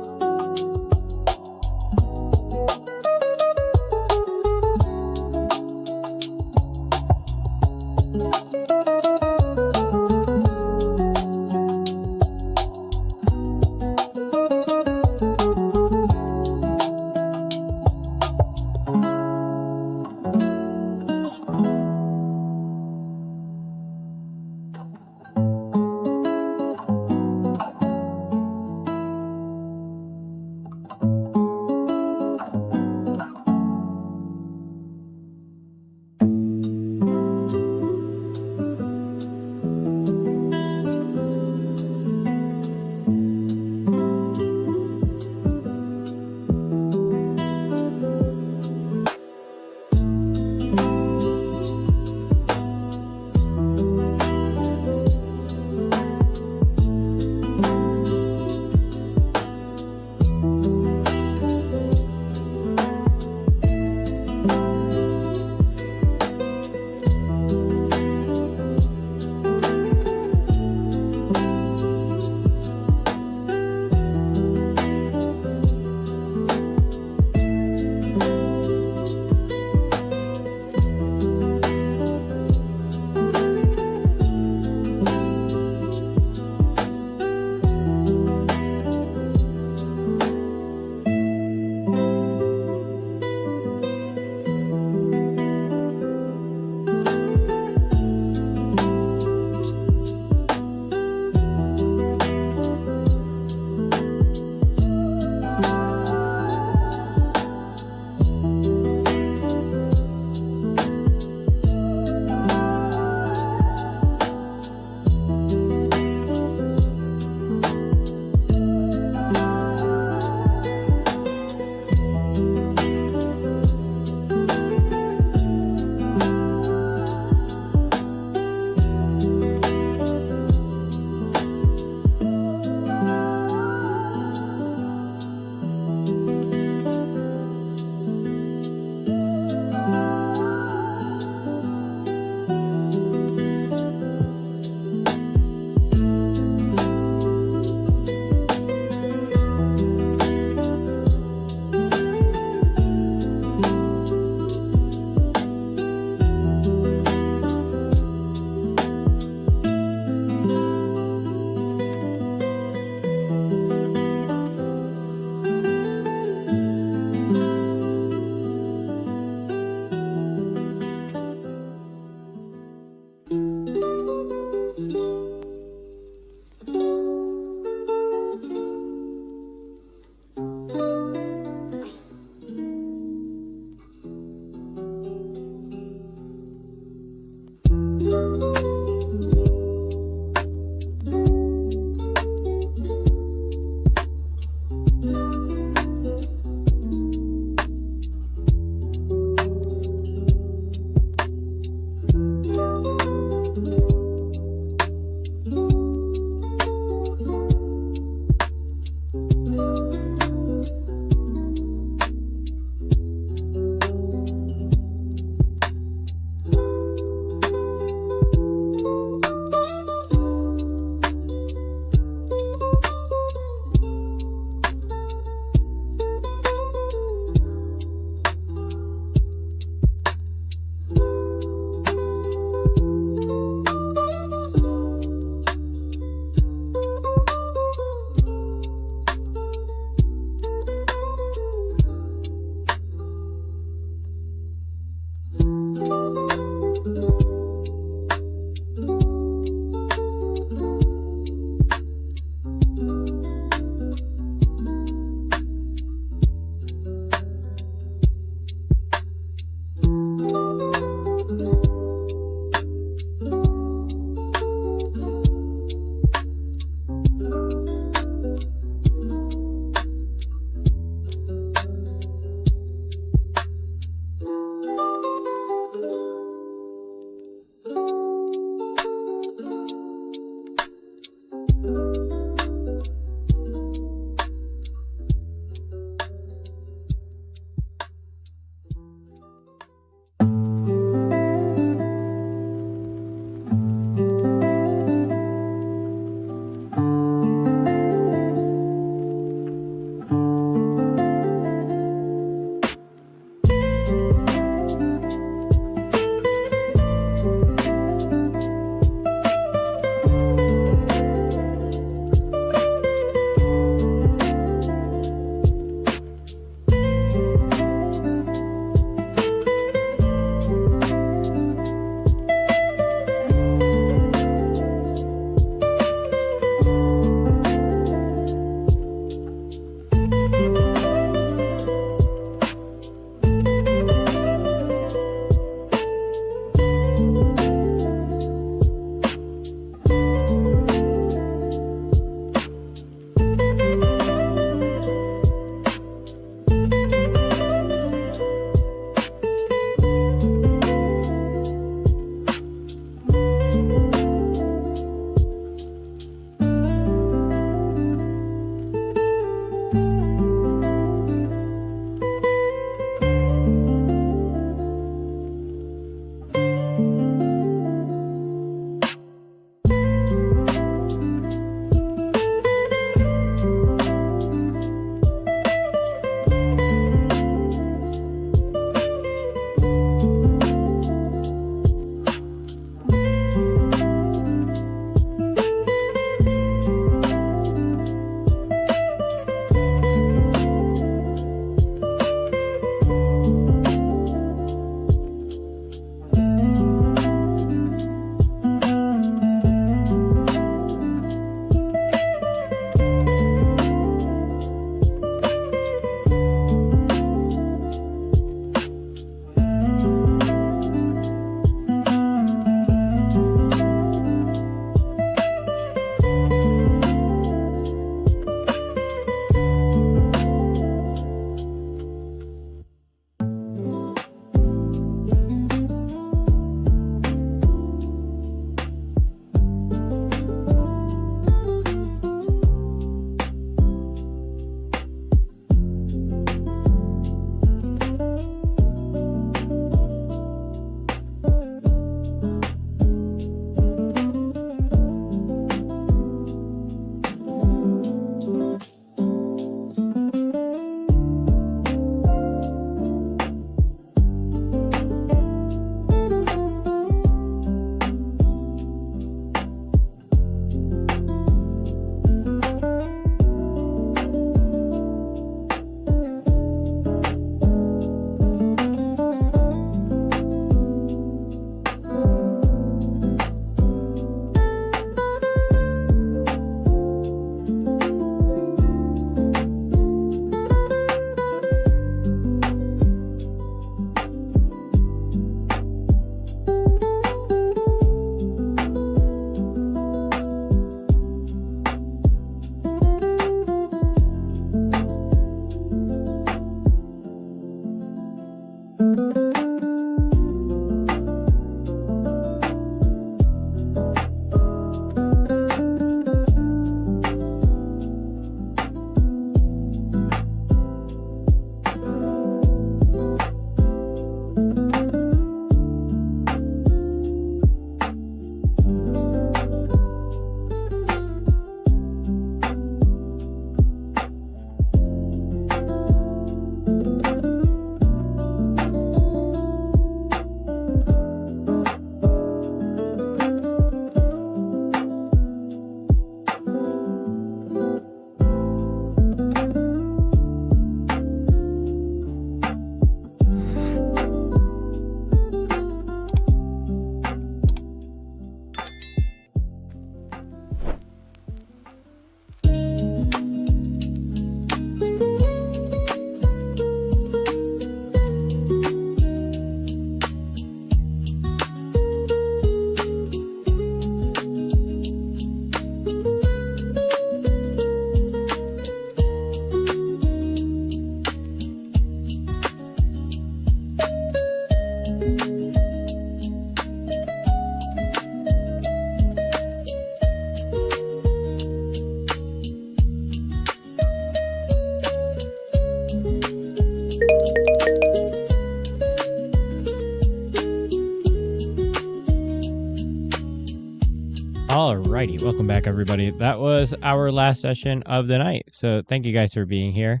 [SPEAKER 1] Alrighty, welcome back everybody. That was our last session of the night. So thank you guys for being here.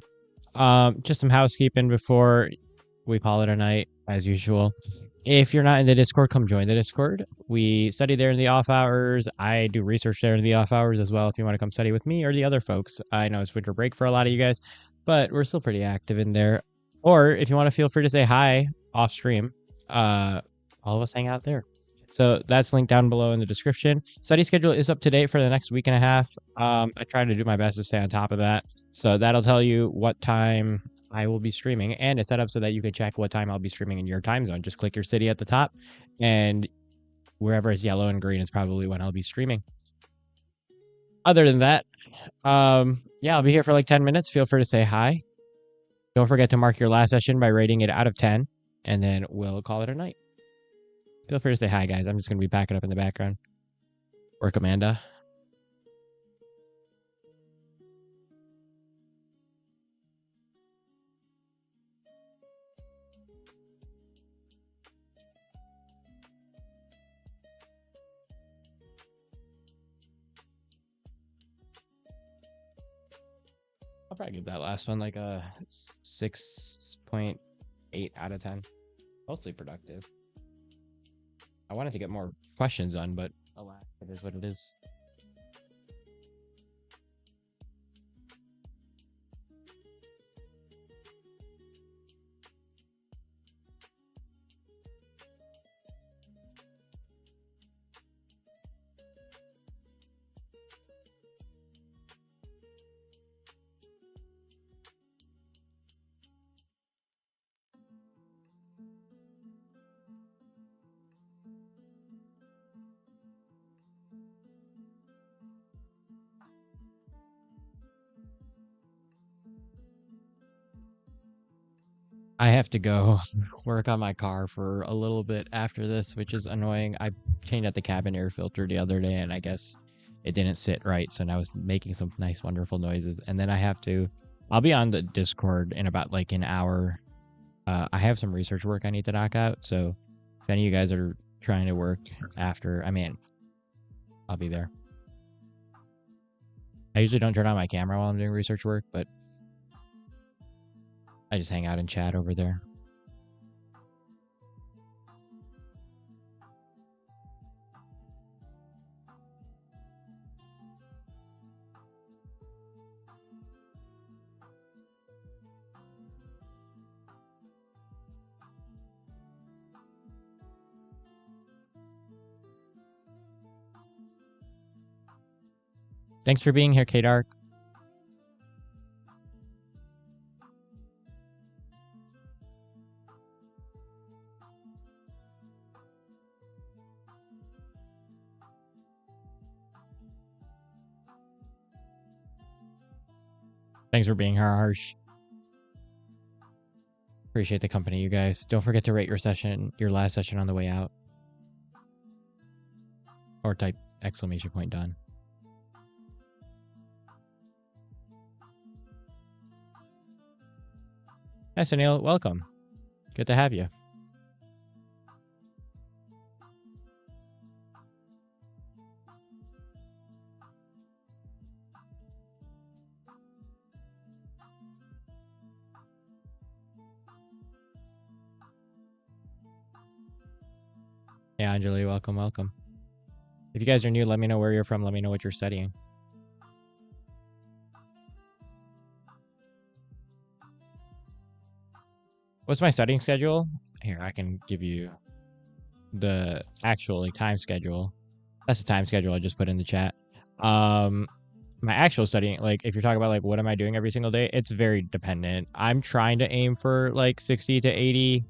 [SPEAKER 1] Just some housekeeping before we call it a night, as usual. If you're not in the Discord, come join the Discord. We study there in the off hours. I do research there in the off hours as well if you want to come study with me or the other folks. I know it's winter break for a lot of you guys, but we're still pretty active in there. Or if you want to feel free to say hi off stream, all of us hang out there. So that's linked down below in the description. Study schedule is up to date for the next week and a half. I try to do my best to stay on top of that. So that'll tell you what time I will be streaming, and it's set up so that you can check what time I'll be streaming in your time zone. Just click your city at the top, and wherever it's yellow and green is probably when I'll be streaming. Other than that, yeah, I'll be here for like 10 minutes. Feel free to say hi. Don't forget to mark your last session by rating it out of 10, and then we'll call it a night. Feel free to say hi, guys. I'm just going to be backing up in the background. Work, Amanda. I'll probably give that last one like a 6.8 out of 10. Mostly productive. I wanted to get more questions on, but alas, it is what it is. I have to go work on my car for a little bit after this, which is annoying. I changed out the cabin air filter the other day, and I guess it didn't sit right, so now it's making some nice, wonderful noises. And then I'll be on the Discord in about like an hour. I have some research work I need to knock out, so if any of you guys are trying to work after, I'll be there. I usually don't turn on my camera while I'm doing research work, but I just hang out and chat over there. Thanks for being here, K-Dark. Thanks for being here, Harsh. Appreciate the company, you guys. Don't forget to rate your last session on the way out. Or type exclamation point done. Hi, Sunil. Welcome. Good to have you. Yeah, Anjali, welcome, welcome. If you guys are new, let me know where you're from. Let me know what you're studying. What's my studying schedule? Here, I can give you the actual time schedule. That's the time schedule I just put in the chat. My actual studying, like if you're talking about like what am I doing every single day, it's very dependent. I'm trying to aim for like 60 to 80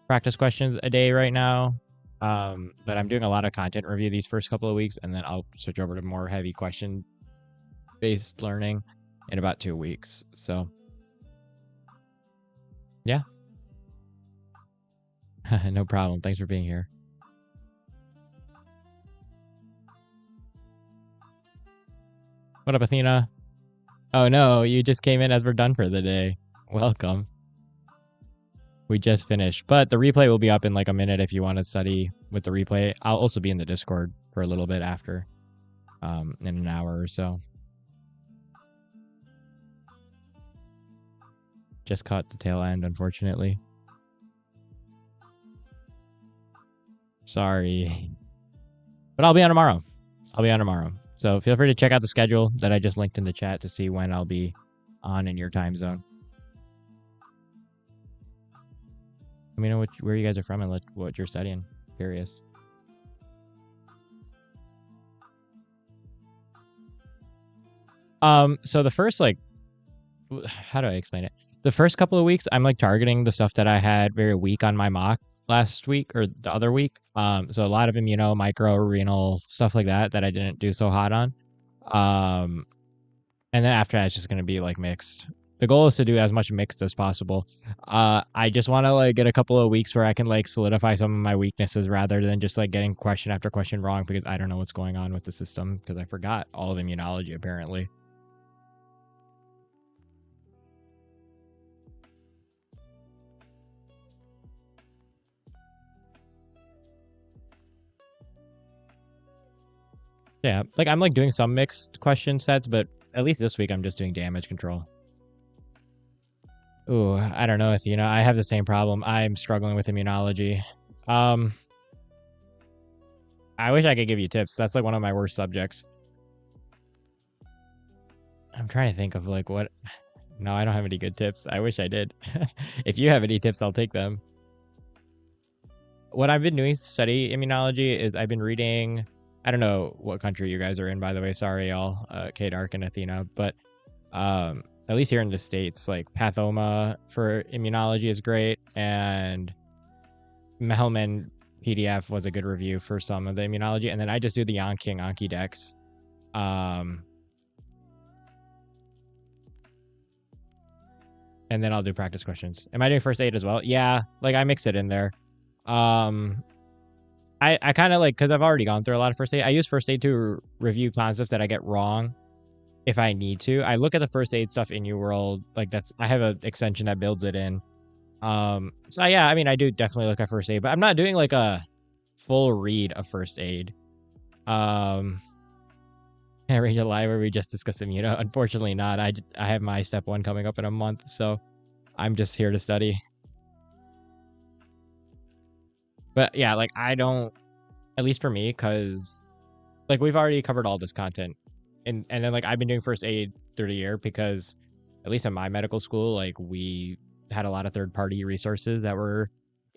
[SPEAKER 1] practice questions a day right now. But I'm doing a lot of content review these first couple of weeks, and then I'll switch over to more heavy question based learning in about 2 weeks. So yeah. No problem. Thanks for being here. What up, Athena? Oh no, you just came in as we're done for the day. Welcome. We just finished, but the replay will be up in like a minute if you want to study with the replay. I'll also be in the Discord for a little bit after. in an hour or so. Just caught the tail end, unfortunately. Sorry. But I'll be on tomorrow. So feel free to check out the schedule that I just linked in the chat to see when I'll be on in your time zone. Let me know where you guys are from and what you're studying. Curious. So the first, like, how do I explain it? The first couple of weeks, I'm like targeting the stuff that I had very weak on my mock last week or the other week. So a lot of immuno, micro, renal, stuff like that I didn't do so hot on. And then after that, it's just going to be like mixed. The goal is to do as much mixed as possible. I just want to like get a couple of weeks where I can like solidify some of my weaknesses rather than just like getting question after question wrong because I don't know what's going on with the system because I forgot all of immunology apparently. Yeah, like I'm like doing some mixed question sets, but at least this week I'm just doing damage control. Ooh, I don't know if you know, I have the same problem. I'm struggling with immunology. I wish I could give you tips. That's like one of my worst subjects. I'm trying to think of like what. No, I don't have any good tips. I wish I did. If you have any tips, I'll take them. What I've been doing to study immunology is I've been reading. I don't know what country you guys are in, by the way. Sorry, y'all, K-Dark and Athena. But at least here in the States, like Pathoma for immunology is great. And Mehlman PDF was a good review for some of the immunology. And then I just do the Yonking Anki decks. And then I'll do practice questions. Am I doing first aid as well? Yeah, like I mix it in there. I kind of like, because I've already gone through a lot of first aid. I use first aid to review concepts that I get wrong if I need to. I look at the first aid stuff in UWorld. Like I have an extension that builds it in. So yeah, I mean, I do definitely look at first aid, but I'm not doing like a full read of first aid. Can I arrange a live where we just discuss immuno? Unfortunately not. I have my step 1 coming up in a month, so I'm just here to study. But yeah, like I don't, at least for me, because like we've already covered all this content, and then like I've been doing first aid through the year because at least in my medical school, like we had a lot of third-party resources that were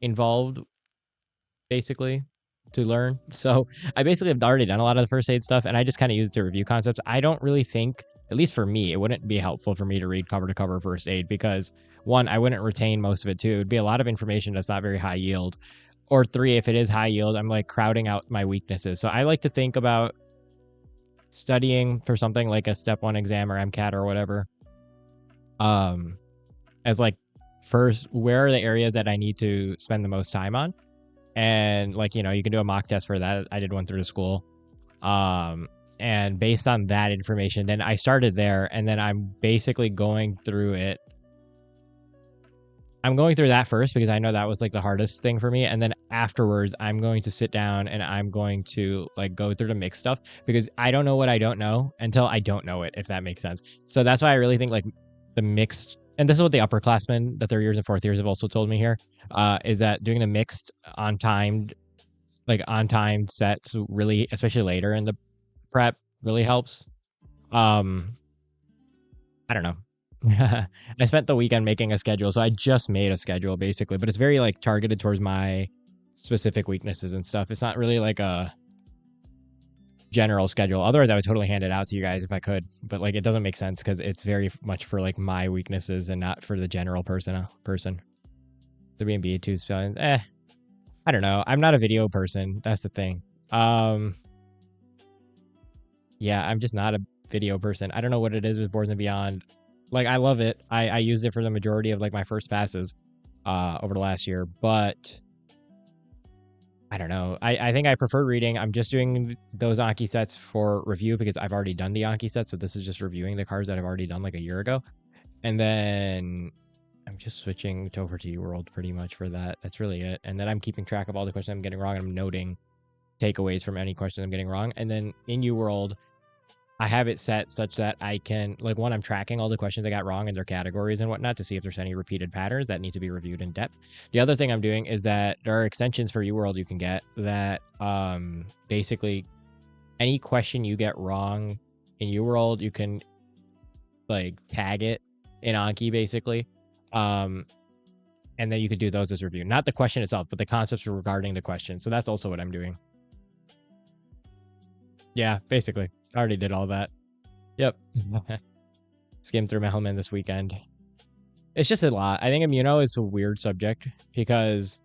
[SPEAKER 1] involved basically to learn. So I basically have already done a lot of the first aid stuff, and I just kind of use it to review concepts. I don't really think, at least for me, it wouldn't be helpful for me to read cover to cover first aid because 1, I wouldn't retain most of it. 2, it would be a lot of information that's not very high yield. Or 3, if it is high yield, I'm like crowding out my weaknesses. So I like to think about studying for something like a step 1 exam or MCAT or whatever. As like, first, where are the areas that I need to spend the most time on? And like, you know, you can do a mock test for that. I did one through the school. And based on that information, then I started there, and then I'm basically going through it. I'm going through that first because I know that was like the hardest thing for me. And then afterwards, I'm going to sit down and I'm going to like go through the mixed stuff because I don't know what I don't know until I don't know it, if that makes sense. So that's why I really think like the mixed, and this is what the upperclassmen, the 3rd years and 4th years have also told me here, is that doing the mixed on timed sets really, especially later in the prep, really helps. I don't know. I spent the weekend making a schedule, so I just made a schedule basically, but it's very like targeted towards my specific weaknesses and stuff. It's not really like a general schedule. Otherwise, I would totally hand it out to you guys if I could, but like it doesn't make sense because it's very much for like my weaknesses and not for the general person. The B&B 2 spelling. I don't know. I'm not a video person. That's the thing. Yeah, I'm just not a video person. I don't know what it is with Boards and Beyond. Like, I love it. I used it for the majority of like my first passes over the last year, but I don't know. I think I prefer reading. I'm just doing those Anki sets for review because I've already done the Anki sets, so this is just reviewing the cards that I've already done like a year ago. And then I'm just switching over to UWorld pretty much for that. That's really it. And then I'm keeping track of all the questions I'm getting wrong, and I'm noting takeaways from any question I'm getting wrong. And then in UWorld, I have it set such that I can, like, one, I'm tracking all the questions I got wrong in their categories and whatnot to see if there's any repeated patterns that need to be reviewed in depth. The other thing I'm doing is that there are extensions for UWorld you can get that basically any question you get wrong in UWorld, you can like tag it in Anki basically. And then you could do those as review. Not the question itself, but the concepts regarding the question. So that's also what I'm doing. Yeah, basically. I already did all that. Yep. Skimmed through Mehlman this weekend. It's just a lot. I think Immuno is a weird subject because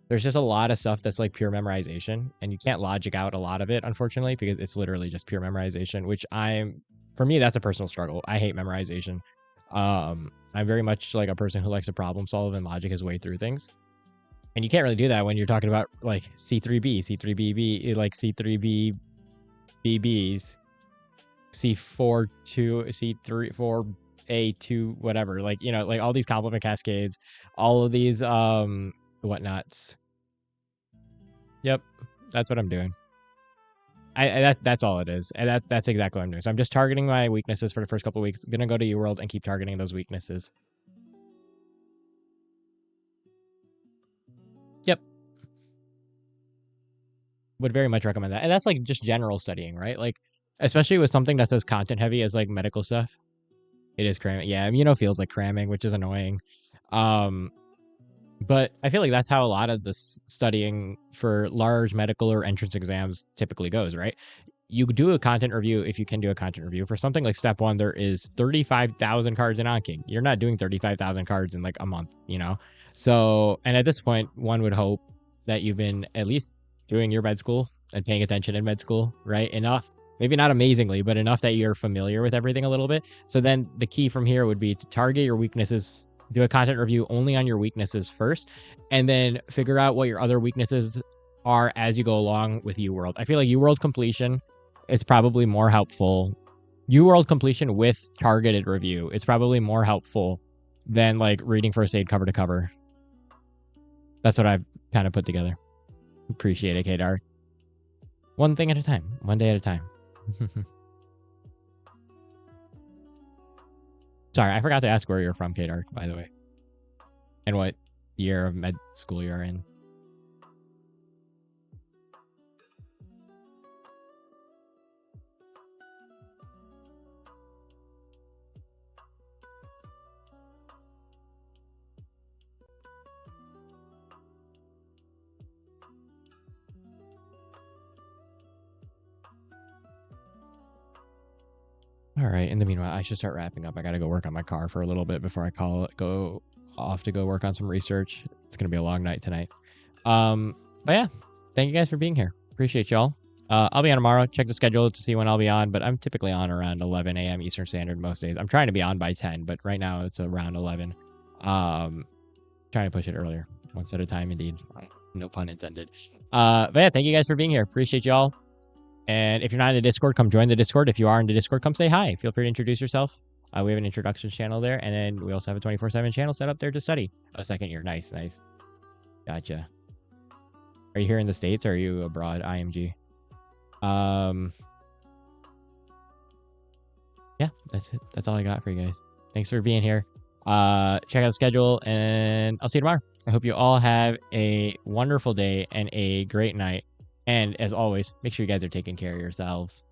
[SPEAKER 1] there's just a lot of stuff that's like pure memorization, and you can't logic out a lot of it, unfortunately, because it's literally just pure memorization, which for me, that's a personal struggle. I hate memorization. I'm very much like a person who likes to problem solve and logic his way through things. And you can't really do that when you're talking about like C3B, C3BB, like C3B BBs, C4 2, C3 4A2, whatever. Like, you know, like all these complement cascades, all of these whatnots. Yep, that's what I'm doing. That's all it is, and that's exactly what I'm doing. So I'm just targeting my weaknesses for the first couple of weeks. I'm gonna go to UWorld and keep targeting those weaknesses. Yep, would very much recommend that. And that's like just general studying, right? Like especially with something that's as content heavy as like medical stuff. It is cramming. Yeah, Immuno feels like cramming, which is annoying. But I feel like that's how a lot of this studying for large medical or entrance exams typically goes, right? You do a content review if you can do a content review. For something like step one, there is 35,000 cards in Anking. You're not doing 35,000 cards in like a month, you know? So, and at this point, one would hope that you've been at least doing your med school and paying attention in med school, right? Enough, maybe not amazingly, but enough that you're familiar with everything a little bit. So then the key from here would be to target your weaknesses, do a content review only on your weaknesses first, and then figure out what your other weaknesses are as you go along with UWorld. I feel like UWorld completion is probably more helpful. UWorld completion with targeted review is probably more helpful than like reading first aid cover to cover. That's what I've kind of put together. Appreciate it, Kadar. One thing at a time, one day at a time. Sorry, I forgot to ask where you're from, Kadar, by the way, and what year of med school you're in. All right. In the meanwhile, I should start wrapping up. I got to go work on my car for a little bit before I go off to go work on some research. It's gonna be a long night tonight. But yeah, thank you guys for being here. Appreciate y'all. I'll be on tomorrow. Check the schedule to see when I'll be on, but I'm typically on around 11 a.m. Eastern Standard most days. I'm trying to be on by 10, but right now it's around 11. Trying to push it earlier, one step at a time, indeed. No pun intended. But yeah, thank you guys for being here. Appreciate y'all. And if you're not in the Discord, come join the Discord. If you are in the Discord, come say hi. Feel free to introduce yourself. We have an introductions channel there, and then we also have a 24/7 channel set up there to study. Oh, second year. Nice, nice. Gotcha. Are you here in the States or are you abroad? IMG. Yeah, that's it. That's all I got for you guys. Thanks for being here. Check out the schedule, and I'll see you tomorrow. I hope you all have a wonderful day and a great night. And as always, make sure you guys are taking care of yourselves.